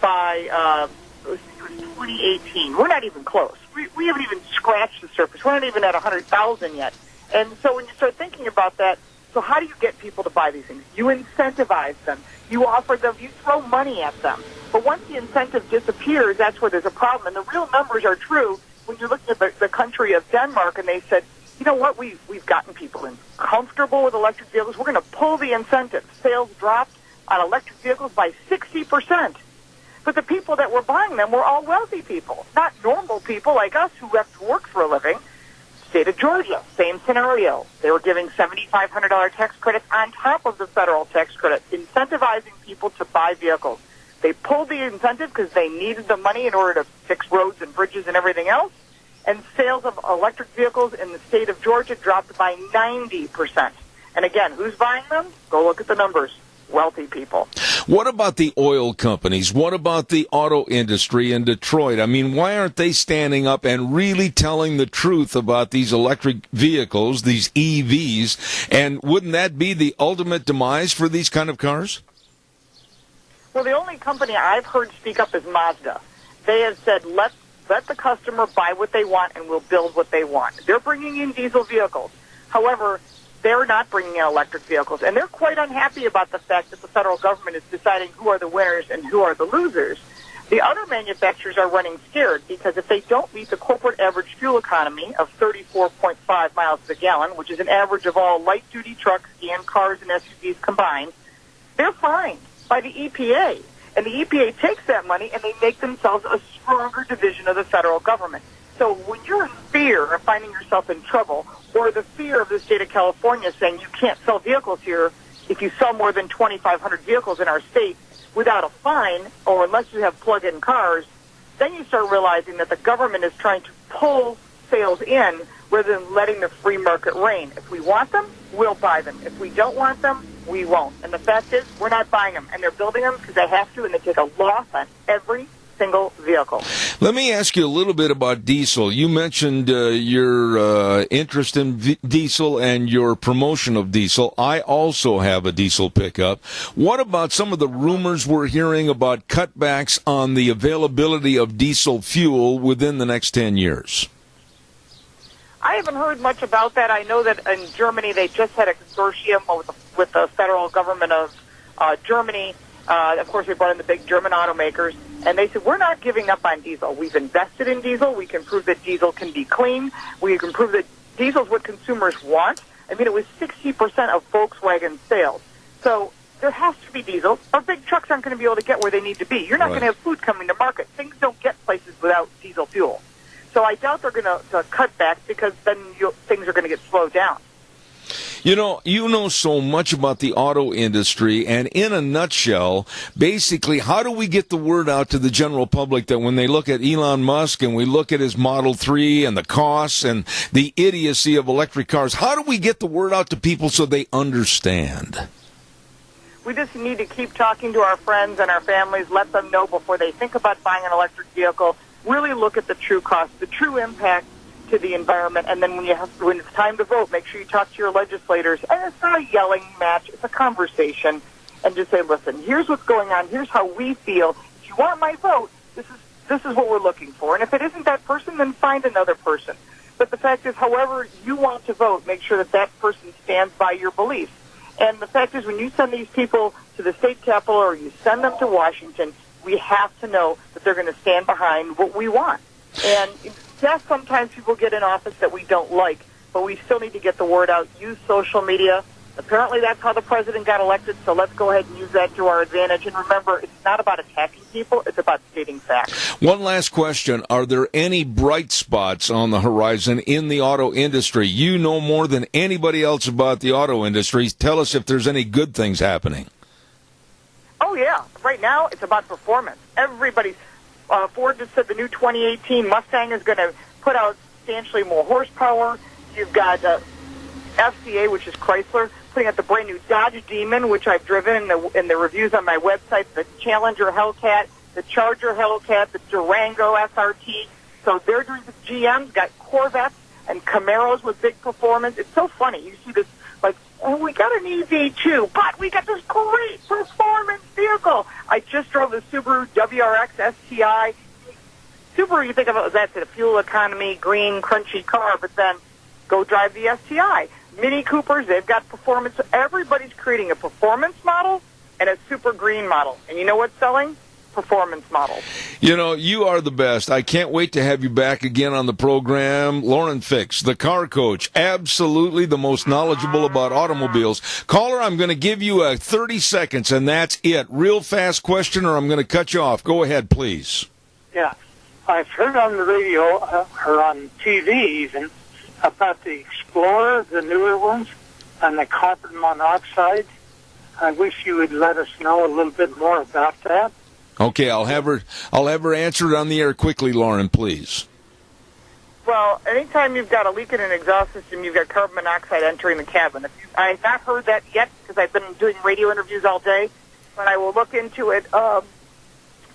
by 2018. We're not even close. We haven't even scratched the surface. We're not even at 100,000 yet. And so when you start thinking about that, so how do you get people to buy these things? You incentivize them. You offer them. You throw money at them. But once the incentive disappears, that's where there's a problem. And the real numbers are true when you're looking at the country of Denmark, and they said, you know what, we've gotten people comfortable with electric vehicles. We're going to pull the incentive. Sales dropped on electric vehicles by 60%. But the people that were buying them were all wealthy people, not normal people like us who have to work for a living. State of Georgia, same scenario. They were giving $7,500 tax credits on top of the federal tax credit, incentivizing people to buy vehicles. They pulled the incentive because they needed the money in order to fix roads and bridges and everything else. And sales of electric vehicles in the state of Georgia dropped by 90%. And again, who's buying them? Go look at the numbers. Wealthy people. What about the oil companies? What about the auto industry in Detroit? I mean, why aren't they standing up and really telling the truth about these electric vehicles, these EVs? And wouldn't that be the ultimate demise for these kind of cars? Well, the only company I've heard speak up is Mazda. They have said, let the customer buy what they want and we'll build what they want. They're bringing in diesel vehicles. However, they're not bringing in electric vehicles, and they're quite unhappy about the fact that the federal government is deciding who are the winners and who are the losers. The other manufacturers are running scared because if they don't meet the corporate average fuel economy of 34.5 miles per gallon, which is an average of all light-duty trucks and cars and SUVs combined, they're fined by the EPA. And the EPA takes that money and they make themselves a stronger division of the federal government. So when you're in fear of finding yourself in trouble, or the fear of the state of California saying you can't sell vehicles here if you sell more than 2,500 vehicles in our state without a fine, or unless you have plug-in cars, then you start realizing that the government is trying to pull sales in rather than letting the free market reign. If we want them, we'll buy them. If we don't want them, we won't. And the fact is, we're not buying them. And they're building them because they have to, and they take a loss on every single vehicle. Let me ask you a little bit about diesel. You mentioned your interest in diesel and your promotion of diesel. I also have a diesel pickup. What about some of the rumors we're hearing about cutbacks on the availability of diesel fuel within the next 10 years? I haven't heard much about that. I know that in Germany they just had a consortium with the federal government of Germany. Of course, we brought in the big German automakers, and they said, we're not giving up on diesel. We've invested in diesel. We can prove that diesel can be clean. We can prove that diesel is what consumers want. I mean, it was 60% of Volkswagen sales. So there has to be diesel, or big trucks aren't going to be able to get where they need to be. You're not going to have food coming to market. Things don't get places without diesel fuel. So I doubt they're going to cut back, because then things are going to get slowed down. You know so much about the auto industry, and in a nutshell, basically, how do we get the word out to the general public that when they look at Elon Musk and we look at his Model 3 and the costs and the idiocy of electric cars, how do we get the word out to people so they understand? We just need to keep talking to our friends and our families, let them know before they think about buying an electric vehicle, really look at the true cost, the true impact to the environment, and then when it's time to vote, make sure you talk to your legislators. And it's not a yelling match; it's a conversation, and just say, "Listen, here's what's going on. Here's how we feel. If you want my vote, this is what we're looking for. And if it isn't that person, then find another person. But the fact is, however you want to vote, make sure that that person stands by your beliefs. And the fact is, when you send these people to the state capitol or you send them to Washington, we have to know that they're going to stand behind what we want. And yes, sometimes people get in office that we don't like, but we still need to get the word out, use social media. Apparently that's how the president got elected, so let's go ahead and use that to our advantage. And remember, it's not about attacking people, it's about stating facts. One last question. Are there any bright spots on the horizon in the auto industry? You know more than anybody else about the auto industry. Tell us if there's any good things happening. Oh, yeah. Right now, it's about performance. Everybody's Ford just said the new 2018 Mustang is going to put out substantially more horsepower. You've got FCA, which is Chrysler, putting out the brand new Dodge Demon, which I've driven in the reviews on my website, the Challenger Hellcat, the Charger Hellcat, the Durango SRT. So they're doing the GM's got Corvettes and Camaros with big performance. It's so funny. You see this, like, oh, we got an EV too, but we got this great performance vehicle. I just drove the Subaru WRX STI. Subaru, you think of it as that's a fuel economy, green, crunchy car, but then go drive the STI. Mini Coopers, they've got performance. Everybody's creating a performance model and a super green model. And you know what's selling? Performance models. You know, you are the best. I can't wait to have you back again on the program. Lauren Fix, the car coach, absolutely the most knowledgeable about automobiles. Caller, I'm going to give you 30 seconds, and that's it. Real fast question, or I'm going to cut you off. Go ahead, please. Yeah. I've heard on the radio, or on TV even, about the Explorer, the newer ones, and the carbon monoxide. I wish you would let us know a little bit more about that. Okay, I'll have her answer it on the air quickly, Lauren, please. Well, anytime you've got a leak in an exhaust system, you've got carbon monoxide entering the cabin. I've not heard that yet because I've been doing radio interviews all day, but I will look into it. If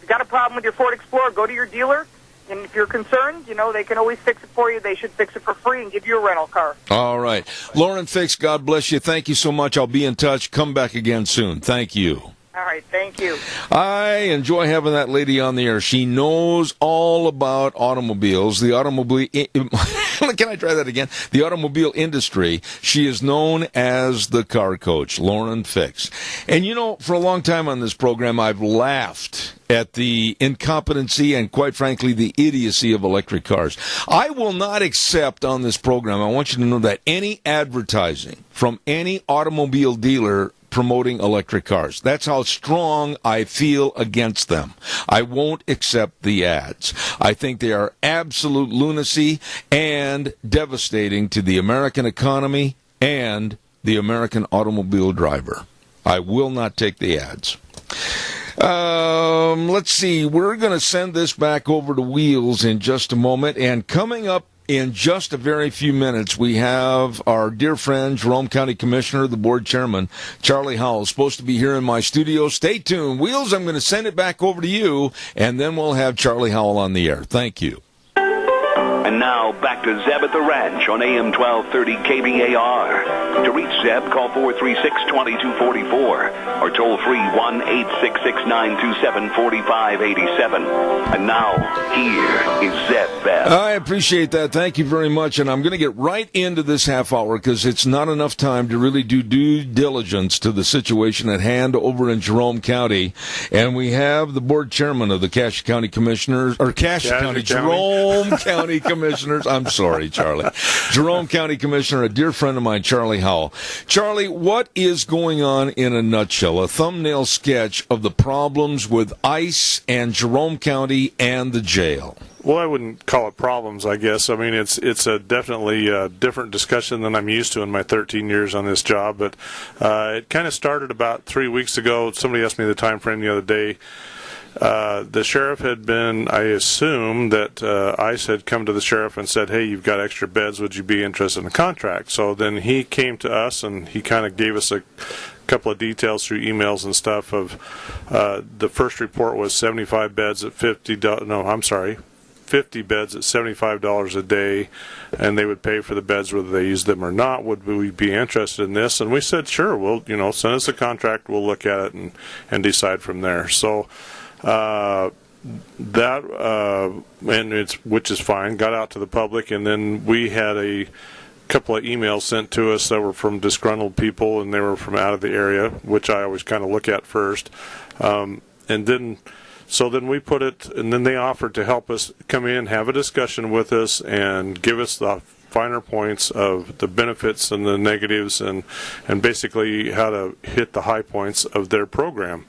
you've got a problem with your Ford Explorer, go to your dealer. And if you're concerned, you know, they can always fix it for you. They should fix it for free and give you a rental car. All right. Lauren Fix, God bless you. Thank you so much. I'll be in touch. Come back again soon. Thank you. All right, thank you. I enjoy having that lady on the air. She knows all about automobiles. The automobile... Can I try that again? The automobile industry. She is known as the car coach, Lauren Fix. And, you know, for a long time on this program, I've laughed at the incompetency and, quite frankly, the idiocy of electric cars. I will not accept on this program, I want you to know that, any advertising from any automobile dealer promoting electric cars. That's how strong I feel against them. I won't accept the ads. I think they are absolute lunacy and devastating to the American economy and the American automobile driver. I will not take the ads. Let's see. We're going to send this back over to Wheels in just a moment. And coming up in just a very few minutes, we have our dear friend, Jerome County Commissioner, the board chairman, Charlie Howell, supposed to be here in my studio. Stay tuned. Wheels, I'm going to send it back over to you, and then we'll have Charlie Howell on the air. Thank you. And now, back to Zeb at the Ranch on AM 1230 KBAR. To reach Zeb, call 436-2244 or toll free 1-866-927-4587. And now, here is Zeb Bell. I appreciate that. Thank you very much. And I'm going to get right into this half hour because it's not enough time to really do due diligence to the situation at hand over in Jerome County. And we have the board chairman of the Jerome County Commissioners, commissioners. I'm sorry, Charlie. Jerome County Commissioner, a dear friend of mine, Charlie Howell. Charlie, what is going on in a nutshell? A thumbnail sketch of the problems with ICE and Jerome County and the jail. Well, I wouldn't call it problems, I guess. I mean, it's a definitely different discussion than I'm used to in my 13 years on this job. But it kind of started about 3 weeks ago. Somebody asked me the time frame the other day. The sheriff had been, I assume that ICE had come to the sheriff and said, hey, you've got extra beds. Would you be interested in a contract? So then he came to us and he kind of gave us a couple of details through emails and stuff of the first report was 75 beds at $50 beds at $75 a day, and they would pay for the beds whether they used them or not. Would we be interested in this? And we said, sure, we'll, send us a contract, we'll look at it and decide from there. So which is fine, got out to the public, and then we had a couple of emails sent to us that were from disgruntled people, and they were from out of the area, which I always kind of look at first. So then we put it, and then they offered to help us come in, have a discussion with us, and give us the finer points of the benefits and the negatives, and basically how to hit the high points of their program.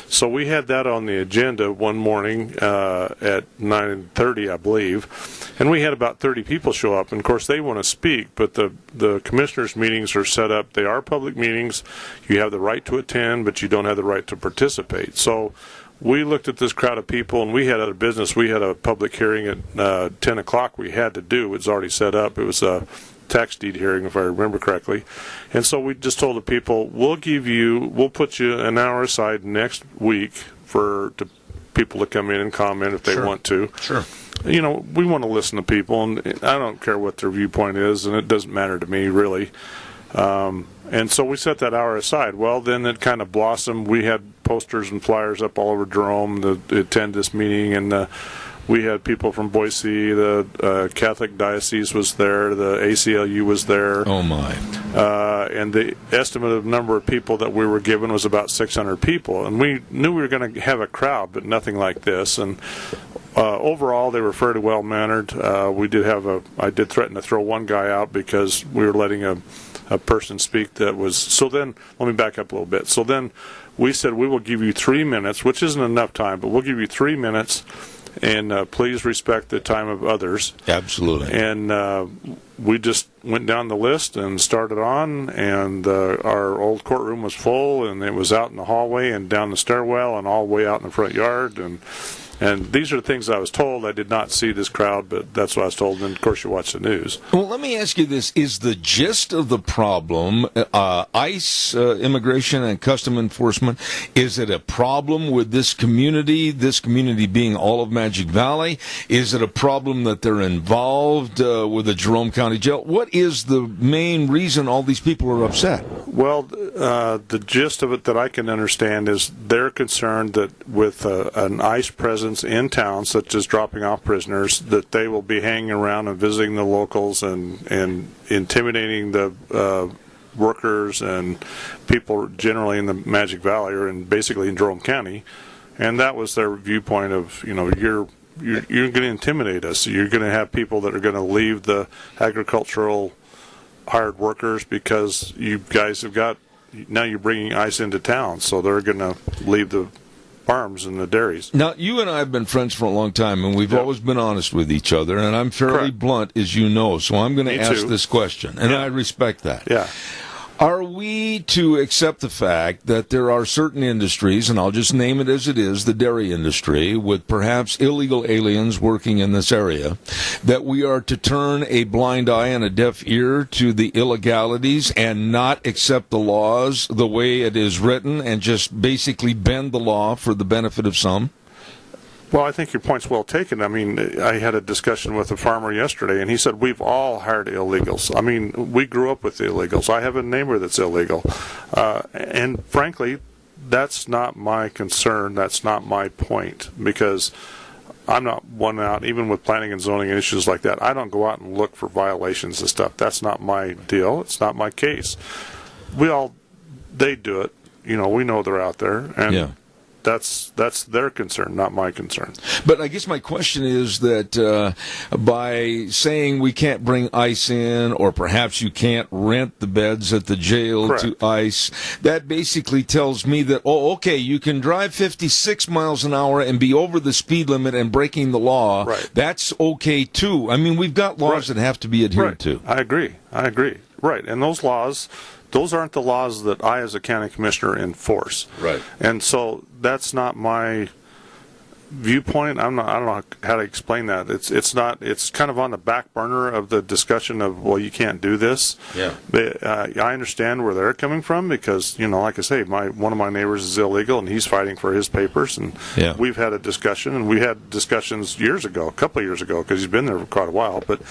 So we had that on the agenda one morning at 9:30, I believe, and we had about 30 people show up. And of course, they want to speak, but the commissioners' meetings are set up. They are public meetings. You have the right to attend, but you don't have the right to participate. So we looked at this crowd of people, and we had other business. We had a public hearing at 10 o'clock we had to do. It was already set up. It was a tax deed hearing, if I remember correctly. And so we just told the people, we'll put you an hour aside next week for people to come in and comment if they want to. Sure. We want to listen to people, and I don't care what their viewpoint is, and it doesn't matter to me, really. And so we set that hour aside. Well, then it kind of blossomed. We had posters and flyers up all over Jerome to attend this meeting, and we had people from Boise. The Catholic Diocese was there. The ACLU was there. Oh, my. And the estimated number of people that we were given was about 600 people. And we knew we were going to have a crowd, but nothing like this. And overall, they were fairly well-mannered. I did threaten to throw one guy out because we were letting a person speak that was. So then, let me back up a little bit. So then we said, we will give you 3 minutes, which isn't enough time, but we'll give you 3 minutes, and please respect the time of others. Absolutely. And we just went down the list and started on, and our old courtroom was full, and it was out in the hallway and down the stairwell and all the way out in the front yard. And these are the things I was told. I did not see this crowd, but that's what I was told. And, of course, you watch the news. Well, let me ask you this. Is the gist of the problem ICE, Immigration and Custom Enforcement? Is it a problem with this community being all of Magic Valley? Is it a problem that they're involved with the Jerome County Jail? What is the main reason all these people are upset? Well, the gist of it that I can understand is they're concerned that with an ICE presence in town, such as dropping off prisoners, that they will be hanging around and visiting the locals and intimidating the workers and people generally in the Magic Valley or basically in Jerome County. And that was their viewpoint of, you're going to intimidate us. You're going to have people that are going to leave the agricultural hired workers because you guys now you're bringing ICE into town, so they're going to leave the farms and the dairies. Now, you and I have been friends for a long time, and we've always been honest with each other, and I'm fairly blunt, as you know, so I'm going to ask this question, and I respect that. Yeah. Are we to accept the fact that there are certain industries, and I'll just name it as it is, the dairy industry, with perhaps illegal aliens working in this area, that we are to turn a blind eye and a deaf ear to the illegalities and not accept the laws the way it is written and just basically bend the law for the benefit of some? Well, I think your point's well taken. I mean, I had a discussion with a farmer yesterday, and he said we've all hired illegals. I mean, we grew up with the illegals. I have a neighbor that's illegal. And frankly, that's not my concern. That's not my point, because I'm not one out, even with planning and zoning issues like that. I don't go out and look for violations and stuff. That's not my deal. It's not my case. They do it. We know they're out there. And that's their concern, not my concern. But I guess my question is that by saying we can't bring ICE in, or perhaps you can't rent the beds at the jail Correct. to ICE, that basically tells me that, oh, okay, you can drive 56 miles an hour and be over the speed limit and breaking the law. Right. That's okay, too. I mean, we've got laws that have to be adhered to. I agree. Right. And those laws, those aren't the laws that I, as a county commissioner, enforce. Right. And so that's not my viewpoint. I don't know how to explain that. It's kind of on the back burner of the discussion of, well, you can't do this. Yeah. I understand where they're coming from because, like I say, one of my neighbors is illegal and he's fighting for his papers, and we've had a discussion, and we had discussions a couple of years ago, because he's been there for quite a while. But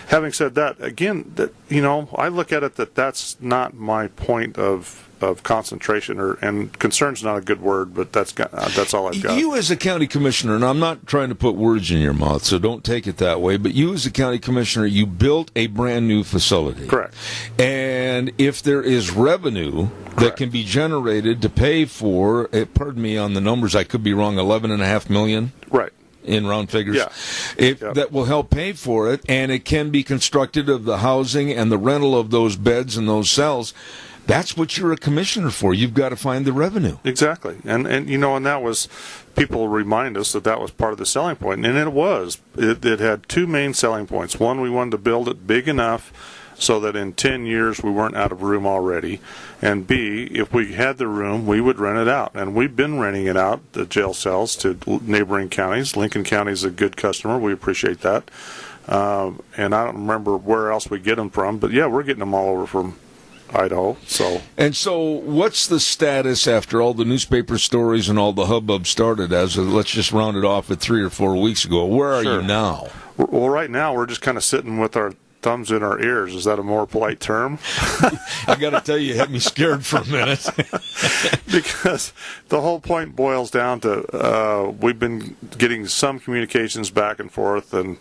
having said that, again, I look at it that's not my point of concentration, and concern's not a good word, but that's all I've got. You as a county commissioner, and I'm not trying to put words in your mouth, so don't take it that way, but you as a county commissioner, you built a brand new facility. Correct. And if there is revenue that can be generated to pay for, pardon me on the numbers, I could be wrong, $11.5 million? Right. In round figures, Yeah. that will help pay for it, and it can be constructed of the housing and the rental of those beds and those cells. That's what you're a commissioner for. You've got to find the revenue. Exactly. And that was, people remind us that was part of the selling point. And it was. It had two main selling points. One, we wanted to build it big enough so that in 10 years we weren't out of room already. And B, if we had the room, we would rent it out. And we've been renting it out, the jail cells, to neighboring counties. Lincoln County is a good customer. We appreciate that. And I don't remember where else we get them from. But, yeah, we're getting them all over from Idaho. So what's the status after all the newspaper stories and all the hubbub started? Let's just round it off at 3 or 4 weeks ago. Where are you now? Well, right now we're just kind of sitting with our thumbs in our ears. Is that a more polite term? I got to tell you had me scared for a minute. Because the whole point boils down to we've been getting some communications back and forth, and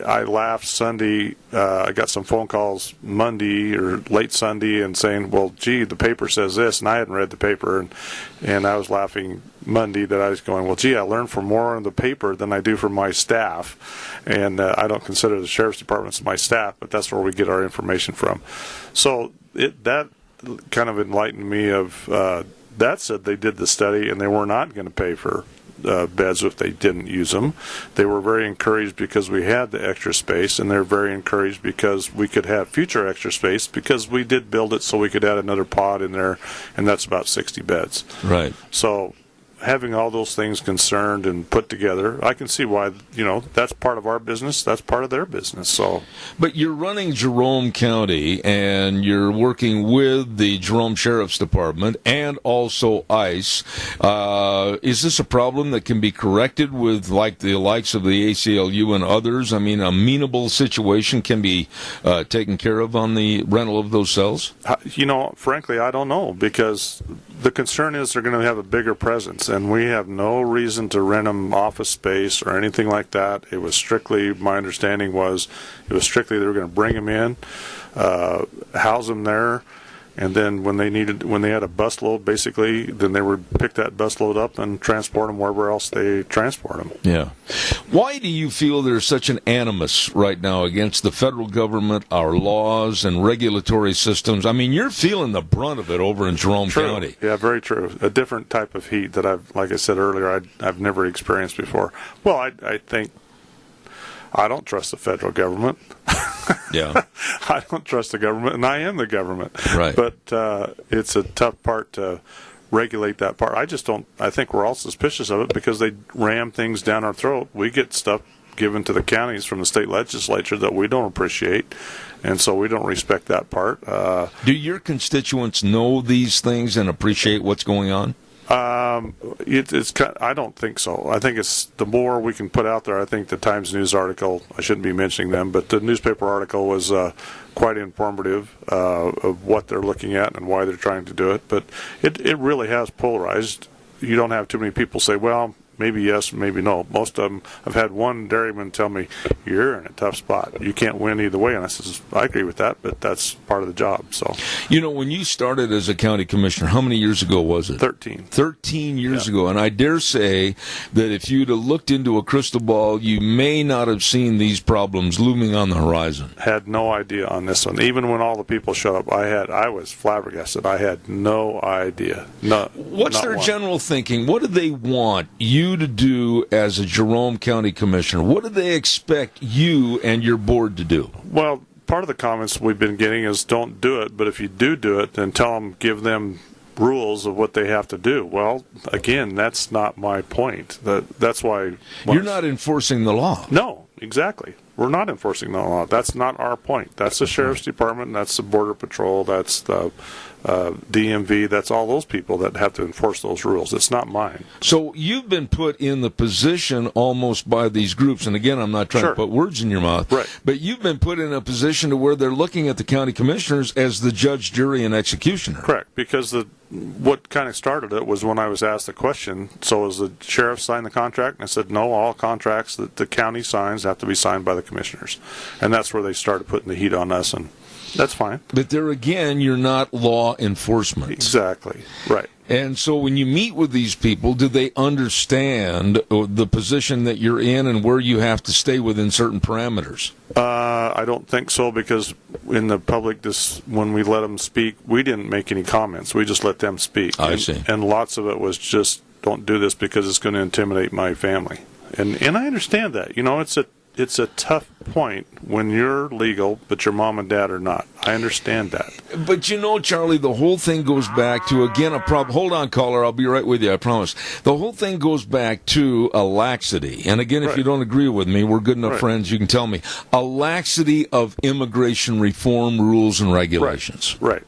I laughed Sunday. I got some phone calls Monday or late Sunday and saying, well, gee, the paper says this, and I hadn't read the paper, and I was laughing Monday that I was going, well, gee, I learned from more in the paper than I do from my staff, and I don't consider the sheriff's department my staff, but that's where we get our information from. So that kind of enlightened me of that said they did the study and they were not going to pay for beds if they didn't use them. They were very encouraged because we had the extra space, and they're very encouraged because we could have future extra space because we did build it so we could add another pod in there, and that's about 60 beds. Right. So having all those things concerned and put together, I can see why, that's part of our business, that's part of their business. So, but you're running Jerome County, and you're working with the Jerome Sheriff's Department and also ICE. Is this a problem that can be corrected with the likes of the ACLU and others? I mean, a amenable situation can be taken care of on the rental of those cells? Frankly, I don't know, because the concern is they're going to have a bigger presence, and we have no reason to rent them office space or anything like that. It was strictly, my understanding was, they were going to bring them in, house them there, and then when they had a bus load, basically, then they would pick that bus load up and transport them wherever else they transport them. Yeah. Why do you feel there's such an animus right now against the federal government, our laws, and regulatory systems? I mean, you're feeling the brunt of it over in Jerome County. Yeah, very true. A different type of heat that like I said earlier, I've never experienced before. Well, I think I don't trust the federal government. Yeah. I don't trust the government, and I am the government. Right. But it's a tough part to regulate that part. I think we're all suspicious of it because they ram things down our throat. We get stuff given to the counties from the state legislature that we don't appreciate, and so we don't respect that part. Do your constituents know these things and appreciate what's going on? I don't think so. I think it's the more we can put out there. I think the Times News article, I shouldn't be mentioning them, but the newspaper article was quite informative of what they're looking at and why they're trying to do it. But it really has polarized. You don't have too many people say, well, maybe yes, maybe no. Most of them, I've had one dairyman tell me, "You're in a tough spot. You can't win either way." And I says, "I agree with that, but that's part of the job." So, when you started as a county commissioner, how many years ago was it? 13. 13 years ago, and I dare say that if you'd have looked into a crystal ball, you may not have seen these problems looming on the horizon. Had no idea on this one. Even when all the people showed up, I was flabbergasted. I had no idea. What's their general thinking? What do they want you to do as a Jerome County Commissioner? What do they expect you and your board to do? Well, part of the comments we've been getting is don't do it, but if you do it, then give them rules of what they have to do. Well, again, that's not my point. That's why... You're not enforcing the law. No, exactly. We're not enforcing the law. That's not our point. That's the Sheriff's Department, that's the Border Patrol, that's the DMV, that's all those people that have to enforce those rules. It's not mine. So you've been put in the position almost by these groups, and again, I'm not trying to put words in your mouth, but you've been put in a position to where they're looking at the county commissioners as the judge, jury, and executioner. Correct, because what kind of started it was when I was asked the question, so has the sheriff signed the contract? And I said, no, all contracts that the county signs have to be signed by the commissioners. And that's where they started putting the heat on us, and that's fine. But there again, you're not law enforcement. Exactly, right. And so when you meet with these people, do they understand the position that you're in and where you have to stay within certain parameters? I don't think so, because in the public, when we let them speak, we didn't make any comments. We just let them speak. I see. And lots of it was just, don't do this because it's going to intimidate my family. And I understand that. It's a tough point when you're legal, but your mom and dad are not. I understand that. But Charlie, the whole thing goes back to, again, a problem. Hold on, caller. I'll be right with you, I promise. The whole thing goes back to a laxity. And again, if you don't agree with me, we're good enough friends, you can tell me. A laxity of immigration reform rules and regulations. Right.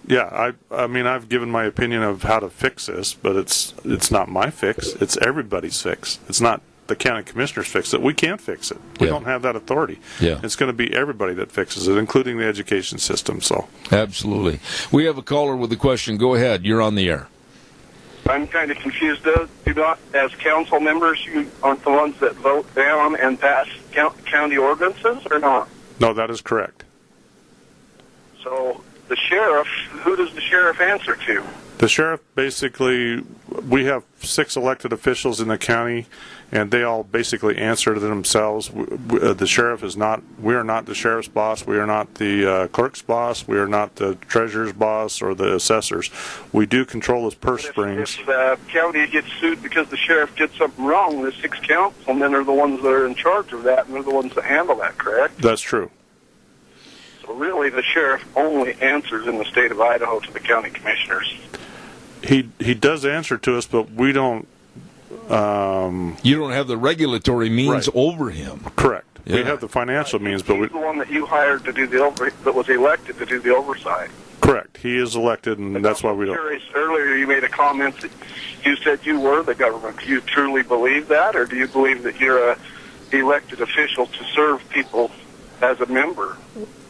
Yeah, I mean, I've given my opinion of how to fix this, but it's not my fix. It's everybody's fix. It's not the county commissioners fix it. We can't fix it. We don't have that authority. Yeah. It's going to be everybody that fixes it, including the education system. So absolutely. We have a caller with a question. Go ahead. You're on the air. I'm kind of confused. Do not, as council members, you aren't the ones that vote down and pass county ordinances, or not? No, that is correct. So the sheriff, who does the sheriff answer to? The sheriff, basically, we have 6 elected officials in the county, and they all basically answer to themselves. The sheriff is not, we are not the sheriff's boss, we are not the clerk's boss, we are not the treasurer's boss or the assessors. We do control his purse strings. If the county gets sued because the sheriff did something wrong, the 6 councilmen are the ones that are in charge of that, and they're the ones that handle that, correct? That's true. So really, the sheriff only answers in the state of Idaho to the county commissioners. He does answer to us, but we don't. You don't have the regulatory means over him. Correct. Yeah. We have the financial means, but he's the one that you hired to do that was elected to do the oversight. Correct. He is elected, and that's why we don't. Earlier, you made a comment that you said you were the government. Do you truly believe that, or do you believe that you're a elected official to serve people as a member?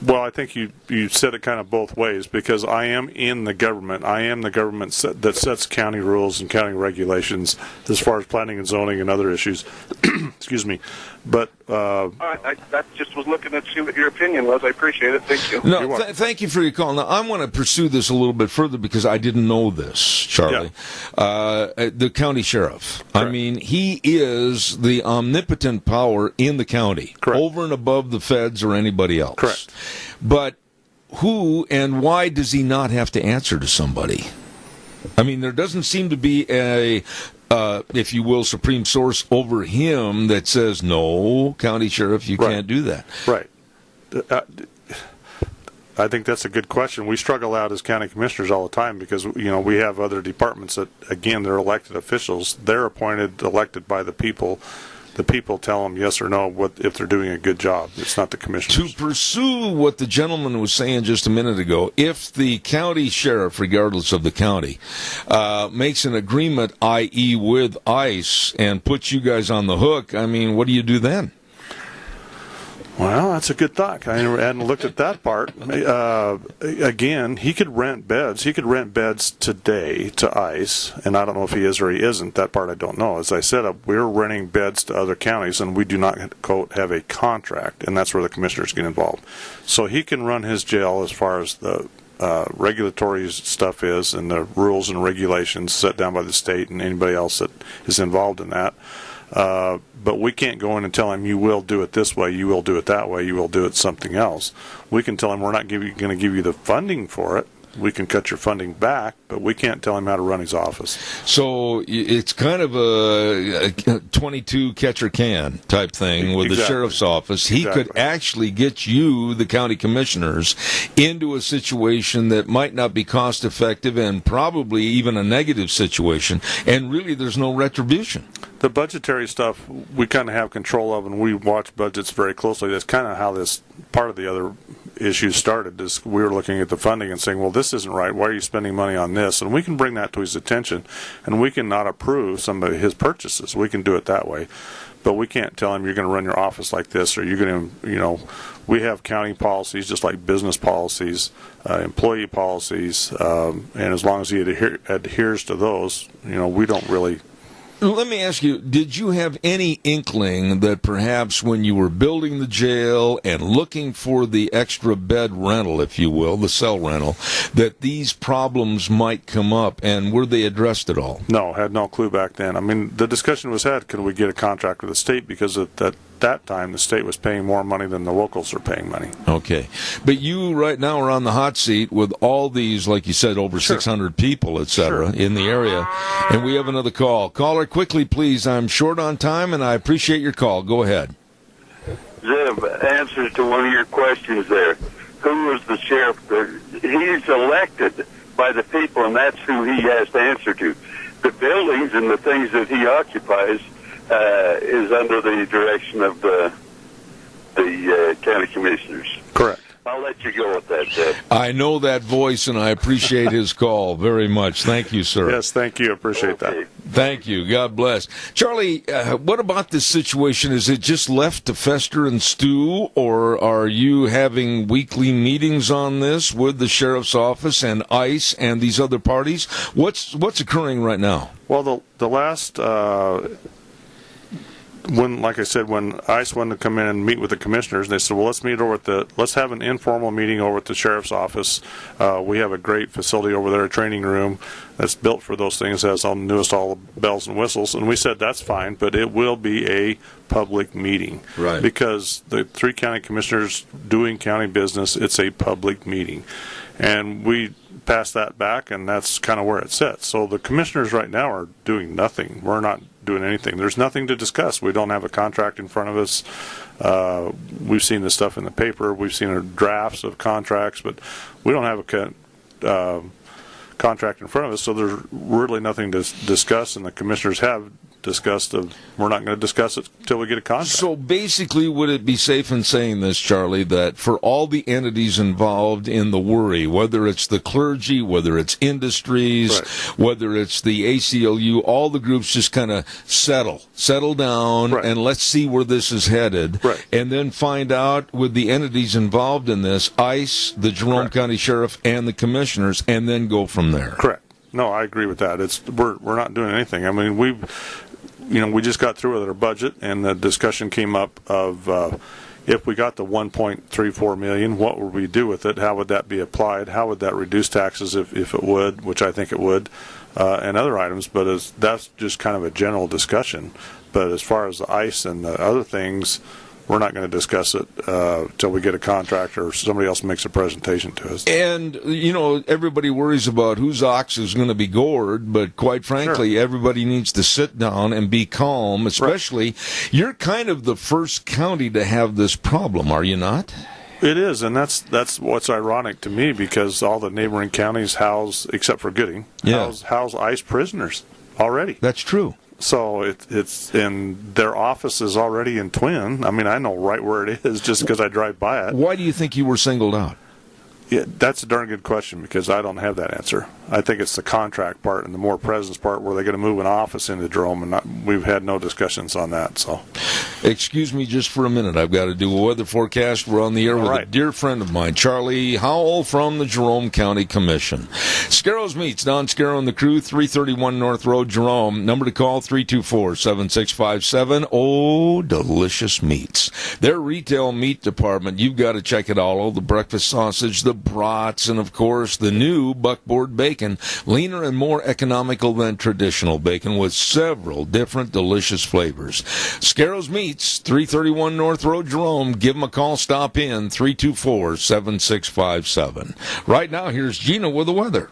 Well, I think you said it kind of both ways, because I am in the government. I am the government that sets county rules and county regulations as far as planning and zoning and other issues. Excuse me. But I just was looking to see what your opinion was. I appreciate it. Thank you. No, thank you for your call. Now, I want to pursue this a little bit further because I didn't know this, Charlie. Yeah. The county sheriff. Correct. I mean, he is the omnipotent power in the county, over and above the feds or anybody else. Correct. But who and why does he not have to answer to somebody? I mean, there doesn't seem to be a, if you will, supreme source over him that says, no, county sheriff, you can't do that. Right. I think that's a good question. We struggle out as county commissioners all the time because, we have other departments that, again, they're elected officials. They're appointed, elected by the people. The people tell them yes or no if they're doing a good job. It's not the commissioners. To pursue what the gentleman was saying just a minute ago, if the county sheriff, regardless of the county, makes an agreement, i.e. with ICE, and puts you guys on the hook, I mean, what do you do then? Well, that's a good thought. I hadn't looked at that part. Again, he could rent beds. He could rent beds today to ICE, and I don't know if he is or he isn't. That part I don't know. As I said, we're renting beds to other counties, and we do not, quote, have a contract, and that's where the commissioners get involved. So he can run his jail as far as the regulatory stuff is, and the rules and regulations set down by the state and anybody else that is involved in that. But we can't go in and tell him, you will do it this way, you will do it that way, you will do it something else. We can tell him we're not going to give you the funding for it. We can cut your funding back, but we can't tell him how to run his office. So it's kind of a 22 catcher can type thing with the sheriff's office. He could actually get you, the county commissioners, into a situation that might not be cost effective and probably even a negative situation, and really there's no retribution. The budgetary stuff we kind of have control of, and we watch budgets very closely. That's kind of how this part of the other issues started, is we were looking at the funding and saying, well, this isn't right. Why are you spending money on this? And we can bring that to his attention, and we can not approve some of his purchases. We can do it that way. But we can't tell him you're going to run your office like this, or you're going to, we have county policies just like business policies, employee policies, and as long as he adheres to those, we don't really... Let me ask you, did you have any inkling that perhaps when you were building the jail and looking for the extra bed rental, if you will, the cell rental, that these problems might come up, and were they addressed at all? No, had no clue back then. I mean, the discussion was had, could we get a contract with the state, because at that time the state was paying more money than the locals are paying money. Okay. But you right now are on the hot seat with all these, like you said, over 600 people, etc., in the area. And we have another call. Caller, quickly, please. I'm short on time, and I appreciate your call. Go ahead. Zeb, answer to one of your questions there. Who was the sheriff? He's elected by the people, and that's who he has to answer to. The buildings and the things that he occupies is under the direction of the county commissioners. Correct. I'll let you go with that, Zeb. I know that voice, and I appreciate his call very much. Thank you, sir. Yes, thank you. Appreciate that. Thank you. God bless. Charlie, what about this situation? Is it just left to fester and stew, or are you having weekly meetings on this with the sheriff's office and ICE and these other parties? What's occurring right now? Well, the last... like I said, when ICE wanted to come in and meet with the commissioners, they said, well, let's have an informal meeting over at the sheriff's office. We have a great facility over there, a training room that's built for those things, has all the bells and whistles. And we said, that's fine, but it will be a public meeting. Right. Because the 3 county commissioners doing county business, it's a public meeting. And we passed that back, and that's kind of where it sits. So the commissioners right now are doing nothing. We're not doing anything. There's nothing to discuss. We don't have a contract in front of us. We've seen this stuff in the paper. We've seen drafts of contracts, but we don't have a contract in front of us, so there's really nothing to discuss, and the commissioners have discussed we're not going to discuss it until we get a contract. So basically, would it be safe in saying this, Charlie, that for all the entities involved in the worry, whether it's the clergy, whether it's industries, whether it's the ACLU, all the groups just kind of settle down, and let's see where this is headed, and then find out with the entities involved in this, ICE, the Jerome County Sheriff, and the commissioners, and then go from there. Correct. No, I agree with that. We're not doing anything. I mean, we just got through with our budget, and the discussion came up of if we got the $1.34 million, what would we do with it? How would that be applied? How would that reduce taxes if it would, which I think it would, and other items. But that's just kind of a general discussion. But as far as the ICE and the other things, we're not going to discuss it until we get a contract or somebody else makes a presentation to us. And, everybody worries about whose ox is going to be gored, but quite frankly, everybody needs to sit down and be calm, especially you're kind of the first county to have this problem, are you not? It is, and that's what's ironic to me, because all the neighboring counties house, except for Gooding, house ICE prisoners already. That's true. So it's in their office is already in Twin. I mean, I know right where it is just because I drive by it. Why do you think you were singled out? Yeah, that's a darn good question because I don't have that answer. I think it's the contract part and the more presence part where they're going to move an office into Jerome, and we've had no discussions on that. So, excuse me just for a minute. I've got to do a weather forecast. We're on the air with a dear friend of mine, Charlie Howell from the Jerome County Commission. Scarrows Meats, Don Scarrow and the crew, 331 North Road, Jerome. Number to call, 324-7657. Oh, delicious meats. Their retail meat department, you've got to check it all. The breakfast sausage, the brats, and of course the new buckboard bacon, leaner and more economical than traditional bacon with several different delicious flavors. Scarrows Meats, 331 North Road, Jerome. Give them a call, stop in, 324-7657. Right now, here's Gina with the weather.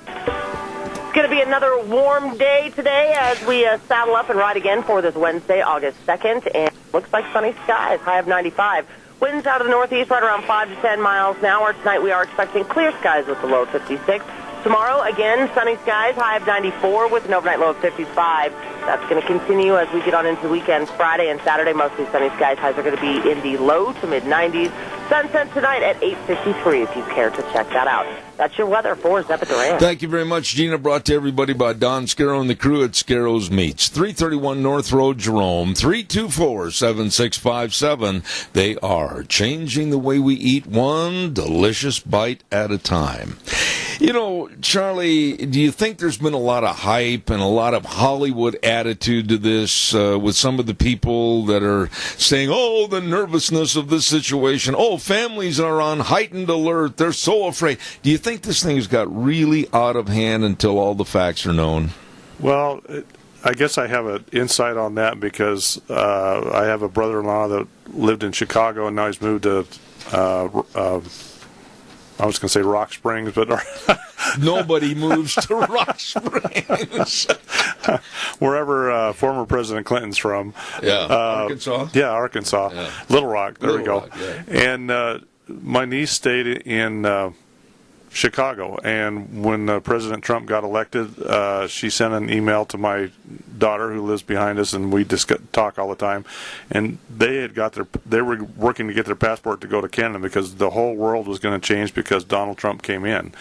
It's going to be another warm day today as we saddle up and ride again for this Wednesday, August 2nd, and looks like sunny skies, high of 95. Winds out of the northeast right around 5 to 10 miles an hour. Tonight we are expecting clear skies with the low 56. Tomorrow, again, sunny skies, high of 94 with an overnight low of 55. That's going to continue as we get on into the weekend. Friday and Saturday, mostly sunny skies. Highs are going to be in the low to mid-90s. Sunset tonight at 8:53 if you care to check that out. That's your weather for Zephyr Duran. Thank you very much, Gina. Brought to everybody by Don Scarrow and the crew at Scarrows Meats. 331 North Road, Jerome. 324-7657. They are changing the way we eat one delicious bite at a time. You know, Charlie, do you think there's been a lot of hype and a lot of Hollywood attitude to this with some of the people that are saying, oh, the nervousness of this situation. Oh, families are on heightened alert. They're so afraid. Do you think this thing has got really out of hand until all the facts are known? Well, I guess I have an insight on that because I have a brother-in-law that lived in Chicago and now he's moved to I was going to say Rock Springs, but nobody moves to Rock Springs. Wherever former President Clinton's from. Yeah, Arkansas? Yeah, Arkansas. Yeah. Little Rock, there we go. Rock, yeah. And my niece stayed in Chicago, and when President Trump got elected, she sent an email to my daughter who lives behind us, and we talk all the time. And they were working to get their passport to go to Canada because the whole world was going to change because Donald Trump came in.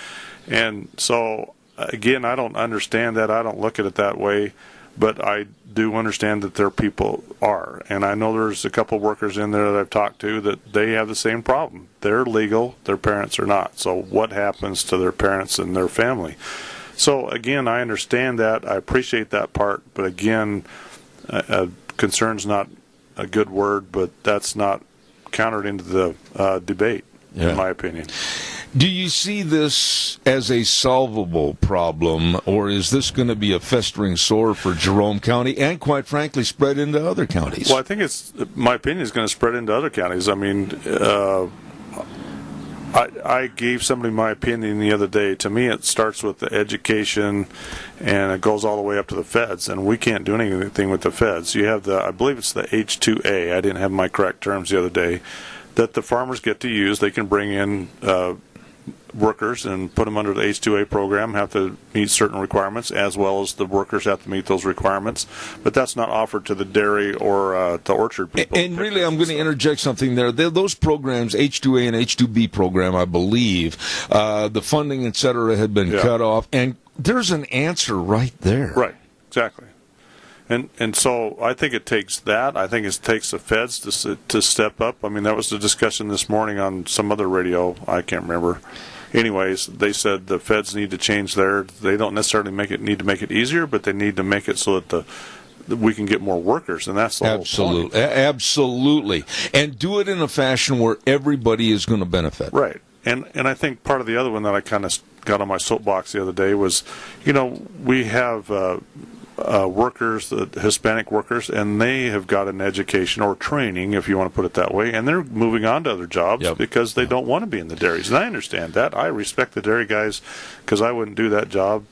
And so, again, I don't understand that. I don't look at it that way, but I do understand that their people are. And I know there's a couple of workers in there that I've talked to that they have the same problem. They're legal, their parents are not. So what happens to their parents and their family? So, again, I understand that. I appreciate that part. But, again, concern's not a good word, but that's not countered into the debate, in my opinion. Do you see this as a solvable problem, or is this going to be a festering sore for Jerome County and, quite frankly, spread into other counties? Well, I think my opinion is going to spread into other counties. I mean, I gave somebody my opinion the other day. To me, it starts with the education, and it goes all the way up to the feds, and we can't do anything with the feds. You have I believe it's the H-2A. I didn't have my correct terms the other day, that the farmers get to use. They can bring in workers and put them under the H-2A program, have to meet certain requirements, as well as the workers have to meet those requirements. But that's not offered to the dairy or the orchard people. And really, I'm going to interject something there. Those programs, H-2A and H-2B program, I believe, the funding, et cetera, had been cut off. And there's an answer right there. Right, exactly. And so I think it takes that. I think it takes the feds to step up. I mean, that was the discussion this morning on some other radio. I can't remember. Anyways, they said the feds need to change they don't necessarily need to make it easier, but they need to make it so that we can get more workers, and that's the whole point. Absolutely. And do it in a fashion where everybody is going to benefit. Right. And I think part of the other one that I kind of got on my soapbox the other day was, we have workers, the Hispanic workers, and they have got an education or training, if you want to put it that way, and they're moving on to other jobs because they don't want to be in the dairies. And I understand that. I respect the dairy guys because I wouldn't do that job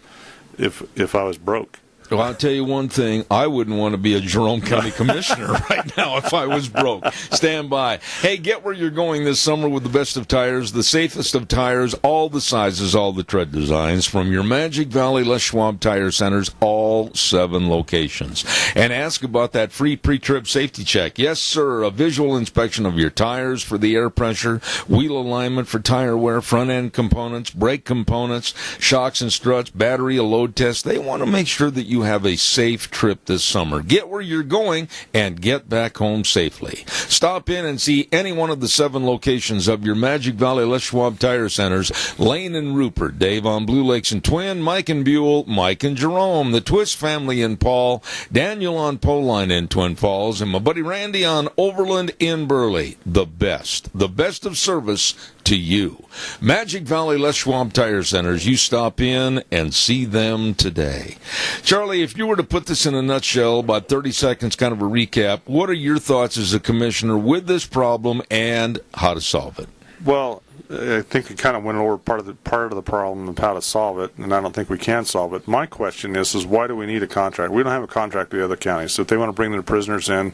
if I was broke. Well, I'll tell you one thing. I wouldn't want to be a Jerome County Commissioner right now if I was broke. Stand by. Hey, get where you're going this summer with the best of tires, the safest of tires, all the sizes, all the tread designs from your Magic Valley Les Schwab Tire Centers, all 7 locations. And ask about that free pre-trip safety check. Yes, sir, a visual inspection of your tires for the air pressure, wheel alignment for tire wear, front-end components, brake components, shocks and struts, battery, a load test. They want to make sure that you have a safe trip this summer. Get where you're going and get back home safely. Stop in and see any one of the 7 locations of your Magic Valley Les Schwab Tire Centers. Lane and Rupert, Dave on Blue Lakes and Twin, Mike and Buell, Mike and Jerome, the Twist family in Paul, Daniel on Poline in Twin Falls, and my buddy Randy on Overland in Burley. The best of service to you. Magic Valley Les Schwab Tire Centers. You stop in and see them today. Charlie, if you were to put this in a nutshell, about 30 seconds, kind of a recap, what are your thoughts as a commissioner with this problem and how to solve it? Well, I think it kind of went over part of the problem of how to solve it, and I don't think we can solve it. My question is why do we need a contract? We don't have a contract with the other counties, so if they want to bring their prisoners in,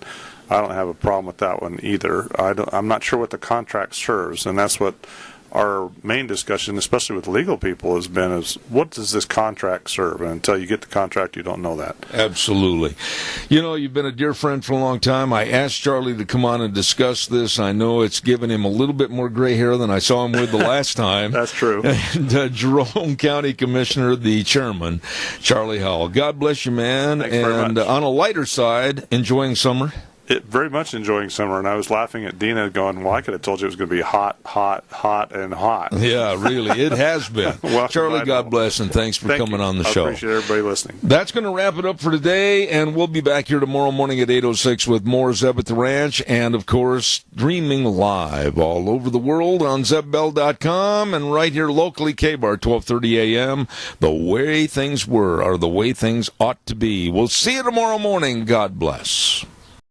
I don't have a problem with that one either. I'm not sure what the contract serves, and that's what our main discussion, especially with legal people, has been is what does this contract serve? And until you get the contract, you don't know that. Absolutely. You know, you've been a dear friend for a long time. I asked Charlie to come on and discuss this. I know it's given him a little bit more gray hair than I saw him with the last time. That's true. And Jerome County Commissioner, the chairman, Charlie Howell. God bless you, man. Thanks very much. On a lighter side, enjoying summer? Very much enjoying summer, and I was laughing at Dina going, well, I could have told you it was going to be hot, hot, hot, and hot. Yeah, really, it has been. Well, Charlie, God bless, and thanks for coming on the show. I appreciate everybody listening. That's going to wrap it up for today, and we'll be back here tomorrow morning at 8:06 with more Zeb at the Ranch, and, of course, streaming live all over the world on ZebBell.com and right here locally, K-Bar, 12:30 a.m. The way things were are the way things ought to be. We'll see you tomorrow morning. God bless.